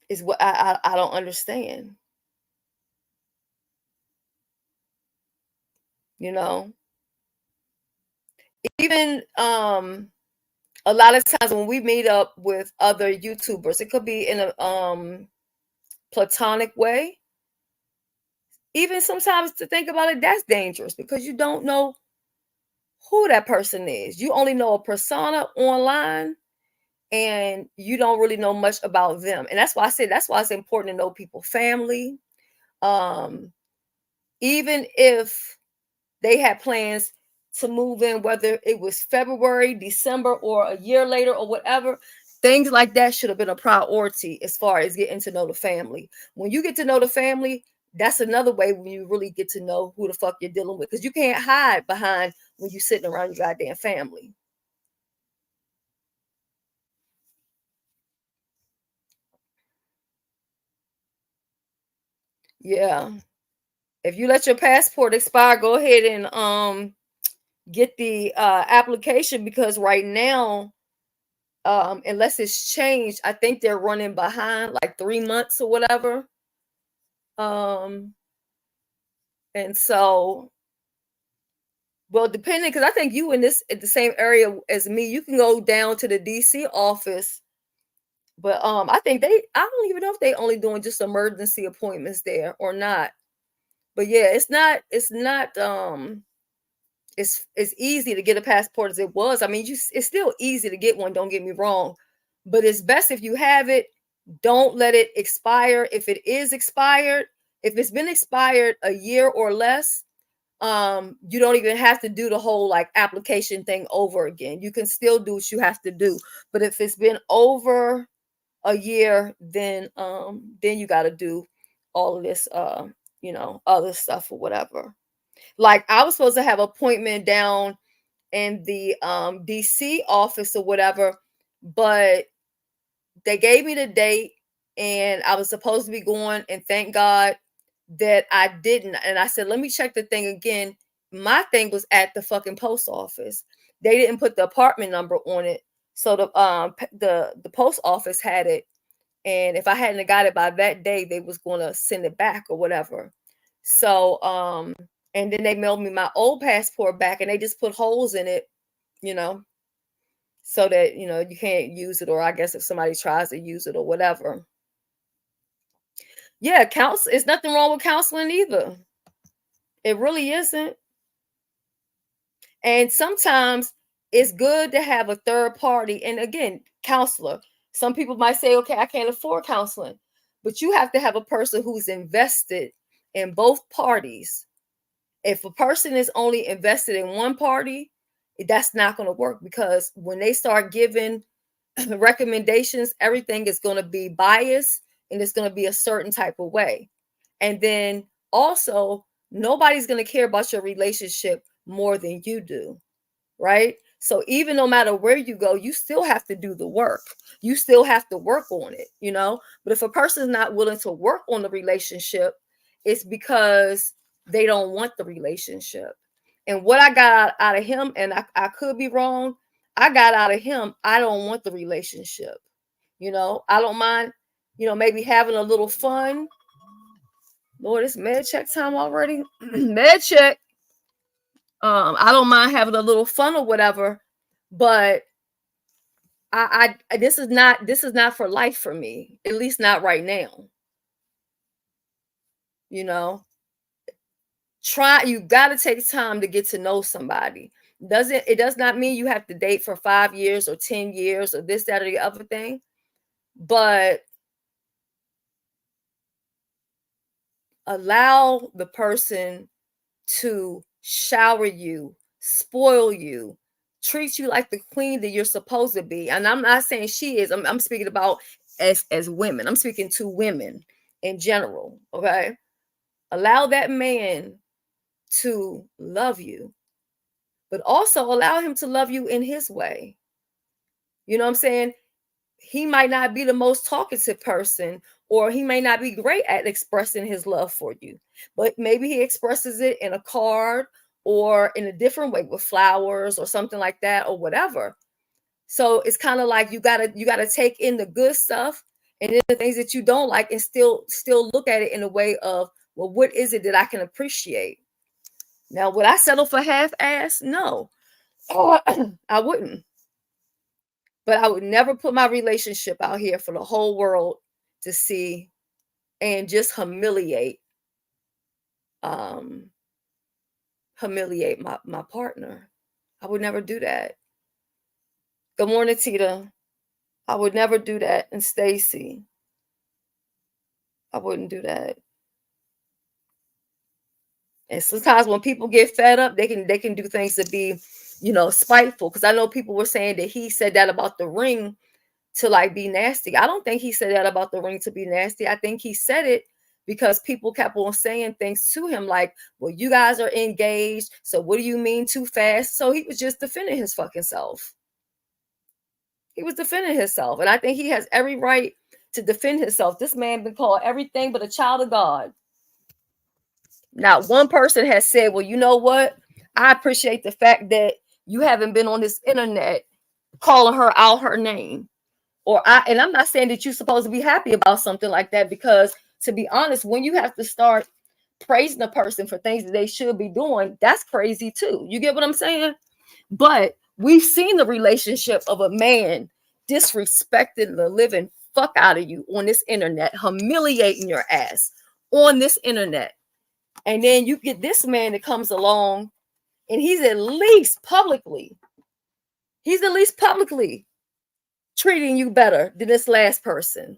Is what I don't understand. Even a lot of times when we meet up with other YouTubers, it could be in a platonic way. Even sometimes to think about it, that's dangerous because you don't know who that person is. You only know a persona online, and you don't really know much about them. And that's why I say that's why it's important to know people's family. Even if they had plans to move in, whether it was February, December, or a year later or whatever, things like that should have been a priority as far as getting to know the family. When you get to know the family, that's another way when you really get to know who the fuck you're dealing with, because you can't hide behind when you're sitting around your goddamn family. Yeah. If you let your passport expire, go ahead and get the application, because right now, unless it's changed, I think they're running behind like 3 months or whatever. And so, well, depending, because I think you in the same area as me, you can go down to the DC office. But I don't even know if they only doing just emergency appointments there or not. But yeah, it's not it's easy to get a passport as it was. I mean, it's still easy to get one, don't get me wrong. But it's best if you have it, don't let it expire. If it is expired, if it's been expired a year or less, you don't even have to do the whole like application thing over again. You can still do what you have to do. But if it's been over a year, then you got to do all of this other stuff or whatever. Like I was supposed to have an appointment down in the DC office or whatever, but they gave me the date and I was supposed to be going, and thank God that I didn't. And I said, let me check the thing again. My thing was at the fucking post office. They didn't put the apartment number on it. So the post office had it. And if I hadn't got it by that day, they was going to send it back or whatever. So, and then they mailed me my old passport back, and they just put holes in it, so that, you can't use it, or I guess if somebody tries to use it or whatever. Yeah, it's nothing wrong with counseling either. It really isn't. And sometimes it's good to have a third party. And again, counselor. Some people might say, okay, I can't afford counseling. But you have to have a person who's invested in both parties. If a person is only invested in one party, that's not going to work, because when they start giving recommendations, everything is going to be biased and it's going to be a certain type of way. And then also, Nobody's going to care about your relationship more than you do, right? So even no matter where you go, you still have to do the work. You still have to work on it, you know? But if a person's not willing to work on the relationship, it's because they don't want the relationship. And what I got out of him, and I could be wrong, I got out of him, I don't want the relationship. You know, I don't mind, you know, maybe having a little fun. Lord, it's med check time already. Med check. I don't mind having a little fun or whatever, but this is not for life for me, at least not right now. You know, you got to take time to get to know somebody. It does not mean you have to date for 5 years or 10 years or this, that, or the other thing, but allow the person to shower you, spoil you, treat you like the queen that you're supposed to be. And I'm not saying she is. I'm speaking about as women. I'm speaking to women in general. Okay, allow that man to love you, but also allow him to love you in his way. You know what I'm saying? He might not be the most talkative person, or he may not be great at expressing his love for you, but maybe he expresses it in a card or in a different way with flowers or something like that or whatever. So it's kind of like you gotta take in the good stuff and then the things that you don't like and still look at it in a way of, well, what is it that I can appreciate? Now, would I settle for half-ass? No. I wouldn't. But I would never put my relationship out here for the whole world to see and just humiliate my partner. I would never do that. Good morning, Tita. I would never do that. And Stacy, I wouldn't do that. And sometimes when people get fed up, they can do things to be, you know, spiteful. Because I know people were saying that he said that about the ring to like be nasty. I don't think he said that about the ring to be nasty. I think he said it because people kept on saying things to him like, well, you guys are engaged, so what do you mean too fast? So he was just defending his fucking self. He was defending himself, and I think he has every right to defend himself. This man been called everything but a child of God. Now, one person has said, well, you know what? I appreciate the fact that you haven't been on this internet calling her out her name. And I'm not saying that you're supposed to be happy about something like that, because to be honest, when you have to start praising a person for things that they should be doing, that's crazy too. You get what I'm saying? But we've seen the relationship of a man disrespecting the living fuck out of you on this internet, humiliating your ass on this internet. And then you get this man that comes along and he's at least publicly treating you better than this last person.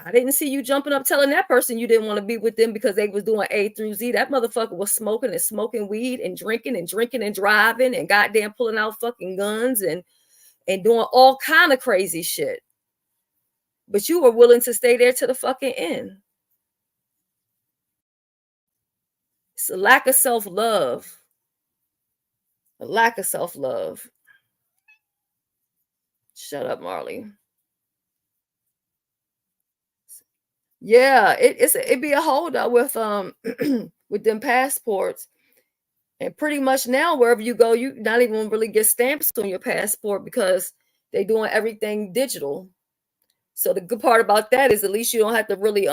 I didn't see you jumping up telling that person you didn't want to be with them because they was doing A through Z. That motherfucker was smoking weed and drinking and driving and goddamn pulling out fucking guns and doing all kind of crazy shit. But you were willing to stay there to the fucking end. It's a lack of self-love. A lack of self-love. Shut up, Marley. Yeah, it'd be a holdup with with them passports. And pretty much now, wherever you go, you not even really get stamps on your passport because they're doing everything digital. So the good part about that is at least you don't have to really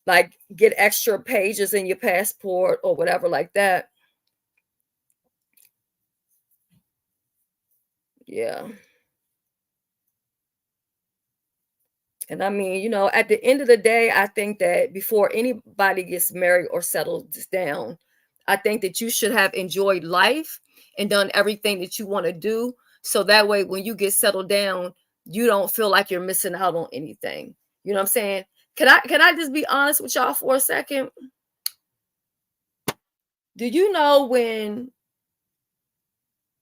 like get extra pages in your passport or whatever like that. Yeah. And I mean, you know, at the end of the day, I think that before anybody gets married or settles down, I think that you should have enjoyed life and done everything that you want to do. So that way, when you get settled down, you don't feel like you're missing out on anything. You know what I'm saying? Can I just be honest with y'all for a second? Do you know when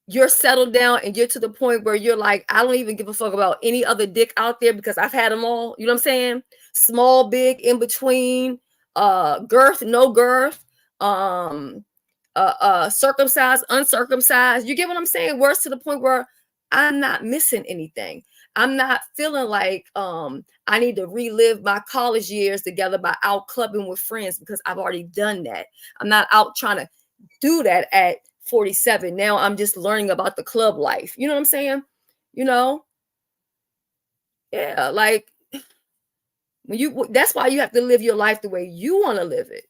you're settled down and you're to the point where you're like, I don't even give a fuck about any other dick out there because I've had them all. You know what I'm saying? Small, big, in between, girth, no girth, circumcised, uncircumcised. You get what I'm saying? Worse, to the point where I'm not missing anything. I'm not feeling like I need to relive my college years together by out clubbing with friends, because I've already done that. I'm not out trying to do that at 47. Now I'm just learning about the club life. You know what I'm saying? You know? Yeah, like that's why you have to live your life the way you want to live it.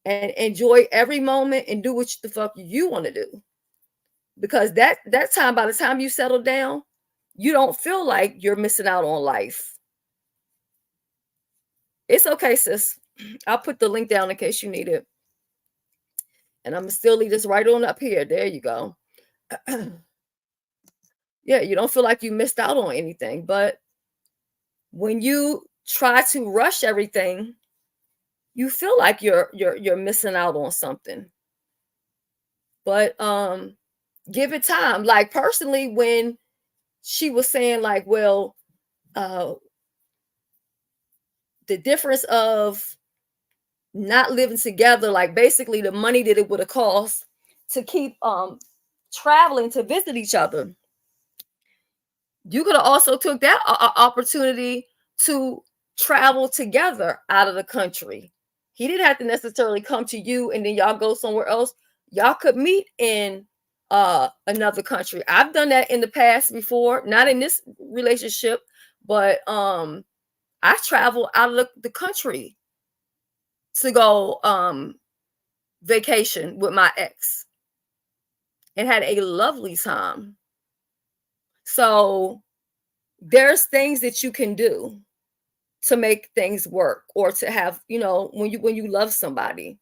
And enjoy every moment and do what the fuck you want to do. Because that time, by the time you settle down, you don't feel like you're missing out on life. It's okay, sis. I'll put the link down in case you need it. And I'm still leave this right on up here. There you go. Yeah, you don't feel like you missed out on anything. But when you try to rush everything, you feel like you're missing out on something. But give it time. Like, personally, when she was saying, like, well, the difference of not living together, like basically the money that it would have cost to keep traveling to visit each other, you could have also took that opportunity to travel together out of the country. He didn't have to necessarily come to you and then y'all go somewhere else. Y'all could meet in another country. I've done that in the past before, not in this relationship, but I traveled out of the country to go vacation with my ex and had a lovely time. So there's things that you can do to make things work, or to have, when you love somebody,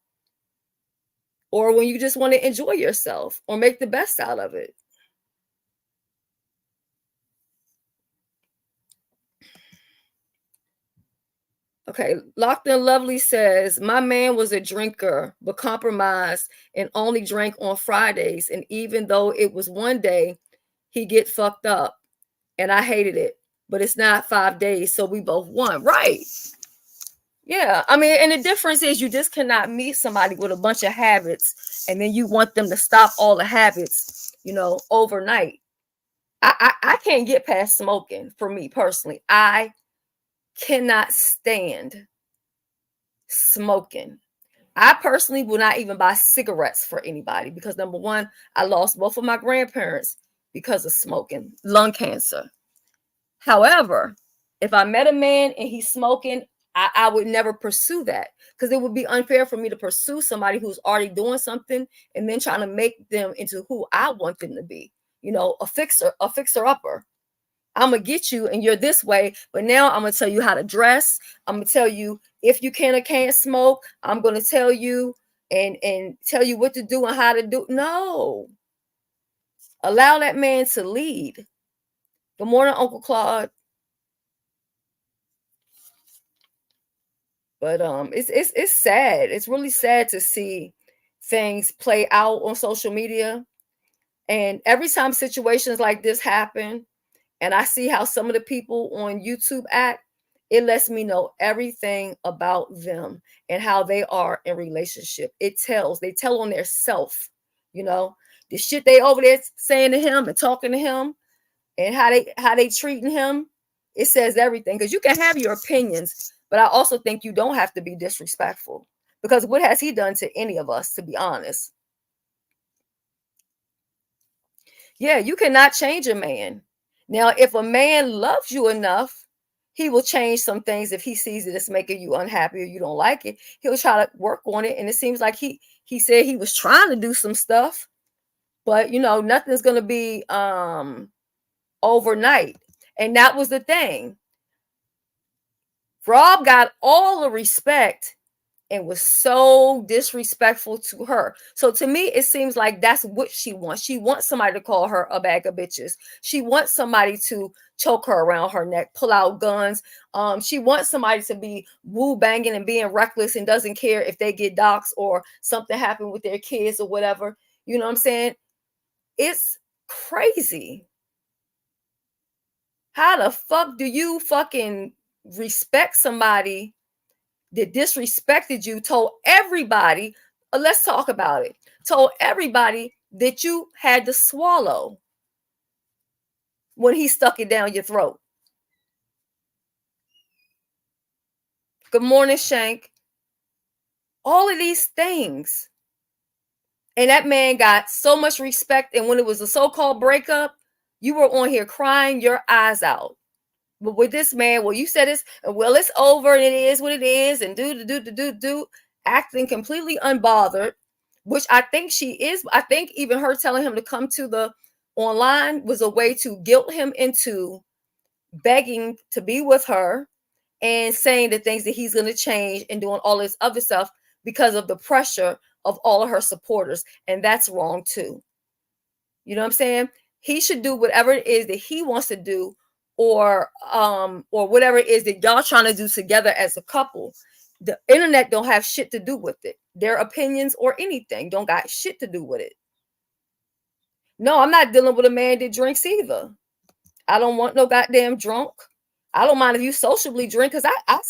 or when you just want to enjoy yourself or make the best out of it. Okay, Locked in Lovely says, my man was a drinker, but compromised and only drank on Fridays. And even though it was one day, he get fucked up. And I hated it. But it's not 5 days, so we both won. Right. Yeah. I mean, and the difference is you just cannot meet somebody with a bunch of habits and then you want them to stop all the habits, overnight. I can't get past smoking. For me personally, I cannot stand smoking. I personally will not even buy cigarettes for anybody because, number one, I lost both of my grandparents because of smoking, lung cancer. However, if I met a man and he's smoking, I would never pursue that, because it would be unfair for me to pursue somebody who's already doing something and then trying to make them into who I want them to be. A fixer upper. I'm going to get you and you're this way, but now I'm going to tell you how to dress. I'm going to tell you if you can or can't smoke. I'm going to tell you and tell you what to do and how to do. No. Allow that man to lead. Good morning, Uncle Claude. But it's sad. It's really sad to see things play out on social media. And every time situations like this happen, and I see how some of the people on YouTube act, it lets me know everything about them and how they are in relationship. They tell on their self, the shit they over there saying to him and talking to him and how they treating him. It says everything, because you can have your opinions, but I also think you don't have to be disrespectful, because what has he done to any of us, to be honest? Yeah, you cannot change a man. Now, if a man loves you enough, he will change some things. If he sees it as making you unhappy or you don't like it, he'll try to work on it. And it seems like he said he was trying to do some stuff, but nothing's going to be overnight. And that was the thing. Rob got all the respect and was so disrespectful to her. So to me, it seems like that's what she wants. She wants somebody to call her a bag of bitches. She wants somebody to choke her around her neck, pull out guns. She wants somebody to be woo banging and being reckless and doesn't care if they get doxxed or something happened with their kids or whatever. You know what I'm saying? It's crazy. How the fuck do you fucking respect somebody that disrespected you, told everybody, let's talk about it, told everybody that you had to swallow when he stuck it down your throat. Good morning, Shank. All of these things. And that man got so much respect. And when it was a so-called breakup, you were on here crying your eyes out. But with this man, well, you said it's, well, it's over and it is what it is, and do, acting completely unbothered, which I think she is. I think even her telling him to come to the online was a way to guilt him into begging to be with her and saying the things that he's going to change and doing all this other stuff because of the pressure of all of her supporters. And that's wrong too. You know what I'm saying? He should do whatever it is that he wants to do, or whatever it is that y'all trying to do together as a couple. The internet don't have shit to do with it. Their opinions or anything don't got shit to do with it. No, I'm not dealing with a man that drinks either. I don't want no goddamn drunk. I don't mind if you socially drink, because I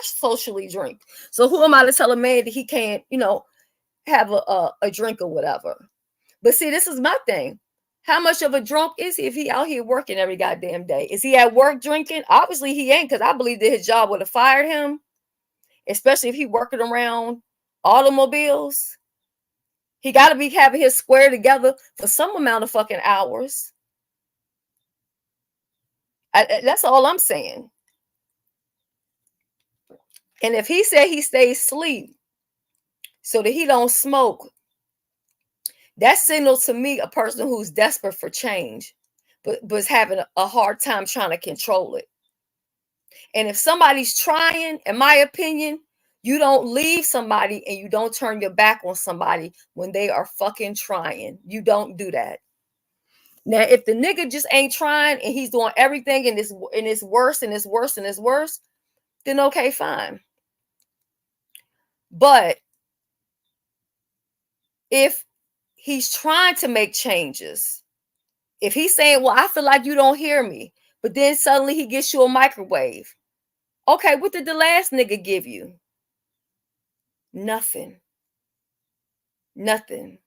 socially drink. So who am I to tell a man that he can't, have a drink or whatever? But see, this is my thing. How much of a drunk is he if he out here working every goddamn day? Is he at work drinking? Obviously he ain't, because I believe that his job would have fired him, especially if he working around automobiles. He got to be having his square together for some amount of fucking hours. That's all I'm saying. And if he said he stays asleep so that he don't smoke, that signals to me a person who's desperate for change, but is having a hard time trying to control it. And if somebody's trying, in my opinion, you don't leave somebody and you don't turn your back on somebody when they are fucking trying. You don't do that. Now, if the nigga just ain't trying and he's doing everything and it's worse and it's worse and it's worse, then okay, fine. But if he's trying to make changes, if he's saying, well, I feel like you don't hear me, but then suddenly he gets you a microwave. Okay, what did the last nigga give you? Nothing. Nothing.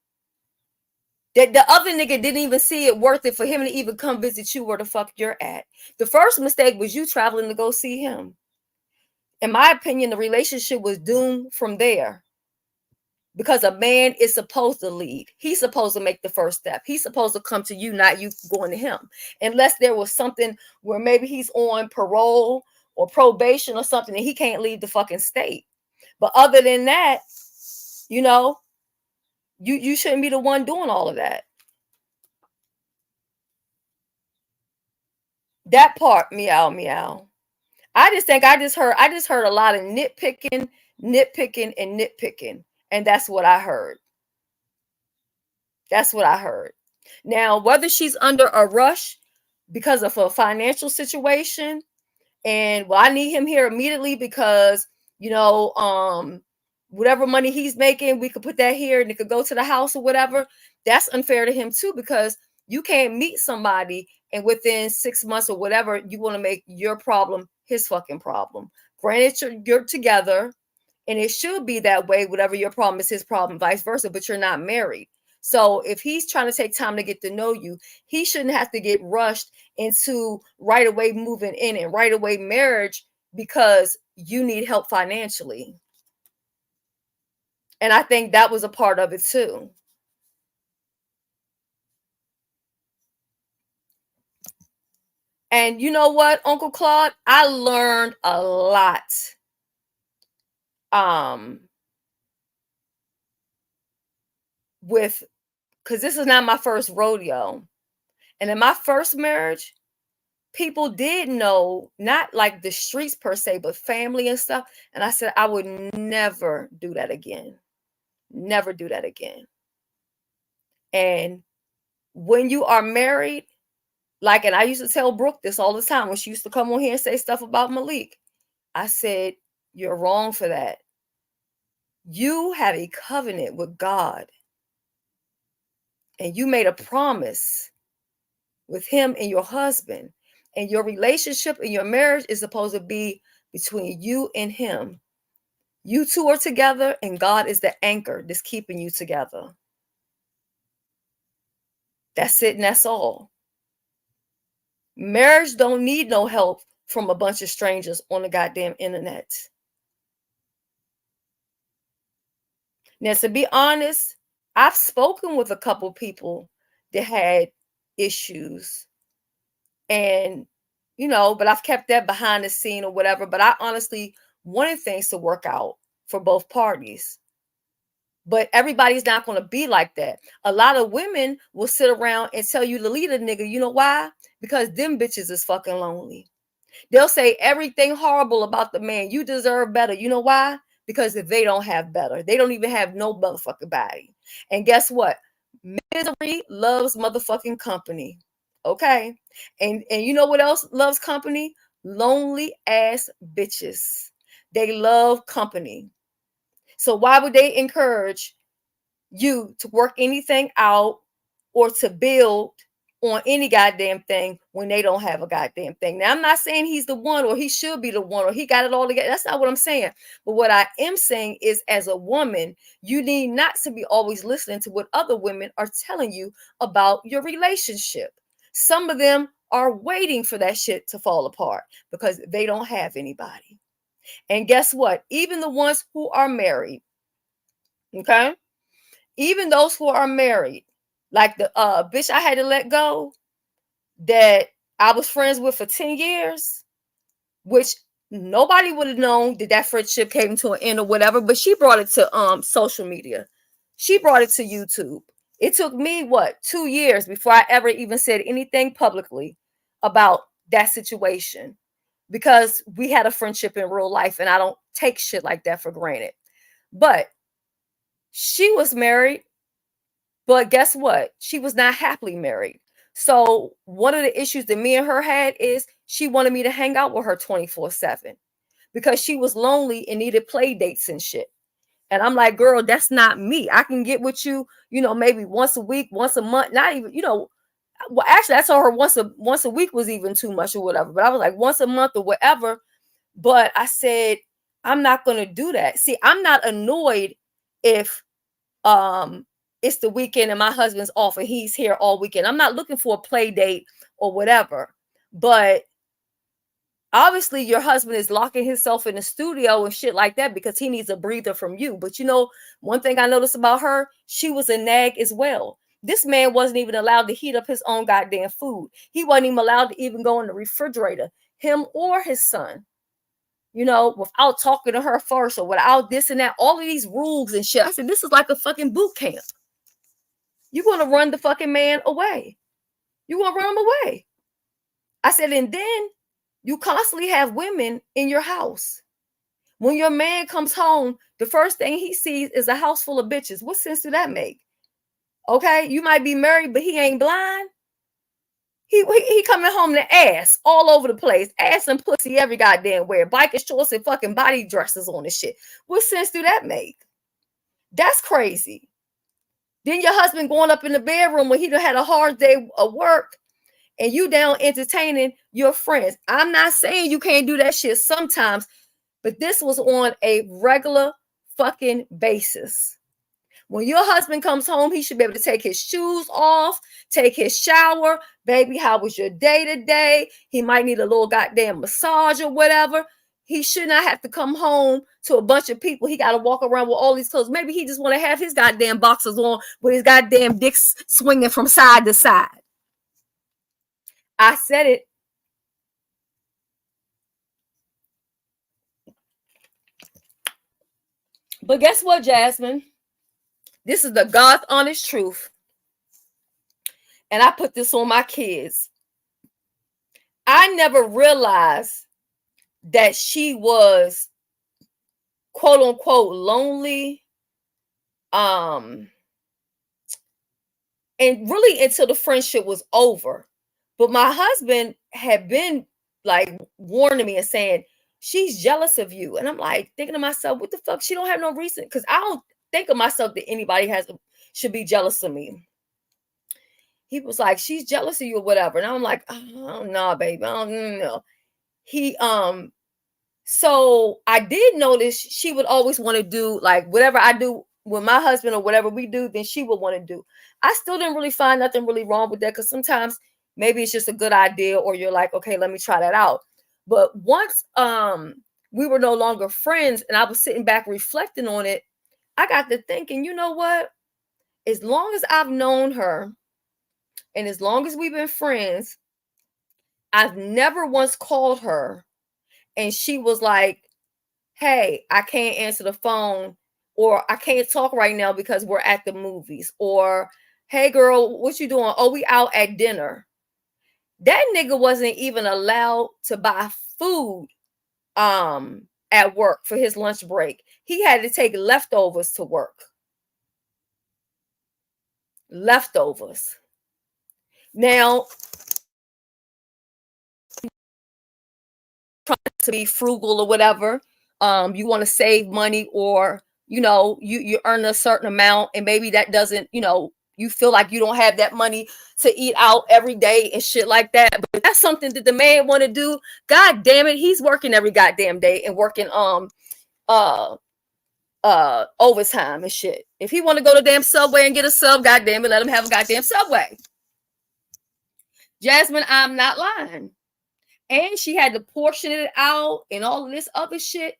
The other nigga didn't even see it worth it for him to even come visit you where the fuck you're at. The first mistake was you traveling to go see him. In my opinion, the relationship was doomed from there, because a man is supposed to lead. He's supposed to make the first step. He's supposed to come to you, not you going to him. Unless there was something where maybe he's on parole or probation or something and he can't leave the fucking state. But other than that, you shouldn't be the one doing all of that. That part, meow, meow. I just heard a lot of nitpicking, and nitpicking. And that's what I heard. That's what I heard. Now, whether she's under a rush because of a financial situation, and well, I need him here immediately because, whatever money he's making, we could put that here and it could go to the house or whatever. That's unfair to him too, because you can't meet somebody and within 6 months or whatever, you want to make your problem his fucking problem. Granted, you're together, and it should be that way. Whatever your problem is his problem, vice versa, but you're not married. So if he's trying to take time to get to know you, he shouldn't have to get rushed into right away moving in and right away marriage because you need help financially. And I think that was a part of it too. And you know what, Uncle Claude? I learned a lot. Because this is not my first rodeo. And in my first marriage, people did know, not like the streets per se, but family and stuff. And I said, I would never do that again. Never do that again. And when you are married, and I used to tell Brooke this all the time when she used to come on here and say stuff about Malik. I said, you're wrong for that. You have a covenant with God. And you made a promise with him and your husband. And your relationship and your marriage is supposed to be between you and him. You two are together, and God is the anchor that's keeping you together. That's it, and that's all. Marriage don't need no help from a bunch of strangers on the goddamn internet. Now, to be honest, I've spoken with a couple people that had issues, and but I've kept that behind the scene or whatever. But I honestly wanted things to work out for both parties. But everybody's not going to be like that. A lot of women will sit around and tell you to leave a nigga. You know why? Because them bitches is fucking lonely. They'll say everything horrible about the man. You deserve better. You know why? Because if they don't have better, they don't even have no motherfucking body. And guess what? Misery loves motherfucking company. Okay. And you know what else loves company? Lonely ass bitches. They love company. So why would they encourage you to work anything out or to build on any goddamn thing when they don't have a goddamn thing? Now, I'm not saying he's the one or he should be the one or he got it all together. That's not what I'm saying. But what I am saying is, as a woman, you need not to be always listening to what other women are telling you about your relationship. Some of them are waiting for that shit to fall apart because they don't have anybody. And guess what? Even the ones who are married, okay? Even those who are married, like the bitch I had to let go that I was friends with for 10 years, which nobody would have known that friendship came to an end or whatever, but she brought it to social media. She brought it to YouTube. It took me 2 years before I ever even said anything publicly about that situation, because we had a friendship in real life and I don't take shit like that for granted. But she was married. But guess what? She was not happily married. So one of the issues that me and her had is she wanted me to hang out with her 24/7 because she was lonely and needed play dates and shit. And I'm like, girl, that's not me. I can get with you, maybe once a week, once a month, not even, well, actually, I told her once a week was even too much or whatever. But I was like, once a month or whatever. But I said, I'm not going to do that. See, I'm not annoyed if it's the weekend and my husband's off and he's here all weekend. I'm not looking for a play date or whatever. But obviously your husband is locking himself in the studio and shit like that because he needs a breather from you. But one thing I noticed about her, she was a nag as well. This man wasn't even allowed to heat up his own goddamn food. He wasn't even allowed to even go in the refrigerator, him or his son, without talking to her first or without this and that, all of these rules and shit. I said, this is like a fucking boot camp. You're going to run the fucking man away. You're going to run him away. I said, and then you constantly have women in your house. When your man comes home, the first thing he sees is a house full of bitches. What sense do that make? Okay, you might be married, but he ain't blind. He coming home to ass all over the place. Ass and pussy every goddamn where. Biker shorts and fucking body dresses on this shit. What sense do that make? That's crazy. Then your husband going up in the bedroom when he done had a hard day of work and you down entertaining your friends. I'm not saying you can't do that shit sometimes, but this was on a regular fucking basis. When your husband comes home, he should be able to take his shoes off, take his shower. Baby, how was your day today? He might need a little goddamn massage or whatever. He should not have to come home to a bunch of people. He got to walk around with all these clothes. Maybe he just want to have his goddamn boxers on with his goddamn dicks swinging from side to side. I said it. But guess what, Jasmine? This is the God's honest truth. And I put this on my kids. I never realized that she was quote unquote lonely. And really until the friendship was over. But my husband had been like warning me and saying, she's jealous of you. And I'm like thinking to myself, what the fuck? She don't have no reason. Because I don't think of myself that anybody should be jealous of me. He was like, she's jealous of you or whatever. And I'm like, oh no, baby. I don't know. He So I did notice she would always want to do like whatever I do with my husband or whatever we do, then she would want to do. I still didn't really find nothing really wrong with that because sometimes maybe it's just a good idea or you're like, okay, let me try that out. But once we were no longer friends and I was sitting back reflecting on it, I got to thinking, you know what? As long as I've known her and as long as we've been friends, I've never once called her and she was like, hey, I can't answer the phone, or I can't talk right now because we're at the movies, or hey girl, what you doing? Oh, we out at dinner. That nigga wasn't even allowed to buy food at work for his lunch break. He had to take leftovers to work. Leftovers. Now, trying to be frugal or whatever, you want to save money, or you earn a certain amount and maybe that doesn't, you feel like you don't have that money to eat out every day and shit like that, but that's something that the man want to do. God damn it, he's working every goddamn day and working overtime and shit. If he want to go to damn Subway and get a sub, goddamn it, let him have a goddamn Subway. Jasmine, I'm not lying. And she had to portion it out and all of this other shit.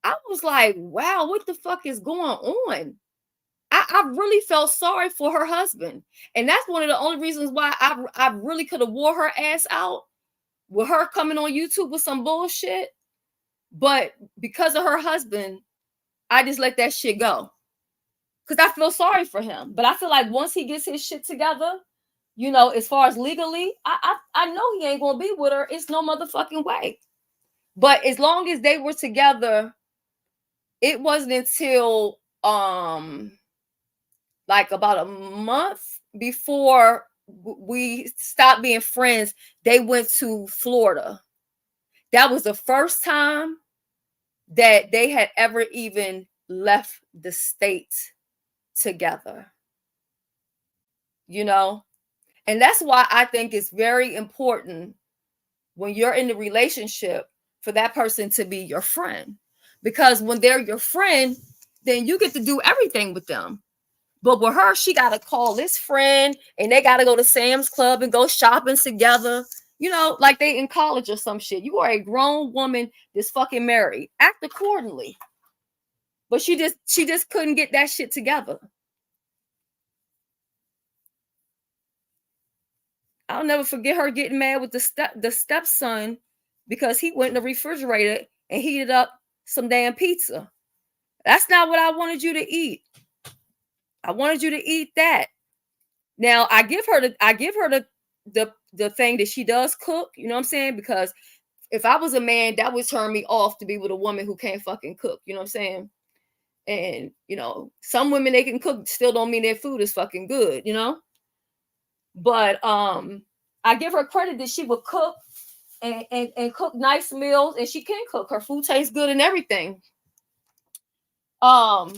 I was like, wow, what the fuck is going on? I really felt sorry for her husband. And that's one of the only reasons why I really could have wore her ass out with her coming on YouTube with some bullshit. But because of her husband, I just let that shit go. Because I feel sorry for him. But I feel like once he gets his shit together, as far as legally, I know he ain't going to be with her. It's no motherfucking way. But as long as they were together, it wasn't until like about a month before we stopped being friends, they went to Florida. That was the first time that they had ever even left the state together. And that's why I think it's very important when you're in the relationship for that person to be your friend. Because when they're your friend, then you get to do everything with them. But with her, she got to call this friend and they got to go to Sam's Club and go shopping together. Like they in college or some shit. You are a grown woman that's fucking married. Act accordingly. But she just couldn't get that shit together. I'll never forget her getting mad with the stepson because he went in the refrigerator and heated up some damn pizza. That's not what I wanted you to eat. I wanted you to eat that. Now I give her the thing that she does cook. You know what I'm saying? Because if I was a man, that would turn me off to be with a woman who can't fucking cook. You know what I'm saying? And some women, they can cook, still don't mean their food is fucking good. But I give her credit that she would cook and cook nice meals, and she can cook. Her food tastes good and everything. But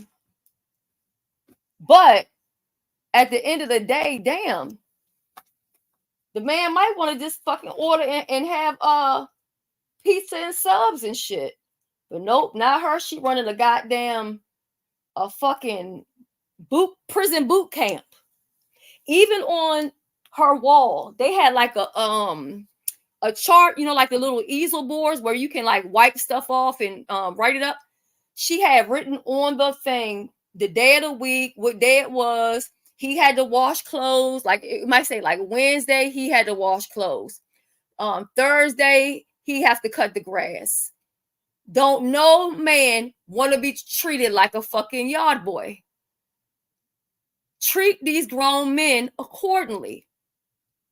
at the end of the day, damn, the man might want to just fucking order and have pizza and subs and shit. But nope, not her. She running a goddamn fucking prison boot camp. Even on her wall, they had like a chart, like the little easel boards where you can like wipe stuff off and write it up. She had written on the thing the day of the week, what day it was. He had to wash clothes. Like it might say like Wednesday, he had to wash clothes. Thursday, he has to cut the grass. Don't no man want to be treated like a fucking yard boy. Treat these grown men accordingly.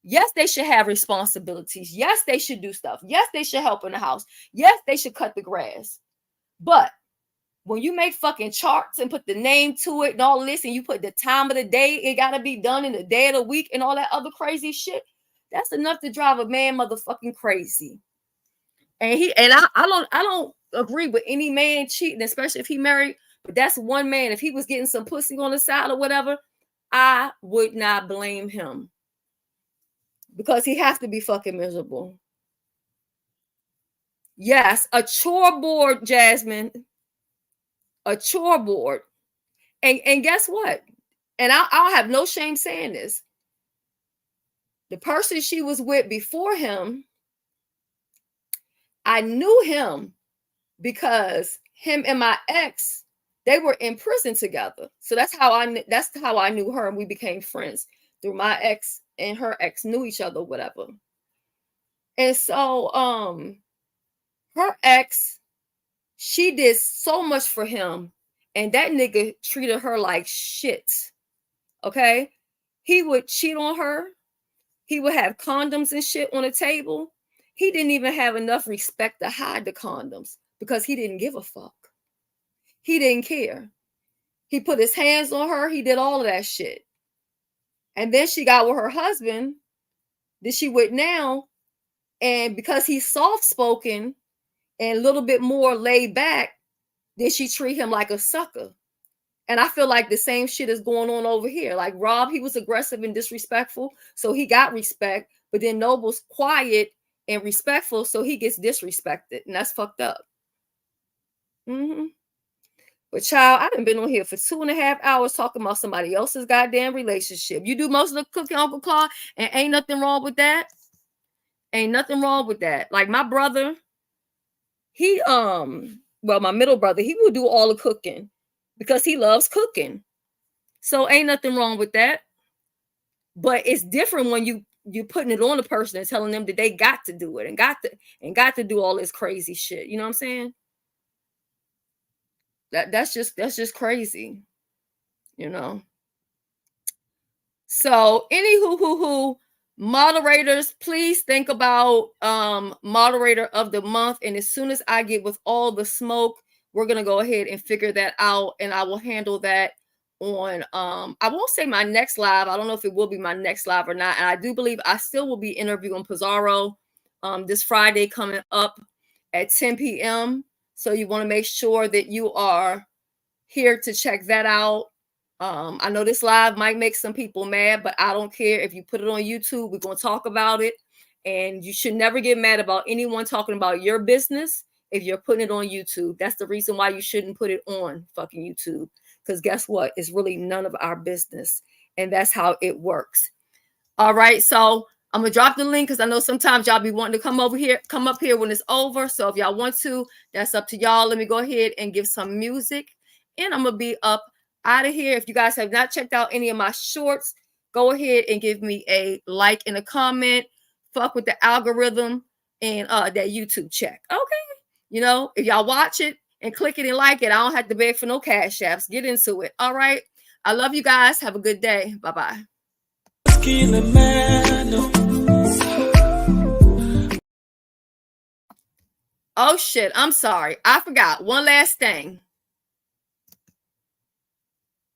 Yes, they should have responsibilities. Yes, they should do stuff. Yes, they should help in the house. Yes, they should cut the grass. But when you make fucking charts and put the name to it and all this, and you put the time of the day, it got to be done in the day of the week and all that other crazy shit, that's enough to drive a man motherfucking crazy. And I don't agree with any man cheating, especially if he married. But that's one man. If he was getting some pussy on the side or whatever, I would not blame him. Because he has to be fucking miserable. Yes, a chore board, Jasmine. A chore board. And guess what? And I'll have no shame saying this. The person she was with before him, I knew him because him and my ex, they were in prison together. So that's how I knew her, and we became friends through my ex and her ex knew each other, whatever. And so her ex, she did so much for him, and that nigga treated her like shit. Okay? He would cheat on her. He would have condoms and shit on the table. He didn't even have enough respect to hide the condoms because he didn't give a fuck. He didn't care. He put his hands on her. He did all of that shit. And then she got with her husband that she with now. And because he's soft-spoken and a little bit more laid back, then she treat him like a sucker. And I feel like the same shit is going on over here. Like Rob, he was aggressive and disrespectful, so he got respect. But then Noble's quiet and respectful, so he gets disrespected. And that's fucked up. But child, I done been on here for 2.5 hours talking about somebody else's goddamn relationship. You do most of the cooking, Uncle Claude, and ain't nothing wrong with that. Ain't nothing wrong with that. Like my brother, he my middle brother, he will do all the cooking because he loves cooking. So ain't nothing wrong with that. But it's different when you putting it on the person and telling them that they got to do it and got to do all this crazy shit. You know what I'm saying? That's just crazy, you know. So anywho, moderators, please think about moderator of the month. And as soon as I get with all the smoke, we're gonna go ahead and figure that out, and I will handle that on I won't say my next live. I don't know if it will be my next live or not. And I do believe I still will be interviewing Pizarro this Friday coming up at 10 p.m. So you want to make sure that you are here to check that out. I know this live might make some people mad, but I don't care. If you put it on YouTube, we're going to talk about it. And you should never get mad about anyone talking about your business if you're putting it on YouTube. That's the reason why you shouldn't put it on fucking YouTube. Because guess what? It's really none of our business. And that's how it works. All right. So I'm going to drop the link because I know sometimes y'all be wanting to come up here when it's over. So if y'all want to, that's up to y'all. Let me go ahead and give some music. And I'm going to be up out of here. If you guys have not checked out any of my shorts, go ahead and give me a like and a comment. Fuck with the algorithm and that YouTube check. Okay. You know, if y'all watch it and click it and like it, I don't have to beg for no cash apps. Get into it. All right. I love you guys. Have a good day. Bye-bye. Oh shit, I'm sorry. I forgot one last thing.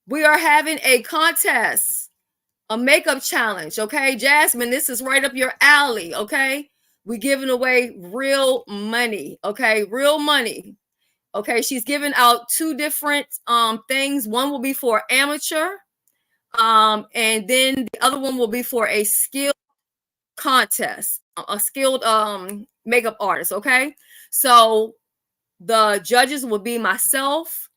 We are having a contest, a makeup challenge, okay? Jasmine, this is right up your alley, okay? We're giving away real money, okay? Real money. Okay, she's giving out 2 different things. One will be for amateur, and then the other one will be for a skilled contest, a skilled makeup artist, okay? So the judges will be myself,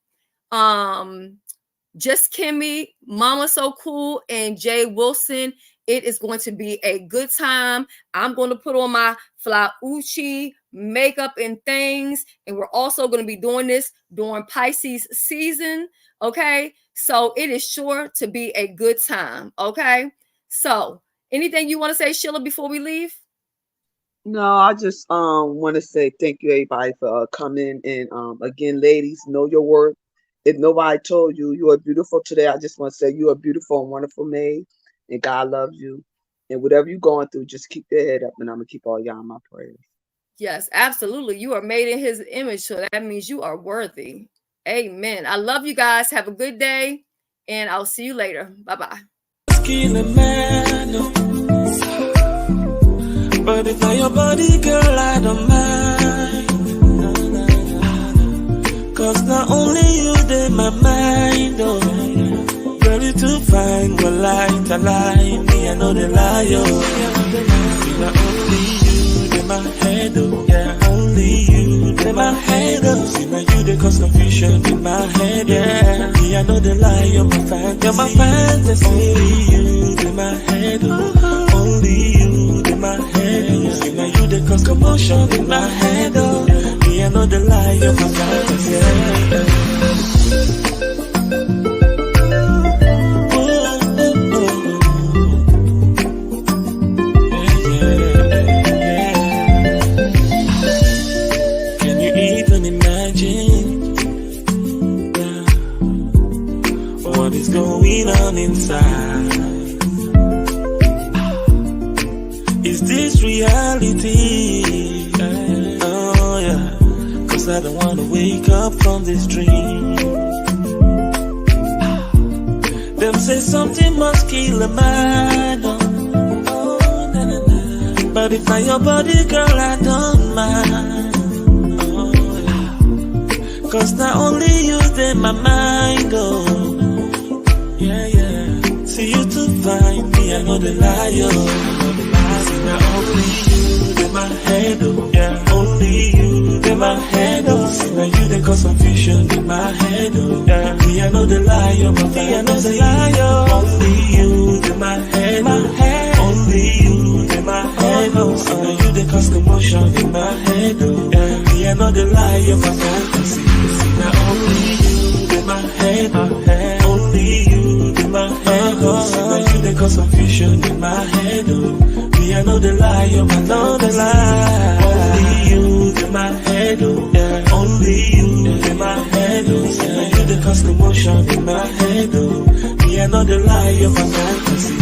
Just Kimmy, Mama So Cool, and Jay Wilson. It is going to be a good time. I'm going to put on my Flaucci makeup and things. And we're also going to be doing this during Pisces season. Okay. So it is sure to be a good time. Okay. So anything you want to say, Sheila, before we leave? No, I just want to say thank you, everybody, for coming. And again, ladies, know your worth. If nobody told you you are beautiful today, I just want to say you are beautiful and wonderful made, and God loves you. And whatever you're going through, just keep your head up, and I'm going to keep all y'all in my prayers. Yes, absolutely. You are made in his image, so that means you are worthy. Amen. I love you guys. Have a good day, and I'll see you later. Bye-bye. But if not your body, girl, I don't mind. Cause not only you in my mind, oh, ready to find one light, a lie, me I know the lie, oh. Not only you in my head, oh, yeah, only you. my head, oh. See now you they cause confusion in my head, yeah. Me I know the lie, you're my fantasy. You're my fantasy. Only you in my head, oh. Only you in my head, oh. See now you they cause commotion in my head, oh. Me I know the lie, you're my fantasy, yeah. Inside, is this reality? Oh yeah, cause I don't wanna wake up from this dream. Them say something must kill a man, oh, nah, nah, nah. But if I your body, girl, I don't mind. Oh yeah, cause not only you in my mind, oh yeah, yeah. See you to find me, I know the liar. See now only you in my head, oh yeah. Only you in my head, oh. See now you they cause confusion in my head, oh yeah. Me I know the liar, my me I know the liar. Only you in my head, only you in my head, oh. See now you they cause commotion in my head, oh yeah. Me I know the liar, my fantasy. See now only you in my head, only you in my head, oh. See now you they cause confusion in my head, oh. Me I know the lie, I know the lie. Only you in my head, oh yeah. Only you in my head, oh. See now you they cause commotion in my head, oh. Me I know the lie of my fantasy.